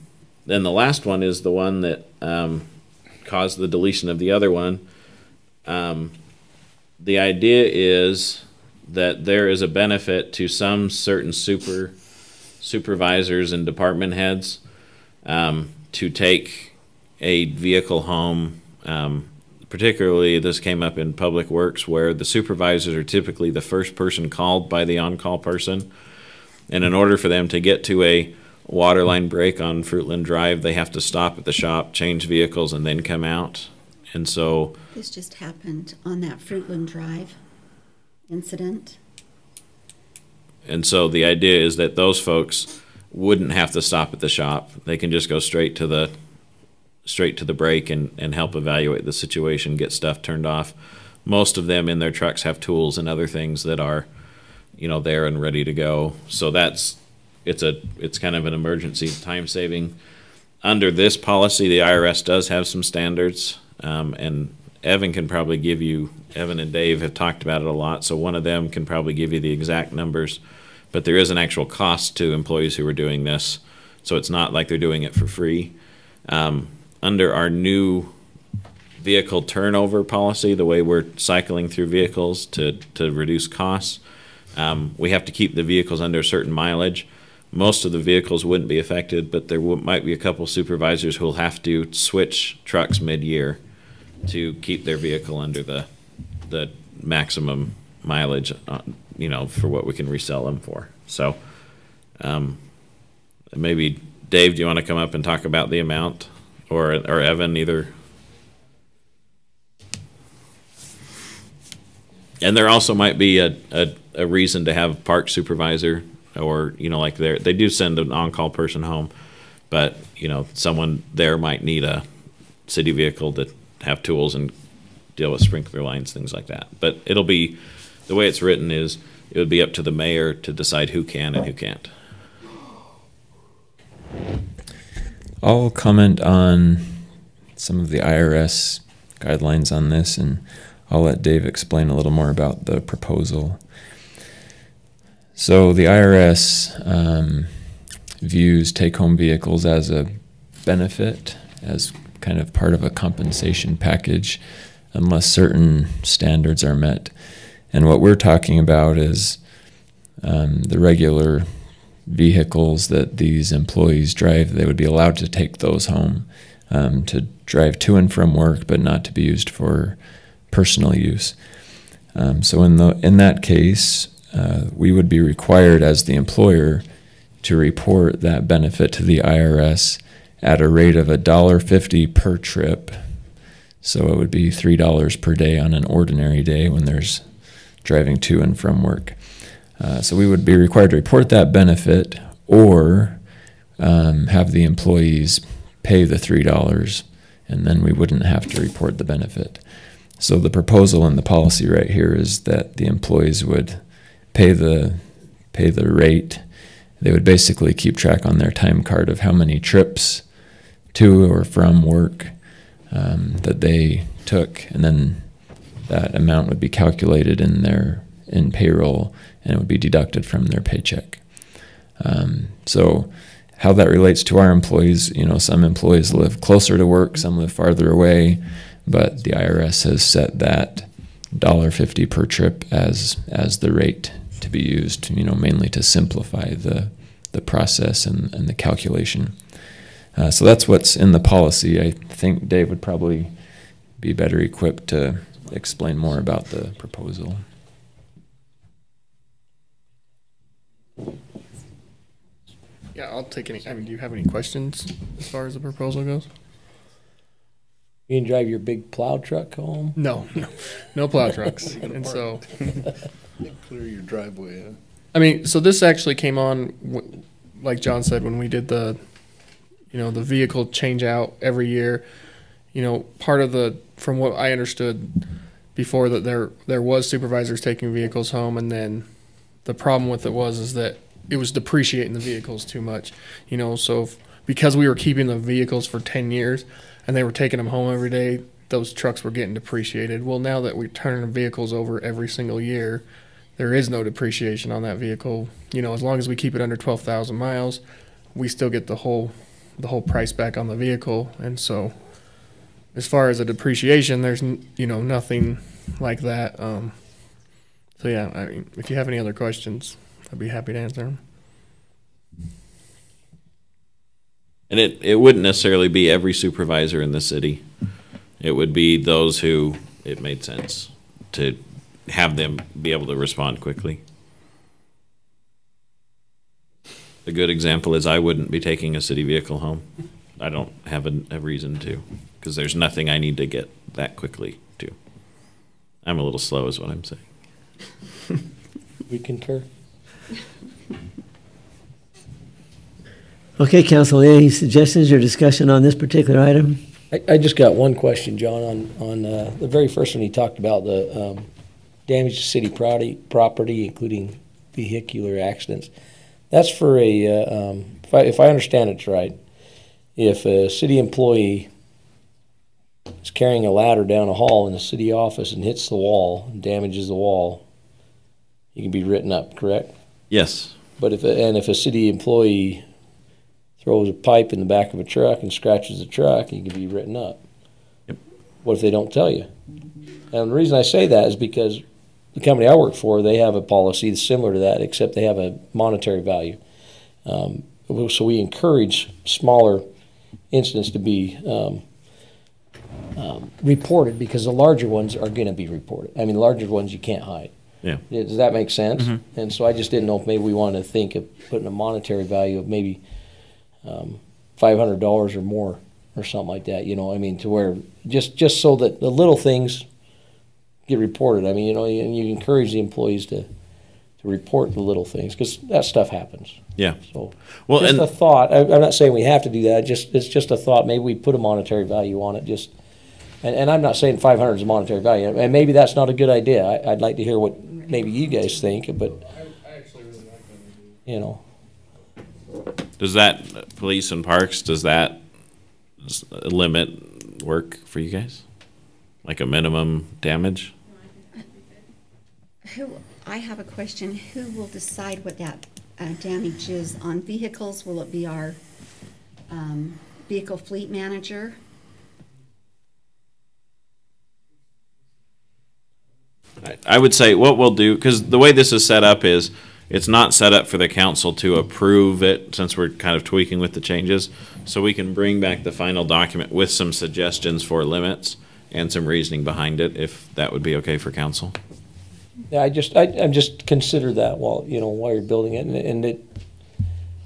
the last one is the one that caused the deletion of the other one. The idea is that there is a benefit to some certain supervisors and department heads to take a vehicle home. Particularly, this came up in Public Works, where the supervisors are typically the first person called by the on-call person. And in order for them to get to a waterline break on Fruitland Drive, they have to stop at the shop, change vehicles, and then come out. And so this just happened on that Fruitland Drive incident. And so the idea is that those folks wouldn't have to stop at the shop. They can just go straight to the break and help evaluate the situation, get stuff turned off. Most of them in their trucks have tools and other things that are, there and ready to go. So it's kind of an emergency time saving. Under this policy, the IRS does have some standards, and Evan and Dave have talked about it a lot, so one of them can probably give you the exact numbers, but there is an actual cost to employees who are doing this, so it's not like they're doing it for free. Under our new vehicle turnover policy, the way we're cycling through vehicles to reduce costs, we have to keep the vehicles under a certain mileage. Most of the vehicles wouldn't be affected, but there might be a couple supervisors who will have to switch trucks mid-year to keep their vehicle under the maximum mileage, for what we can resell them for. So maybe, Dave, do you want to come up and talk about the amount? Or Evan, either. And there also might be a reason to have park supervisor, or like they do send an on-call person home, but someone there might need a city vehicle to have tools and deal with sprinkler lines, things like that. But it'll be, the way it's written is, it would be up to the mayor to decide who can and who can't. I'll comment on some of the IRS guidelines on this, and I'll let Dave explain a little more about the proposal. So the IRS views take-home vehicles as a benefit, as kind of part of a compensation package, unless certain standards are met. And what we're talking about is the regular vehicles that these employees drive. They would be allowed to take those home. to drive to and from work, but not to be used for personal use. So in that case, we would be required as the employer to report that benefit to the IRS at a rate of $1.50 per trip. So it would be $3 per day on an ordinary day when there's driving to and from work. So we would be required to report that benefit or have the employees pay the $3, and then we wouldn't have to report the benefit. So the proposal in the policy right here is that the employees would pay the rate. They would basically keep track on their time card of how many trips to or from work that they took, and then that amount would be calculated in payroll, and it would be deducted from their paycheck. So how that relates to our employees, some employees live closer to work, some live farther away, but the IRS has set that $1.50 per trip as the rate to be used, mainly to simplify the process and the calculation. So that's what's in the policy. I think Dave would probably be better equipped to explain more about the proposal. Yeah, I'll take any. Do you have any questions as far as the proposal goes? You can drive your big plow truck home? No plow trucks. And so, clear your driveway. So this actually came on, like John said, when we did the vehicle change out every year. Part of from what I understood before, that there was supervisors taking vehicles home, and then the problem with it is that it was depreciating the vehicles too much. So because we were keeping the vehicles for 10 years and they were taking them home every day, those trucks were getting depreciated. Well, now that we're turning the vehicles over every single year, there is no depreciation on that vehicle. As long as we keep it under 12,000 miles, we still get the whole price back on the vehicle. And so as far as the depreciation, there's nothing like that. So yeah, if you have any other questions, I'd be happy to answer them. And it wouldn't necessarily be every supervisor in the city. It would be those who it made sense to have them be able to respond quickly. A good example is I wouldn't be taking a city vehicle home. I don't have a reason to, because there's nothing I need to get that quickly to. I'm a little slow is what I'm saying. We concur. Okay, council, any suggestions or discussion on this particular item? I just got one question, John, on the very first one. You talked about the damage to city property, including vehicular accidents. That's for if I understand it right, if a city employee is carrying a ladder down a hall in the city office and hits the wall and damages the wall, he can be written up, correct? Yes. But if a city employee throws a pipe in the back of a truck and scratches the truck, he can be written up. Yep. What if they don't tell you? And the reason I say that is because the company I work for, they have a policy that's similar to that, except they have a monetary value. So we encourage smaller incidents to be reported, because the larger ones are going to be reported. The larger ones you can't hide. Yeah. Does that make sense? Mm-hmm. And so I just didn't know if maybe we wanted to think of putting a monetary value of maybe $500 or more or something like that, to where just so that the little things get reported. And you encourage the employees to report the little things, because that stuff happens. Yeah. So, well, just a thought. I'm not saying we have to do that. It's just a thought. Maybe we put a monetary value on it. And I'm not saying 500 is a monetary value, and maybe that's not a good idea. I'd like to hear what maybe you guys think, but I actually really like that idea. Does that police and parks? Does that limit work for you guys? Like a minimum damage? I have a question. Who will decide what that damage is on vehicles? Will it be our vehicle fleet manager? I would say what we'll do, because the way this is set up is it's not set up for the council to approve it, since we're kind of tweaking with the changes. So we can bring back the final document with some suggestions for limits and some reasoning behind it, if that would be okay for council. Yeah, I'm just consider that while you're building it, and it,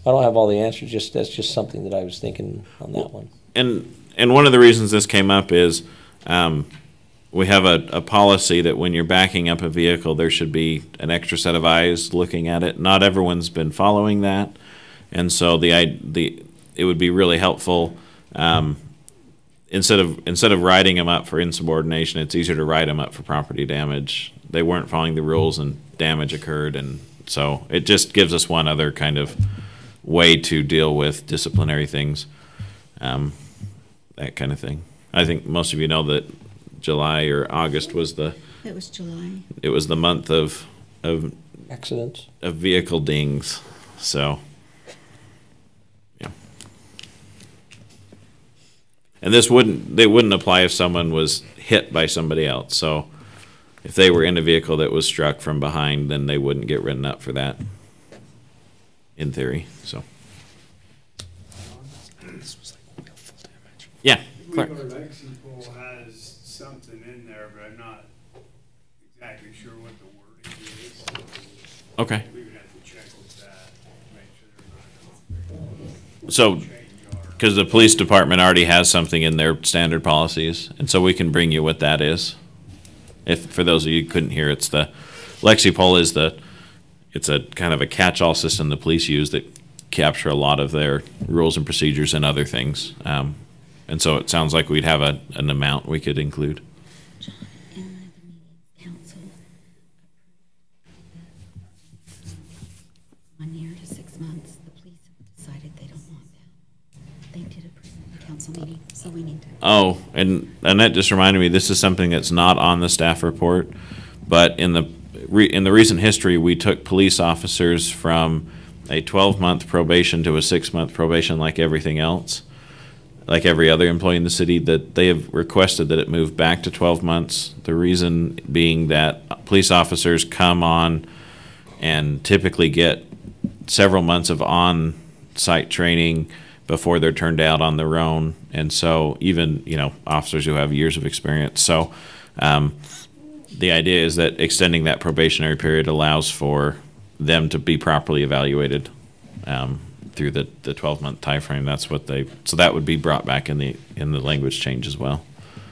I don't have all the answers. That's just something that I was thinking on that one. And one of the reasons this came up is we have a policy that when you're backing up a vehicle, there should be an extra set of eyes looking at it. Not everyone's been following that, and so it would be really helpful. Instead of writing them up for insubordination, it's easier to write them up for property damage. They weren't following the rules and damage occurred, and so it just gives us one other kind of way to deal with disciplinary things, that kind of thing. I think most of you know that July or August was It was July. It was the month of accidents, of vehicle dings. So, yeah. And they wouldn't apply if someone was hit by somebody else. So, if they were in a vehicle that was struck from behind, then they wouldn't get written up for that, in theory. So, yeah. Clark. Lexipol has something in there, but I'm not exactly sure what the wording is. Okay. We would have to check with that, make sure they're not. So, because the police department already has something in their standard policies, and so we can bring you what that is. If, for those of you who couldn't hear, it's the Lexipol it's a kind of a catch-all system the police use that capture a lot of their rules and procedures and other things. And so it sounds like we'd have an amount we could include. In the council 1 year to 6 months, the police have decided they don't want that. They did approve the council meeting, so we need to. Oh, and Annette just reminded me, this is something that's not on the staff report, but in the recent history, we took police officers from a 12-month probation to a 6-month probation, like everything else, like every other employee in the city, that they have requested that it move back to 12 months. The reason being that police officers come on and typically get several months of on-site training before they're turned out on their own. And so even, officers who have years of experience. So the idea is that extending that probationary period allows for them to be properly evaluated through the 12-month time frame. That's what so that would be brought back in the language change as well.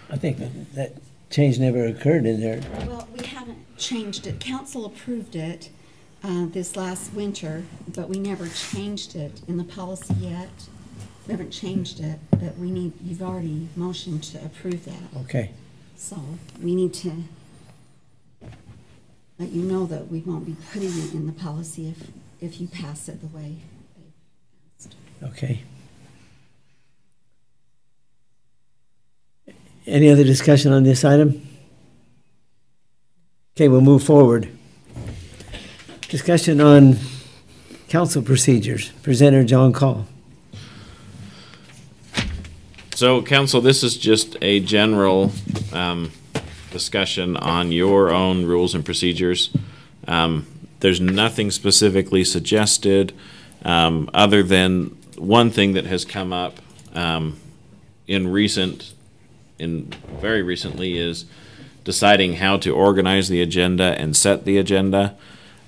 I think that change never occurred in there. Well, we haven't changed it. Council approved it this last winter, but we never changed it in the policy yet. We haven't changed it, but you've already motioned to approve that. Okay. So we need to let you know that we won't be putting it in the policy if you pass it the way they passed. Okay. Any other discussion on this item? Okay, we'll move forward. Discussion on council procedures. Presenter John Call. So, council, this is just a general discussion on your own rules and procedures. There's nothing specifically suggested other than one thing that has come up very recently is deciding how to organize the agenda and set the agenda.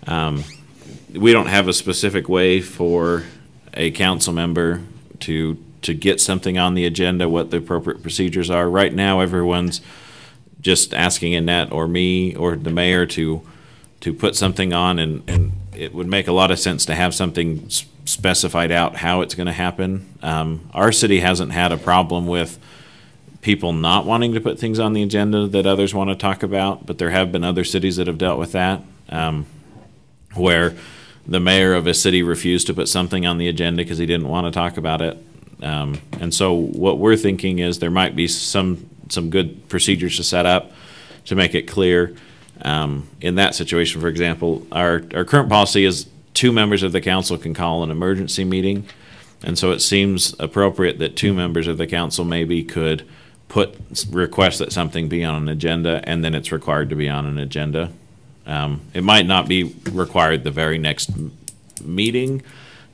We don't have a specific way for a council member to get something on the agenda, what the appropriate procedures are. Right now, everyone's just asking Annette or me or the mayor to put something on, and it would make a lot of sense to have something specified out how it's going to happen. Our city hasn't had a problem with people not wanting to put things on the agenda that others want to talk about, but there have been other cities that have dealt with that, where the mayor of a city refused to put something on the agenda because he didn't want to talk about it. And so what we're thinking is there might be some good procedures to set up to make it clear. In that situation, for example, our current policy is 2 members of the council can call an emergency meeting. And so it seems appropriate that 2 members of the council maybe could request that something be on an agenda, and then it's required to be on an agenda. It might not be required the very next meeting,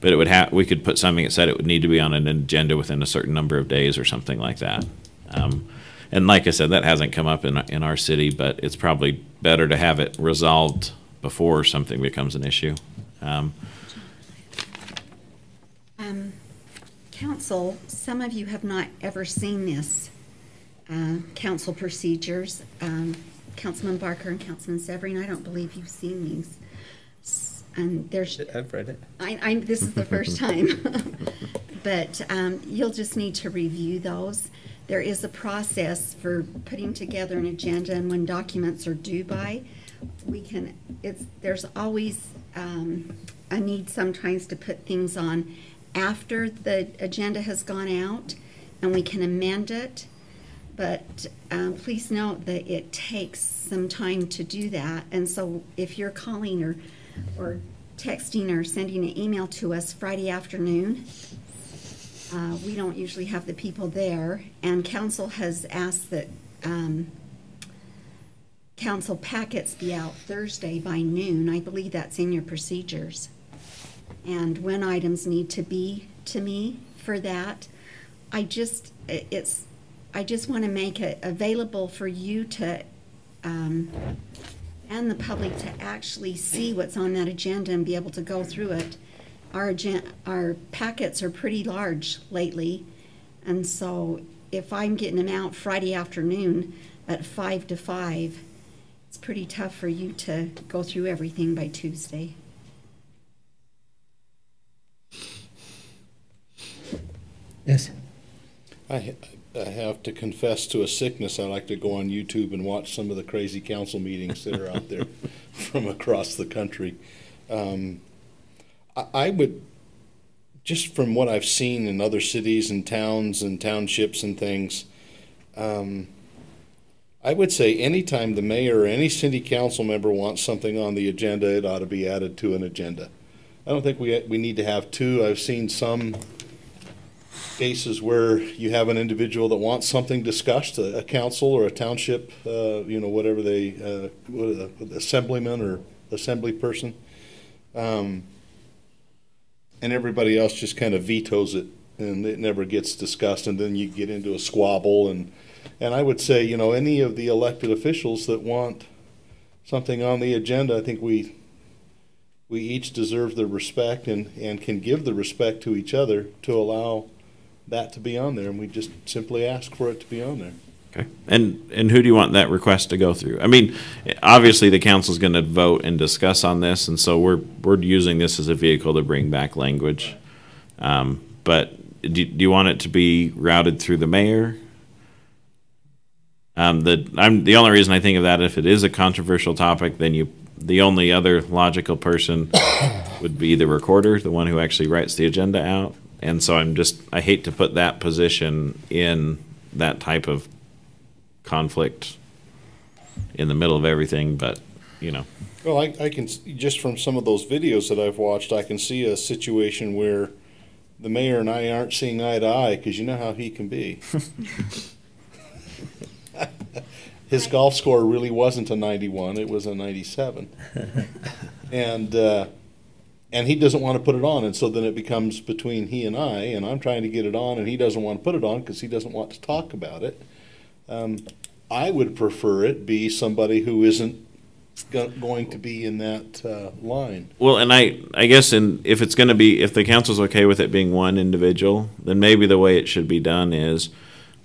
but it would we could put something that said it would need to be on an agenda within a certain number of days or something like that. And like I said, that hasn't come up in our city, but it's probably better to have it resolved before something becomes an issue. Council, some of you have not ever seen this, council procedures. Councilman Barker and Councilman Severine, I don't believe you've seen these. And there's, I've read it. This is the first time. But you'll just need to review those. There is a process for putting together an agenda, and when documents are due by, there's always a need sometimes to put things on after the agenda has gone out, and we can amend it. But please note that it takes some time to do that. And so if you're calling or texting or sending an email to us Friday afternoon, we don't usually have the people there. And council has asked that council packets be out Thursday by noon. I believe that's in your procedures. And when items need to be to me for that, I just want to make it available for you to, and the public to actually see what's on that agenda and be able to go through it. Our packets are pretty large lately, and so if I'm getting them out Friday afternoon at 5 to 5, it's pretty tough for you to go through everything by Tuesday. Yes. I have to confess to a sickness. I like to go on YouTube and watch some of the crazy council meetings that are out there from across the country. I would, just from what I've seen in other cities and towns and townships and things, I would say anytime the mayor or any city council member wants something on the agenda, it ought to be added to an agenda. I don't think we need to have two. I've seen some cases where you have an individual that wants something discussed, a council or a township, whatever they, assemblyman or assembly person, and everybody else just kind of vetoes it, and it never gets discussed, and then you get into a squabble. And I would say, any of the elected officials that want something on the agenda, I think we each deserve the respect and can give the respect to each other to allow that to be on there, and we just simply ask for it to be on there. Okay. And who do you want that request to go through? I mean, obviously the council's going to vote and discuss on this, and so we're using this as a vehicle to bring back language. But do you want it to be routed through the mayor? The only reason I think of that, if it is a controversial topic, then the only other logical person would be the recorder, the one who actually writes the agenda out. And so I hate to put that position in that type of conflict in the middle of everything, but, Well, I can, just from some of those videos that I've watched, I can see a situation where the mayor and I aren't seeing eye to eye, because you know how he can be. His golf score really wasn't a 91, it was a 97. And he doesn't want to put it on, and so then it becomes between he and I, and I'm trying to get it on, and he doesn't want to put it on because he doesn't want to talk about it. I would prefer it be somebody who isn't going to be in that line. Well, and I guess if it's going to be, if the council's okay with it being one individual, then maybe the way it should be done is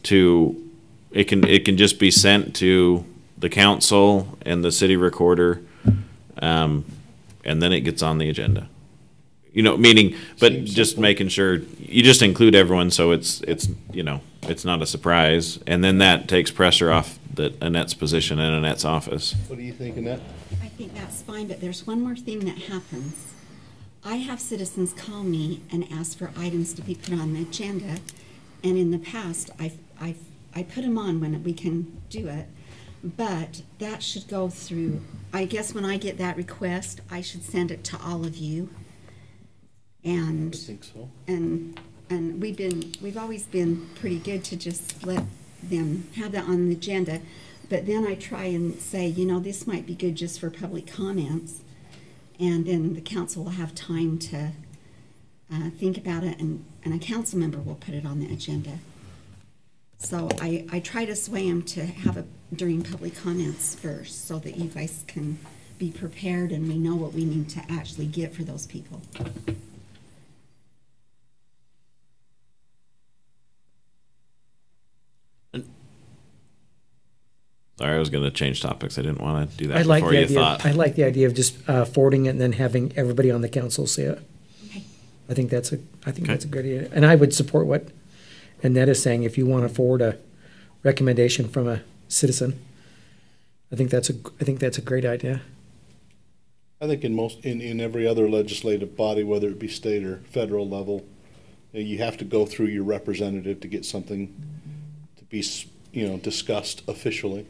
it can just be sent to the council and the city recorder, and then it gets on the agenda. Meaning, but seems just simple. Making sure you just include everyone, so it's not a surprise, and then that takes pressure off Annette's position in Annette's office. What do you think, Annette? I think that's fine, but there's one more thing that happens. I have citizens call me and ask for items to be put on the agenda, and in the past, I put them on when we can do it, but that should go through. I guess when I get that request, I should send it to all of you. And I think so. And we've always been pretty good to just let them have that on the agenda. But then I try and say, you know, this might be good just for public comments, and then the council will have time to think about it, and a council member will put it on the agenda. So I try to sway them to have it during public comments first, so that you guys can be prepared and we know what we need to actually get for those people. Sorry, I was going to change topics. I didn't want to do that I like before the you idea. thought. I like the idea of just forwarding it and then having everybody on the council say it. Okay. I think that's a great idea, and I would support what Annette is saying. If you want to forward a recommendation from a citizen, I think that's a great idea. I think in every other legislative body, whether it be state or federal level, you have to go through your representative to get something to be, discussed officially.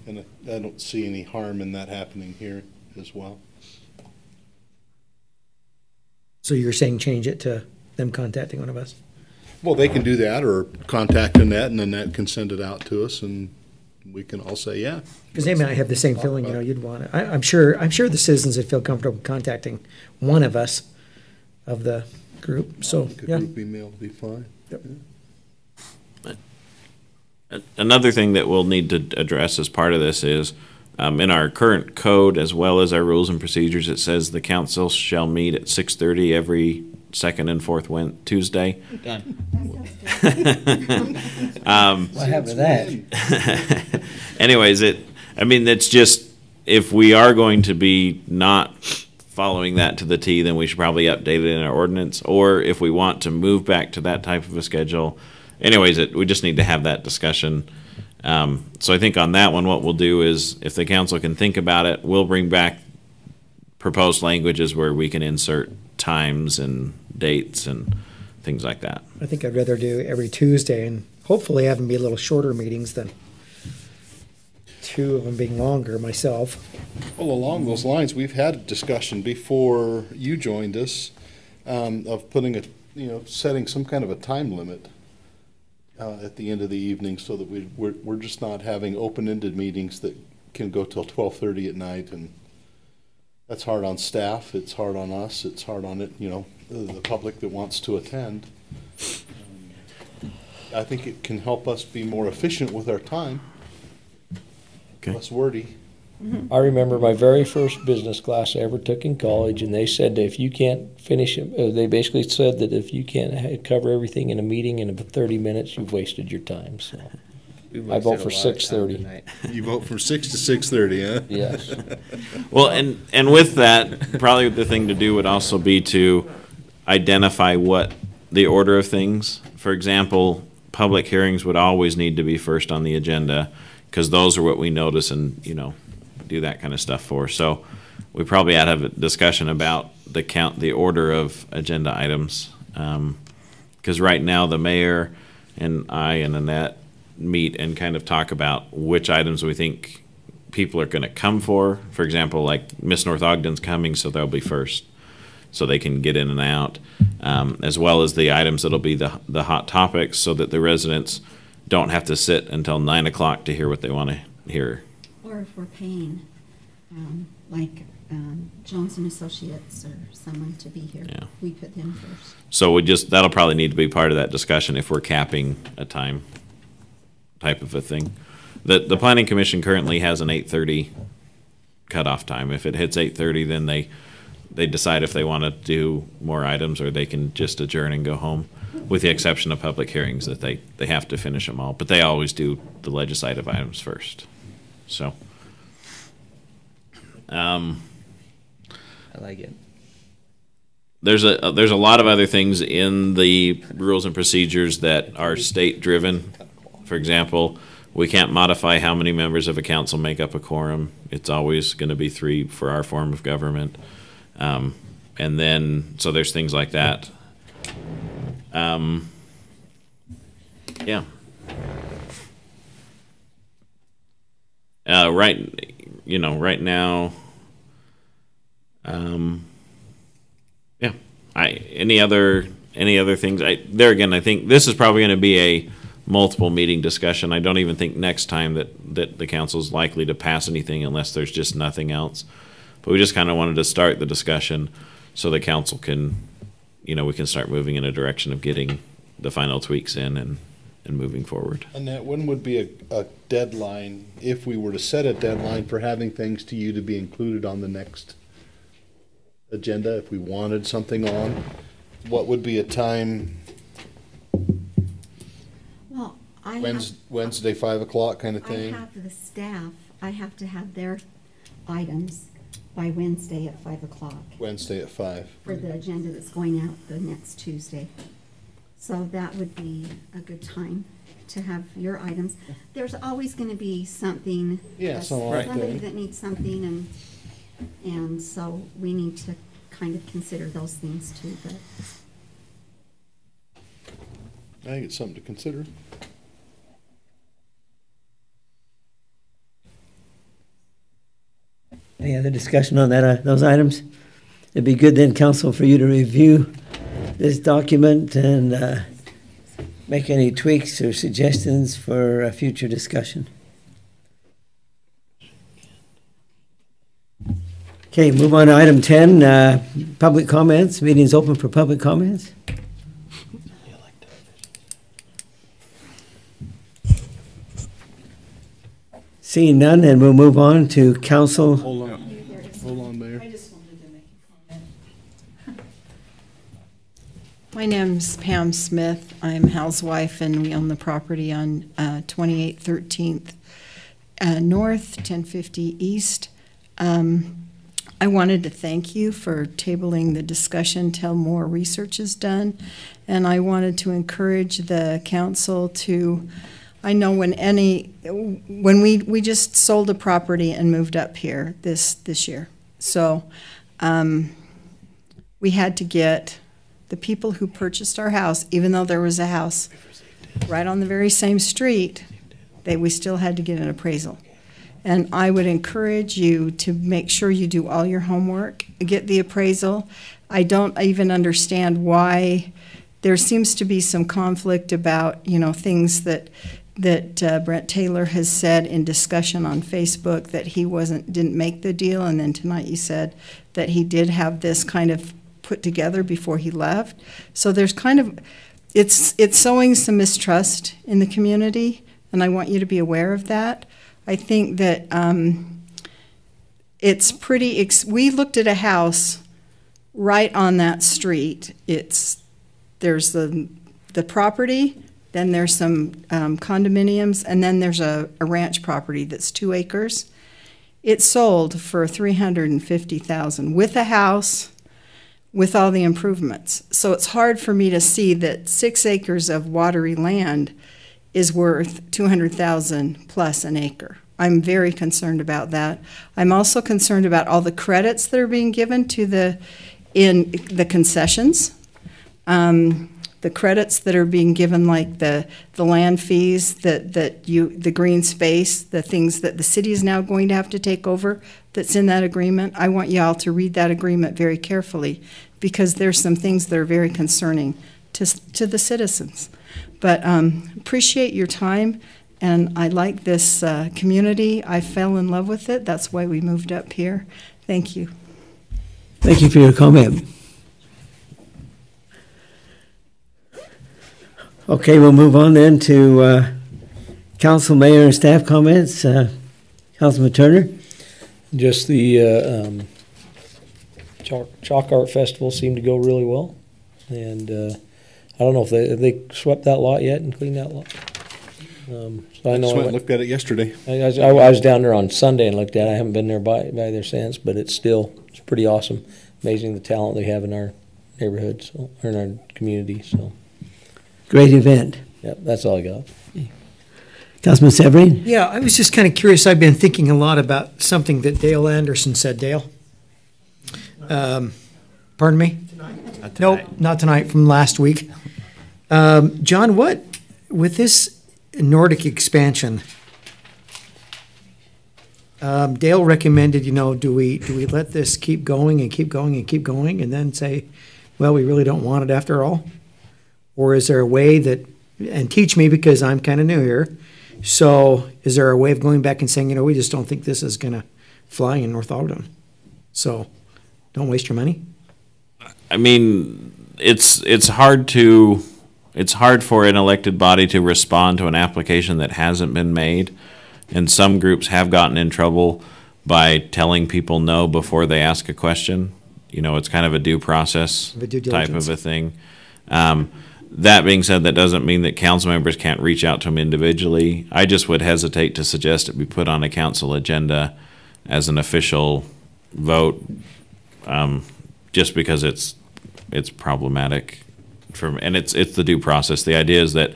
And I don't see any harm in that happening here as well. So you're saying change it to them contacting one of us? Well, they can do that, or contact Annette, and Annette can send it out to us, and we can all say, yeah. Because they might have the same feeling, you'd want it. I'm sure the citizens would feel comfortable contacting one of us of the group, so, yeah. Group email would be fine. Yep. Another thing that we'll need to address as part of this is, in our current code, as well as our rules and procedures, it says the council shall meet at 6:30 every second and fourth Tuesday. Done. What happened to that? Anyways, it's just, if we are going to be not following that to the T, then we should probably update it in our ordinance, or if we want to move back to that type of a schedule. Anyways, we just need to have that discussion. So I think on that one, what we'll do is, if the council can think about it, we'll bring back proposed languages where we can insert times and dates and things like that. I think I'd rather do every Tuesday, and hopefully have them be a little shorter meetings than two of them being longer myself. Well, along those lines, we've had a discussion before you joined us, of putting setting some kind of a time limit at the end of the evening, so that we're just not having open-ended meetings that can go till 12:30 at night, and that's hard on staff, it's hard on us, it's hard on the public that wants to attend. I think it can help us be more efficient with our time. Okay. Less wordy. I remember my very first business class I ever took in college, and they said that if you can't finish it, they basically said that if you can't cover everything in a meeting in about 30 minutes, you've wasted your time. So I vote for 6:30. You vote for 6 to 6:30, huh? Yes. Well, and with that, probably the thing to do would also be to identify what the order of things. For example, public hearings would always need to be first on the agenda, because those are what we notice and, do that kind of stuff for. So we probably ought to have a discussion about the order of agenda items. Because right now the mayor and I and Annette meet and kind of talk about which items we think people are going to come for. For example, like Miss North Ogden's coming, so they'll be first, so they can get in and out, as well as the items that'll be the hot topics, so that the residents don't have to sit until 9 o'clock to hear what they want to hear. Or if we're paying, Jones and Associates or someone to be here, Yeah. we put them first. So that'll probably need to be part of that discussion if we're capping a time type of a thing. The Planning Commission currently has an 8:30 cutoff time. If it hits 8:30, then they decide if they want to do more items, or they can just adjourn and go home, with the exception of public hearings that they have to finish them all. But they always do the legislative items first. So, I like it. there's a lot of other things in the rules and procedures that are state driven. For example, we can't modify how many members of a council make up a quorum. It's always going to be 3 for our form of government. And then, so there's things like that. Yeah. Right now, yeah. Any other things? I think this is probably going to be a multiple meeting discussion. I don't even think next time that the council is likely to pass anything unless there's just nothing else. But we just kind of wanted to start the discussion so the council can, we can start moving in a direction of getting the final tweaks in and moving forward. Annette, when would be a deadline, if we were to set a deadline for having things to you to be included on the next agenda, if we wanted something on, what would be a time? Well, Wednesday, 5 o'clock kind of I thing? have the staff, I have to have their items by Wednesday at 5 o'clock. Wednesday at 5. For the agenda that's going out the next Tuesday. So that would be a good time to have your items. There's always going to be something, somebody that needs something, and so we need to kind of consider those things too. But I think it's something to consider. Any other discussion on that, those items? It'd be good then, council, for you to review this document and make any tweaks or suggestions for a future discussion. Okay, move on to item 10, public comments. Meeting's open for public comments. Seeing none, then we'll move on to council. Hold on, Mayor. My name's Pam Smith. I'm Hal's wife, and we own the property on 2813th North, 1050 East. I wanted to thank you for tabling the discussion till more research is done, and I wanted to encourage the council to, I know when we just sold a property and moved up here this year, so we had to get the people who purchased our house, even though there was a house right on the very same street, we still had to get an appraisal. And I would encourage you to make sure you do all your homework, get the appraisal. I don't even understand why there seems to be some conflict about, things that Brent Taylor has said in discussion on Facebook, that he didn't make the deal, and then tonight you said that he did have this kind of put together before he left. So there's it's sowing some mistrust in the community, and I want you to be aware of that. I think that it's pretty, we looked at a house right on that street. There's the property, then there's some condominiums, and then there's a ranch property that's 2 acres. It sold for $350,000 with a house, with all the improvements. So it's hard for me to see that 6 acres of watery land is worth $200,000 plus an acre. I'm very concerned about that. I'm also concerned about all the credits that are being given in the concessions. The credits that are being given, like the land fees, the green space, the things that the city is now going to have to take over that's in that agreement. I want you all to read that agreement very carefully, because there's some things that are very concerning to the citizens. But appreciate your time, and I like this community. I fell in love with it. That's why we moved up here. Thank you. Thank you for your comment. Okay, we'll move on then to council, mayor, and staff comments. Councilman Turner? Just the Chalk Art Festival seemed to go really well, and I don't know if they swept that lot yet and cleaned that lot. So I know I looked at it yesterday. I was down there on Sunday and looked at it. I haven't been there by there since, but it's pretty awesome. Amazing the talent they have in our neighborhood, or in our community. So great event. Yep, that's all I got. Councilman Severine? Yeah, I was just kind of curious. I've been thinking a lot about something that Dale Anderson said. Dale? Pardon me? Nope, not tonight, from last week. John, with this Nordic expansion, Dale recommended, do we let this keep going and keep going and keep going and then say, well, we really don't want it after all? Or is there a way that and teach me because I'm kind of new here. So is there a way of going back and saying, we just don't think this is going to fly in North Ogden? So don't waste your money. I mean, it's hard for an elected body to respond to an application that hasn't been made, and some groups have gotten in trouble by telling people no before they ask a question. It's kind of a due process type of a thing. That being said, that doesn't mean that council members can't reach out to them individually. I just would hesitate to suggest it be put on a council agenda as an official vote, just because it's problematic. And it's the due process. The idea is that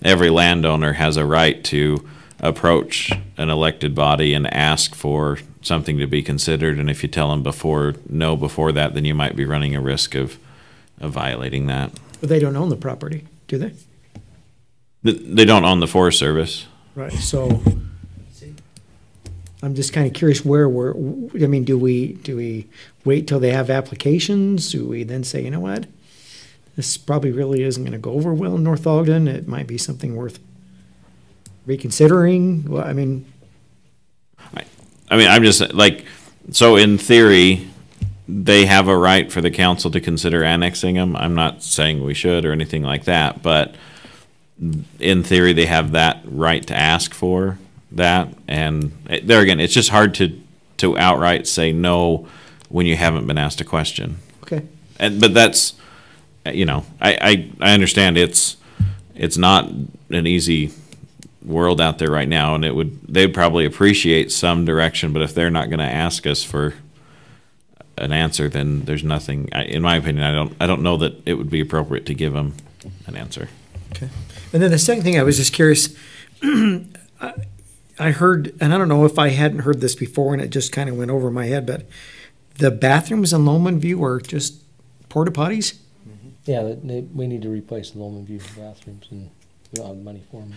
every landowner has a right to approach an elected body and ask for something to be considered. And if you tell them before that, then you might be running a risk of violating that. But they don't own the property, do they? They don't own the Forest Service. Right. So I'm just kind of curious do we wait till they have applications? Do we then say, what? This probably really isn't going to go over well in North Ogden. It might be something worth reconsidering. Well, I'm just so in theory, they have a right for the council to consider annexing them. I'm not saying we should or anything like that, but in theory, they have that right to ask for that. And there again, it's just hard to outright say no when you haven't been asked a question. Okay. But that's, I understand it's not an easy world out there right now, and they'd probably appreciate some direction, but if they're not going to ask us for an answer, then there's nothing. In my opinion, I don't know that it would be appropriate to give them an answer. Okay. And then the second thing, I was just curious. I heard, and I don't know if I hadn't heard this before, and it just kind of went over my head, but the bathrooms in Lowman View are just porta potties. Yeah, we need to replace the Lowman View bathrooms, and we don't have money for them.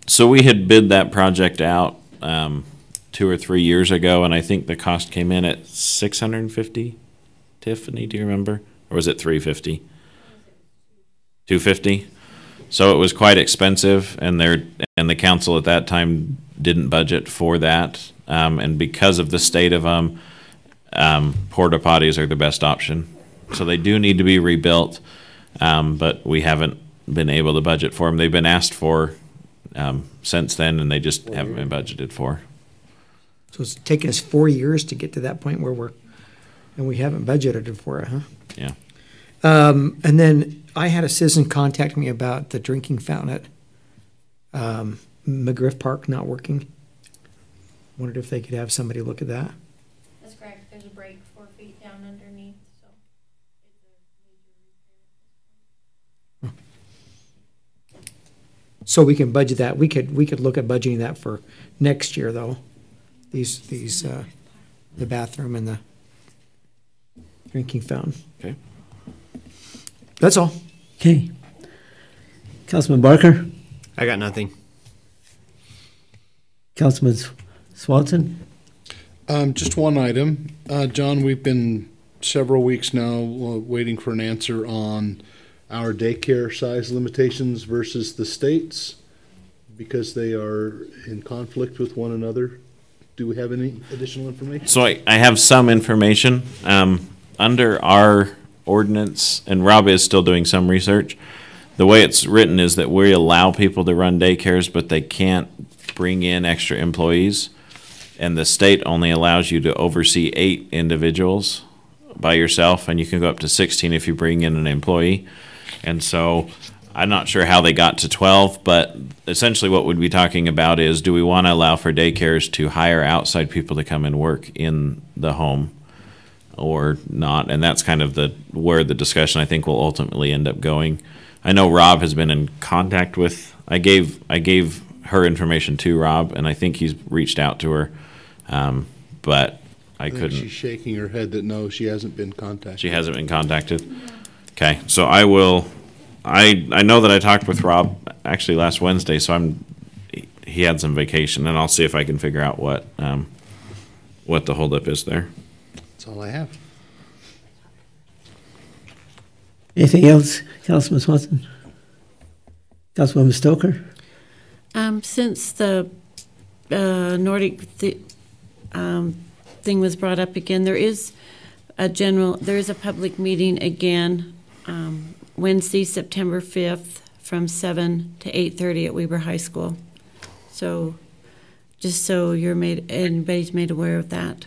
So we had bid that project out 2 or 3 years ago, and I think the cost came in at $650. Tiffany, do you remember, or was it $350? $250. So it was quite expensive, and the council at that time didn't budget for that, and because of the state of them, porta potties are the best option. So they do need to be rebuilt, but we haven't been able to budget for them. They've been asked for since then, and they just haven't been budgeted for. So it's taken us 4 years to get to that point where we haven't budgeted for it, huh? Yeah. And then I had a citizen contact me about the drinking fountain at McGriff Park not working. Wondered if they could have somebody look at that. That's correct. There's a break 4 feet down underneath, so it's a major repair. So we can budget that. We could look at budgeting that for next year, though. These the bathroom and the drinking fountain. Okay. That's all. Okay. Councilman Barker? I got nothing. Councilman Swanson? Just one item. John, we've been several weeks now waiting for an answer on our daycare size limitations versus the states because they are in conflict with one another. Do we have any additional information? So I have some information. Under our ordinance, and Rob is still doing some research, the way it's written is that we allow people to run daycares, but they can't bring in extra employees. And the state only allows you to oversee 8 individuals by yourself, and you can go up to 16 if you bring in an employee. And so I'm not sure how they got to 12, but essentially what we'd be talking about is, do we want to allow for daycares to hire outside people to come and work in the home or not? And that's kind of where the discussion I think will ultimately end up going. I know Rob has been in contact with, I gave her information to Rob, and I think he's reached out to her, but I couldn't. She's shaking her head that no, she hasn't been contacted. She hasn't been contacted. Okay, so I will. I know that I talked with Rob actually last Wednesday, so he had some vacation, and I'll see if I can figure out what the holdup is there. That's all I have. Anything else, Councilman Swanson? Councilwoman Stoker? Since the Nordic thing was brought up again, there is a public meeting again Wednesday, September 5th from 7 to 8:30 at Weber High School. So just so anybody's made aware of that.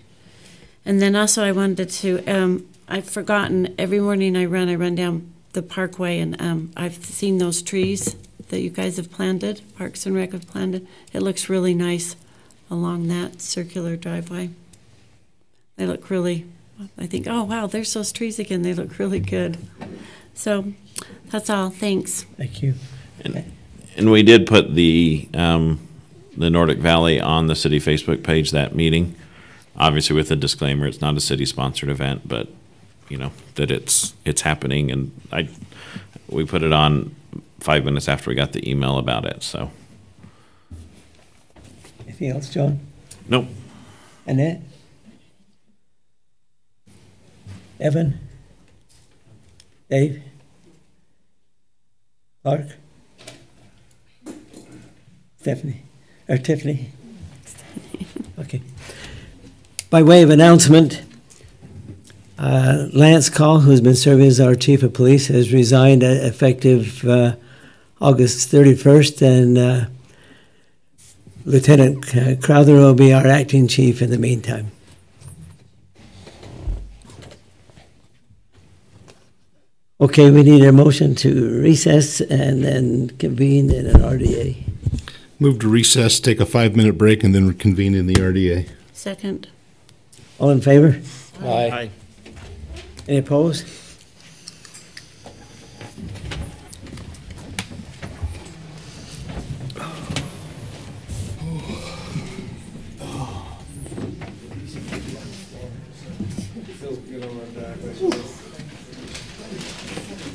And then also I wanted to, I've forgotten, every morning I run down the parkway, and I've seen those trees that you guys have planted, Parks and Rec have planted. It looks really nice along that circular driveway. They look really, I think, oh wow, there's those trees again. They look really good. So that's all. Thanks. Thank you. And we did put the Nordic Valley on the city Facebook page, that meeting. Obviously with a disclaimer, it's not a city-sponsored event, but, you know, that it's happening. And we put it on 5 minutes after we got the email about it, so. Anything else, John? Nope. Annette? Evan? Dave? Clark? Stephanie? Or Tiffany? Okay. By way of announcement, Lance Call, who's been serving as our chief of police, has resigned effective August 31st, and Lieutenant Crowther will be our acting chief in the meantime. Okay, we need a motion to recess and then convene in an RDA. Move to recess, take a 5-minute break, and then reconvene in the RDA. Second. All in favor? Aye. Any opposed?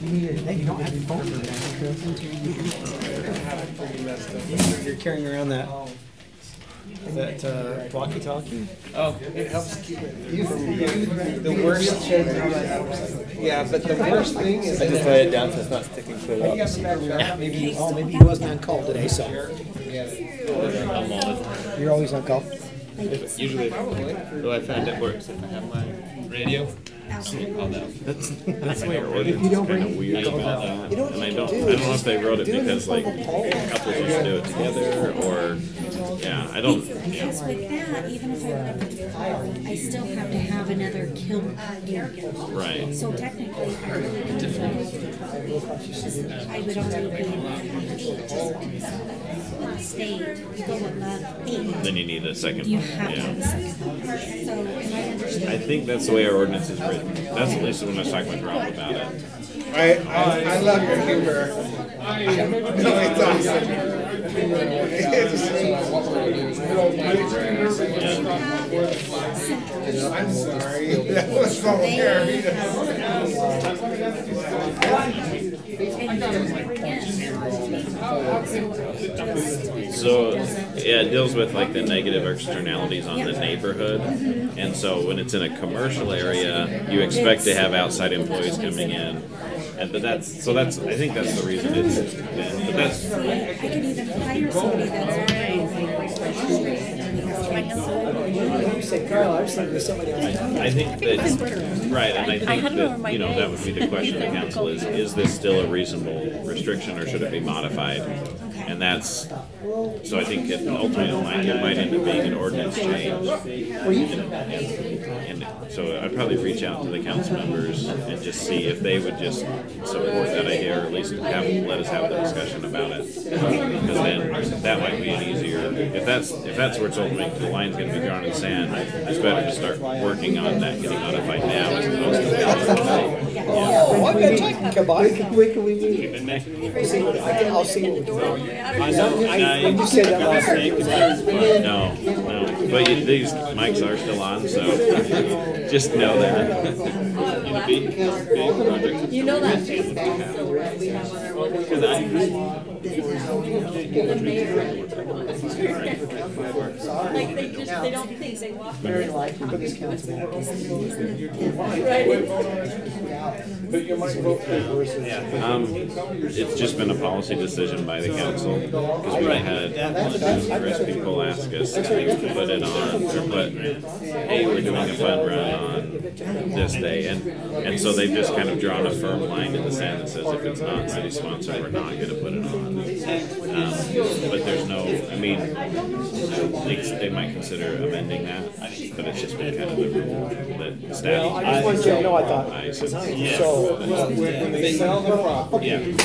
You don't have your phone. You're carrying around that walkie-talkie? Oh, it helps keep it from the worst. Yeah, but the worst thing is I just lay it down so it's not sticking to it. Maybe he wasn't on call today, so you're always on call. Usually, though I find it works if I have my radio. That's the way it works. It's kind of weird about that, and I don't know if they wrote it because like couples used to do it together, or I don't. Because with that, even if I would have to file, I still have to have another caregiver. Right. So technically, I really don't know. I would only be state. You go above 8. Then you need a second. You have to have a second. So, and I understand. I think that's the way our ordinance is written. That's at least when I was talking with Rob about it. I love your humor. No, it's awesome. I'm sorry. That was so So, it deals with like the negative externalities on the neighborhood. And so when it's in a commercial area, you expect to have outside employees coming in. But I think that's the reason it's been. But that's. I could even hire somebody that's I think that, right, and I think that, that would be the question of the council is this still a reasonable restriction or should it be modified? And that's, so I think ultimately it might end up being an ordinance change. And so I'd probably reach out to the council members and just see if they would just support that idea, or at least let us have the discussion about it. Because then that might be an easier, if that's where it's ultimately, the line's going to be drawn in the sand, it's better to start working on that getting modified now as opposed to waiting. When can we meet? I'll see what we You said that last week. No. But these mics are still on, so just know that. Big project. You know that. Because Like they don't think they walk. Very likely, but this council. It's just been a policy decision by the council, because we had numerous people ask us to put it on, or put, hey, we're doing a fun run on this day, and so they've just kind of drawn a firm line in the sand that says if it's not city sponsored, we're not going to put it on. But there's no, I mean, they might consider amending that, but it's just been kind of the rule that staff. I just wanted you to know, I thought. So, when they sell the property. Yeah. And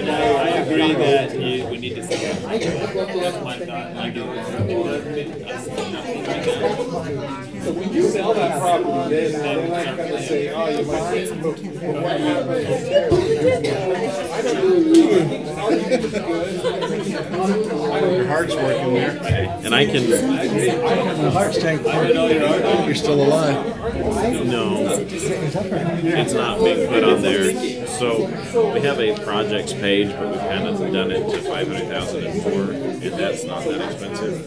I agree that we need to think about it. That's my thought. So when you sell that property, then they're not going to say, oh, you might get Your heart's working there. And I can. My heart's taking. You're still alive. No, it's not being put on there. So we have a projects page, but we've kind of done it to 500,000 and more, and that's not that expensive.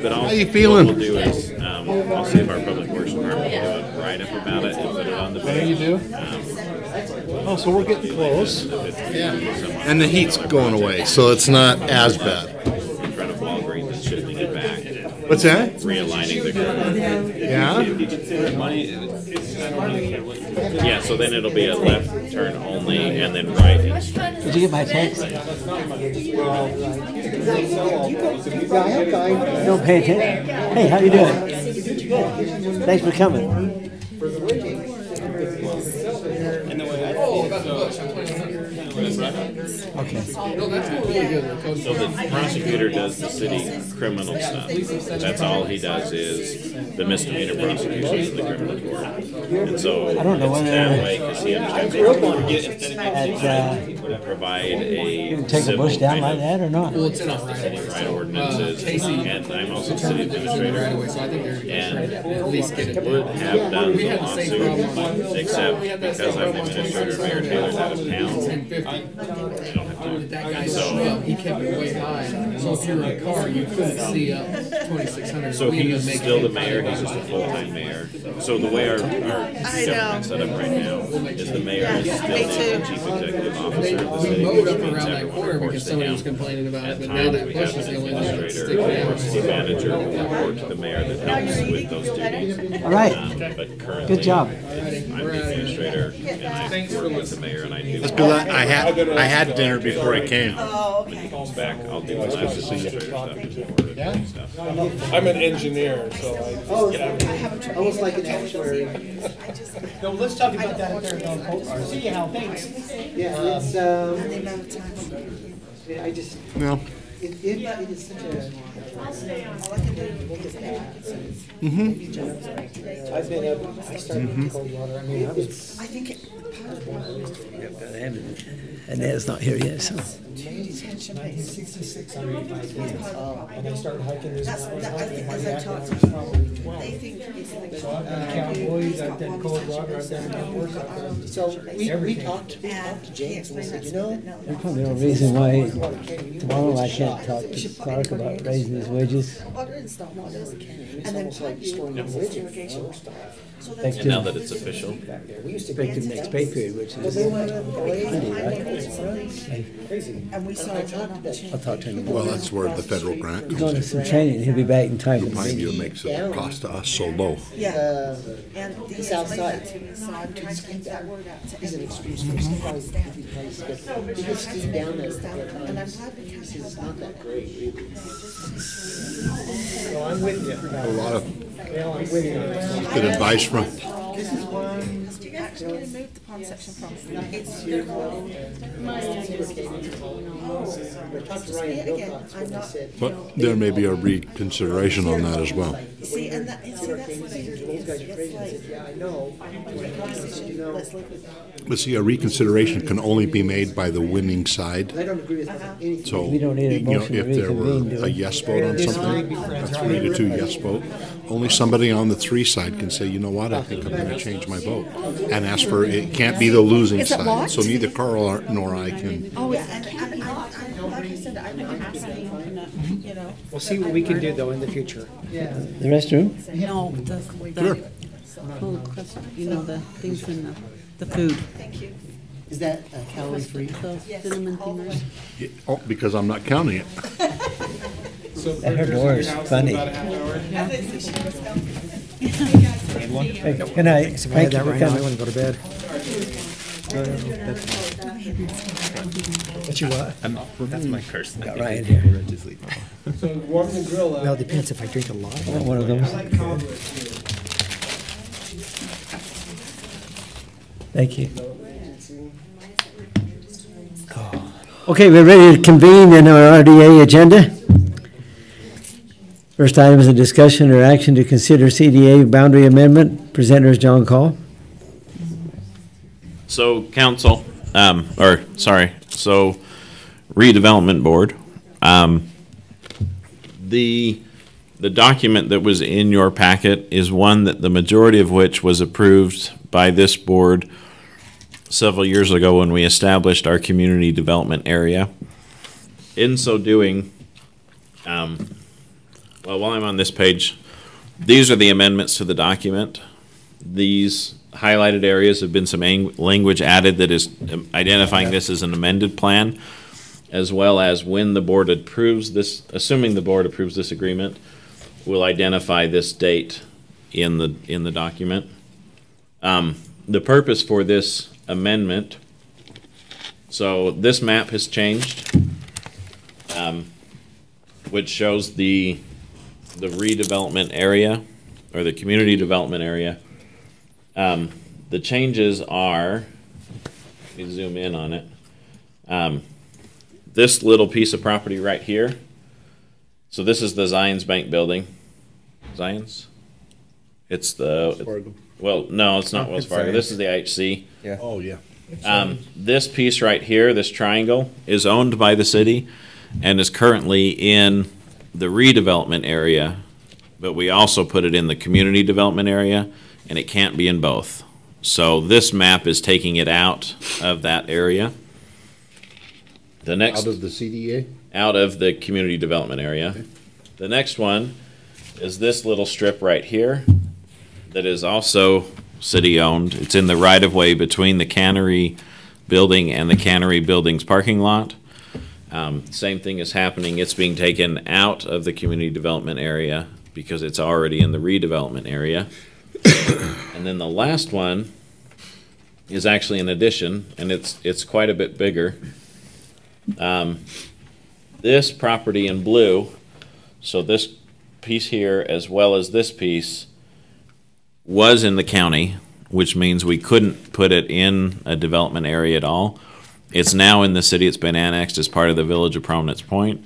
But how you feeling? What we'll do is I'll see if our public works department will do a write-up about it and put it on the page. You do? Oh, so we're getting close. Yeah. And the heat's going away, so it's not as bad. In front of Walgreens and shifting it back. What's that? Realigning the curve. Yeah? Yeah, so then it'll be a left turn only and then right and straight. Did you get my text? Don't pay attention. Hey, how you doing? Thanks for coming. Okay. So the prosecutor does the city criminal stuff. That's all he does is the misdemeanor prosecutions in the criminal court. And so I don't know it's whether that way because he understands to provide you can a take a bush down civil like that or not? Well, it's in our right ordinances, and I'm also the city administrator, and would have done the lawsuit, except because I'm the administrator, Mayor Taylor's out of town. I don't have time. That guy he kept it way high. So if you were in a car, you couldn't see up 2,600. So he's still the mayor, he's just a full-time mayor. So the way our government's set up right now is the mayor is still the chief executive officer of the city. We mowed up around that corner because somebody was complaining about it, but now that bush is the only one that's sticking out. Or city manager will report to the mayor that helps with those duties. All right. But currently, Good job. I'm the administrator, and I work with the mayor, and I do. That's because I had dinner before I came. When he comes back, I'll do the administrator stuff. I'm an engineer, so Almost like an actuary. No, let's talk about that up there on Cold See how things. Yeah, it's, I just, No. it is such a. I've been up, I started with cold water, I mean, I was. I think it. And Ed's not here yet, so. 66 and I started hiking this mountain. Cowboys, I've done cold water, I've done So we talked to James and we said, you know, there's probably no reason why tomorrow I can't talk to Clark about raising his wages. It's almost like destroying the bridge. And now that it's official. Effective next pay period, which is Monday, right? I'll talk to him. Well, that's where the federal grant He's comes going to in. some training, he'll be back in time. Mind you, it makes the cost to us so low. Yeah. He's outside. He's an excuse for he gets skied down there. He says it's not that great, really. So I'm with you. A lot of Well, I'm with you. good advice from. This is one. You actually moved the pond section from. It's But there may be a reconsideration on that as well. See, and that's the thing. But see, a reconsideration can only be made by the winning side. I don't agree with anything. So, We don't need a you know, motion to if there were reconvene, do a we? yes vote on something, a 3-2 yes vote, only somebody on the 3 side can say, you know what, I think I'm going to change my vote. And ask for, it can't be the losing Is it side. locked? So neither Carl nor I can. Oh, yeah, and Like I said, I'm not asking, you know. We'll see what we can do, though, in the future. The restroom? No, the whole question, you know, the things in the food. Thank you. Is that calorie-free? The cinnamon thingers. Yeah, oh, because I'm not counting it. Her door is funny. Yeah. Good night. So if I had that right now, I wouldn't go to bed. What you what? That's my curse. Got right in here. So warm the grill up. Well, it depends if I drink a lot. I want one of those. Thank you. Okay, we're ready to convene in our RDA agenda. First item is a discussion or action to consider CDA boundary amendment. Presenter is John Call. So council, so redevelopment board, the document that was in your packet is one that the majority of which was approved by this board several years ago when we established our community development area. In so doing, well, while I'm on this page, these are the amendments to the document. These highlighted areas have been some language added that is identifying this as an amended plan, as well as when the board approves this, assuming the board approves this agreement, we'll identify this date in the document. The purpose for this amendment, so this map has changed, which shows the redevelopment area or the community development area. The changes are, let me zoom in on it. This little piece of property right here. So this is the Zions Bank building. Zions? It's the, well, no, it's not Wells Fargo. This is the IHC. Yeah. Oh, yeah. This piece right here, this triangle, is owned by the city and is currently in the redevelopment area, but we also put it in the community development area, and it can't be in both. So this map is taking it out of that area. The next, out of the CDA? Out of the community development area. Okay. The next one is this little strip right here that is also city-owned. It's in the right-of-way between the cannery building and the cannery building's parking lot. Same thing is happening. It's being taken out of the community development area because it's already in the redevelopment area. And then the last one is actually an addition, and it's quite a bit bigger. This property in blue, so this piece here as well as this piece, was in the county, which means we couldn't put it in a development area at all. It's now in the city. It's been annexed as part of the Village of Prominence Point.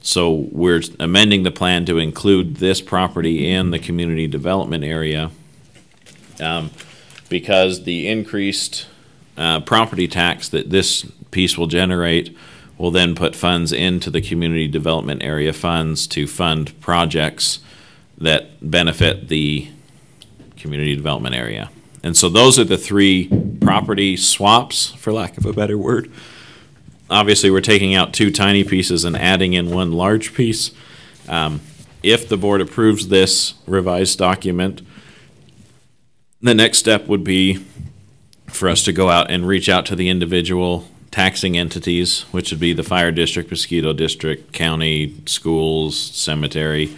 So we're amending the plan to include this property in the community development area because the increased property tax that this piece will generate will then put funds into the community development area funds to fund projects that benefit the community development area. And so those are the three property swaps, for lack of a better word. Obviously, we're taking out two tiny pieces and adding in one large piece. If the board approves this revised document, the next step would be for us to go out and reach out to the individual taxing entities, which would be the fire district, mosquito district, county, schools, cemetery,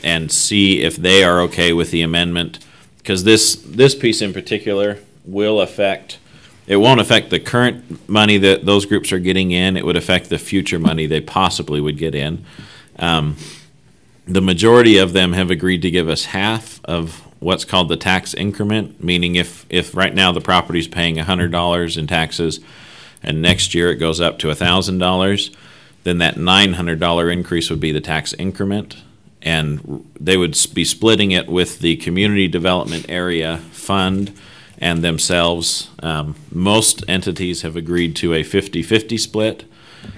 and see if they are okay with the amendment. Because this piece in particular will affect, it won't affect the current money that those groups are getting in. It would affect the future money they possibly would get in. The majority of them have agreed to give us half of what's called the tax increment, meaning if right now the property's paying $100 in taxes and next year it goes up to $1,000, then that $900 increase would be the tax increment. And they would be splitting it with the community development area fund and themselves. Most entities have agreed to a 50-50 split.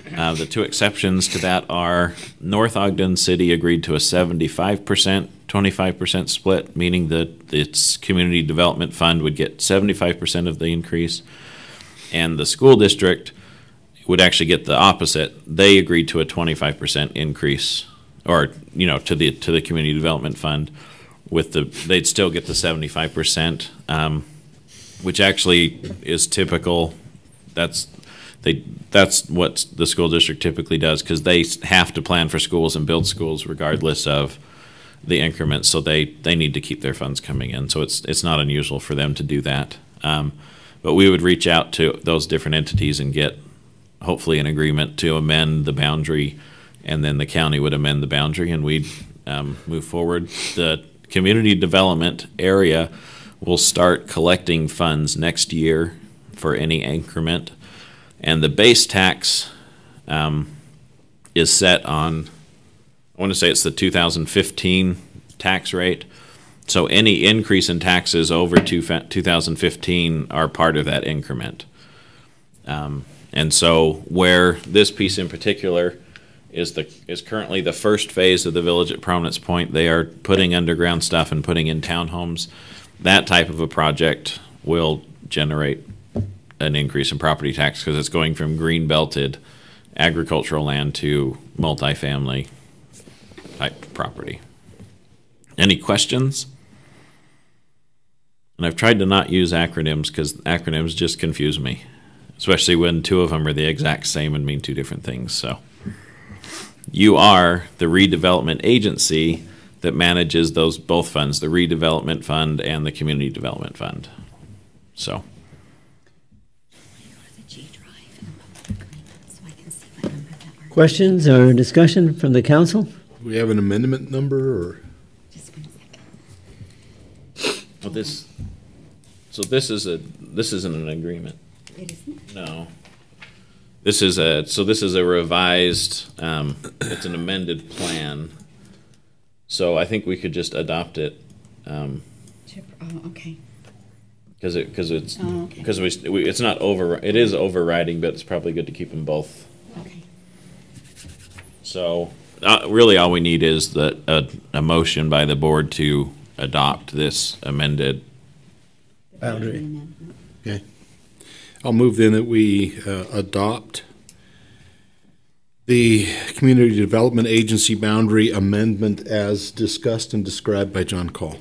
The two exceptions to that are North Ogden City agreed to a 75%, 25% split, meaning that its community development fund would get 75% of the increase. And the school district would actually get the opposite. They agreed to a 25% increase, or to the community development fund. They'd still get the 75%, which actually is typical. That's what the school district typically does, because they have to plan for schools and build schools regardless of the increments. So they need to keep their funds coming in. So it's not unusual for them to do that. But we would reach out to those different entities and get hopefully an agreement to amend the boundary, and then the county would amend the boundary, and we'd move forward. The community development area will start collecting funds next year for any increment, and the base tax is set on, I want to say it's the 2015 tax rate. So any increase in taxes over 2015 are part of that increment. And so where this piece in particular is currently the first phase of the Village at Prominence Point, they are putting underground stuff and putting in townhomes. That type of a project will generate an increase in property tax because it's going from green belted agricultural land to multifamily type property. Any questions? And I've tried to not use acronyms because acronyms just confuse me, especially when two of them are the exact same and mean two different things. So you are the redevelopment agency that manages both funds, the redevelopment fund and the community development fund. So. Questions or discussion from the council? Do we have an amendment number, or? Well, this isn't an agreement. It isn't? No. This is a revised, it's an amended plan. So I think we could just adopt it. Okay. Because it's not it is overriding, but it's probably good to keep them both. Okay. So really all we need is a motion by the board to adopt this amended boundary. Okay. I'll move then that we adopt the Community Development Agency boundary amendment as discussed and described by John Call.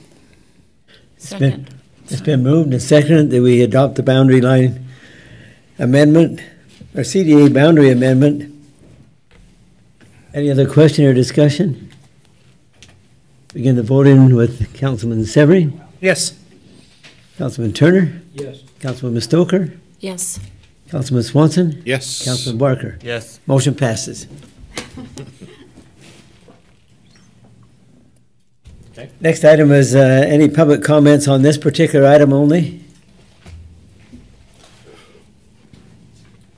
Second. It's been moved and seconded that we adopt the boundary line amendment, or CDA boundary amendment. Any other question or discussion? Begin the voting with Councilman Severie. Yes. Councilman Turner. Yes. Councilman Stoker. Yes. Councilman Swanson. Yes. Councilman Barker. Yes. Motion passes. Okay. Next item is any public comments on this particular item only?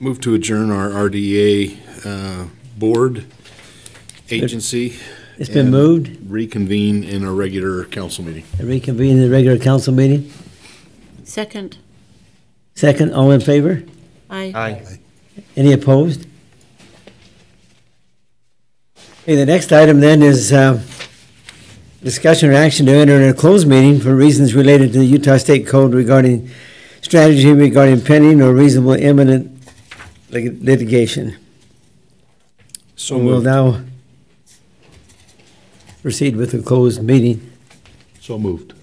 Move to adjourn our RDA board agency. It's been moved. Reconvene in a regular council meeting. Reconvene the regular council meeting. Second. Second, all in favor? Aye. Aye. Any opposed? Okay, the next item then is discussion or action to enter in a closed meeting for reasons related to the Utah State Code regarding strategy regarding pending or reasonable imminent litigation. So we'll moved. now proceed with the closed meeting. So moved.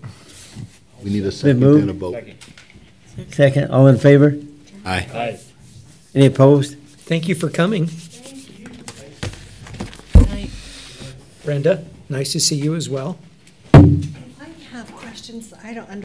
We need a Been second moved. and a vote. Second, all in favor? Aye. Aye. Any opposed? Thank you for coming. Aye. Brenda, nice to see you as well. I have questions. I don't understand.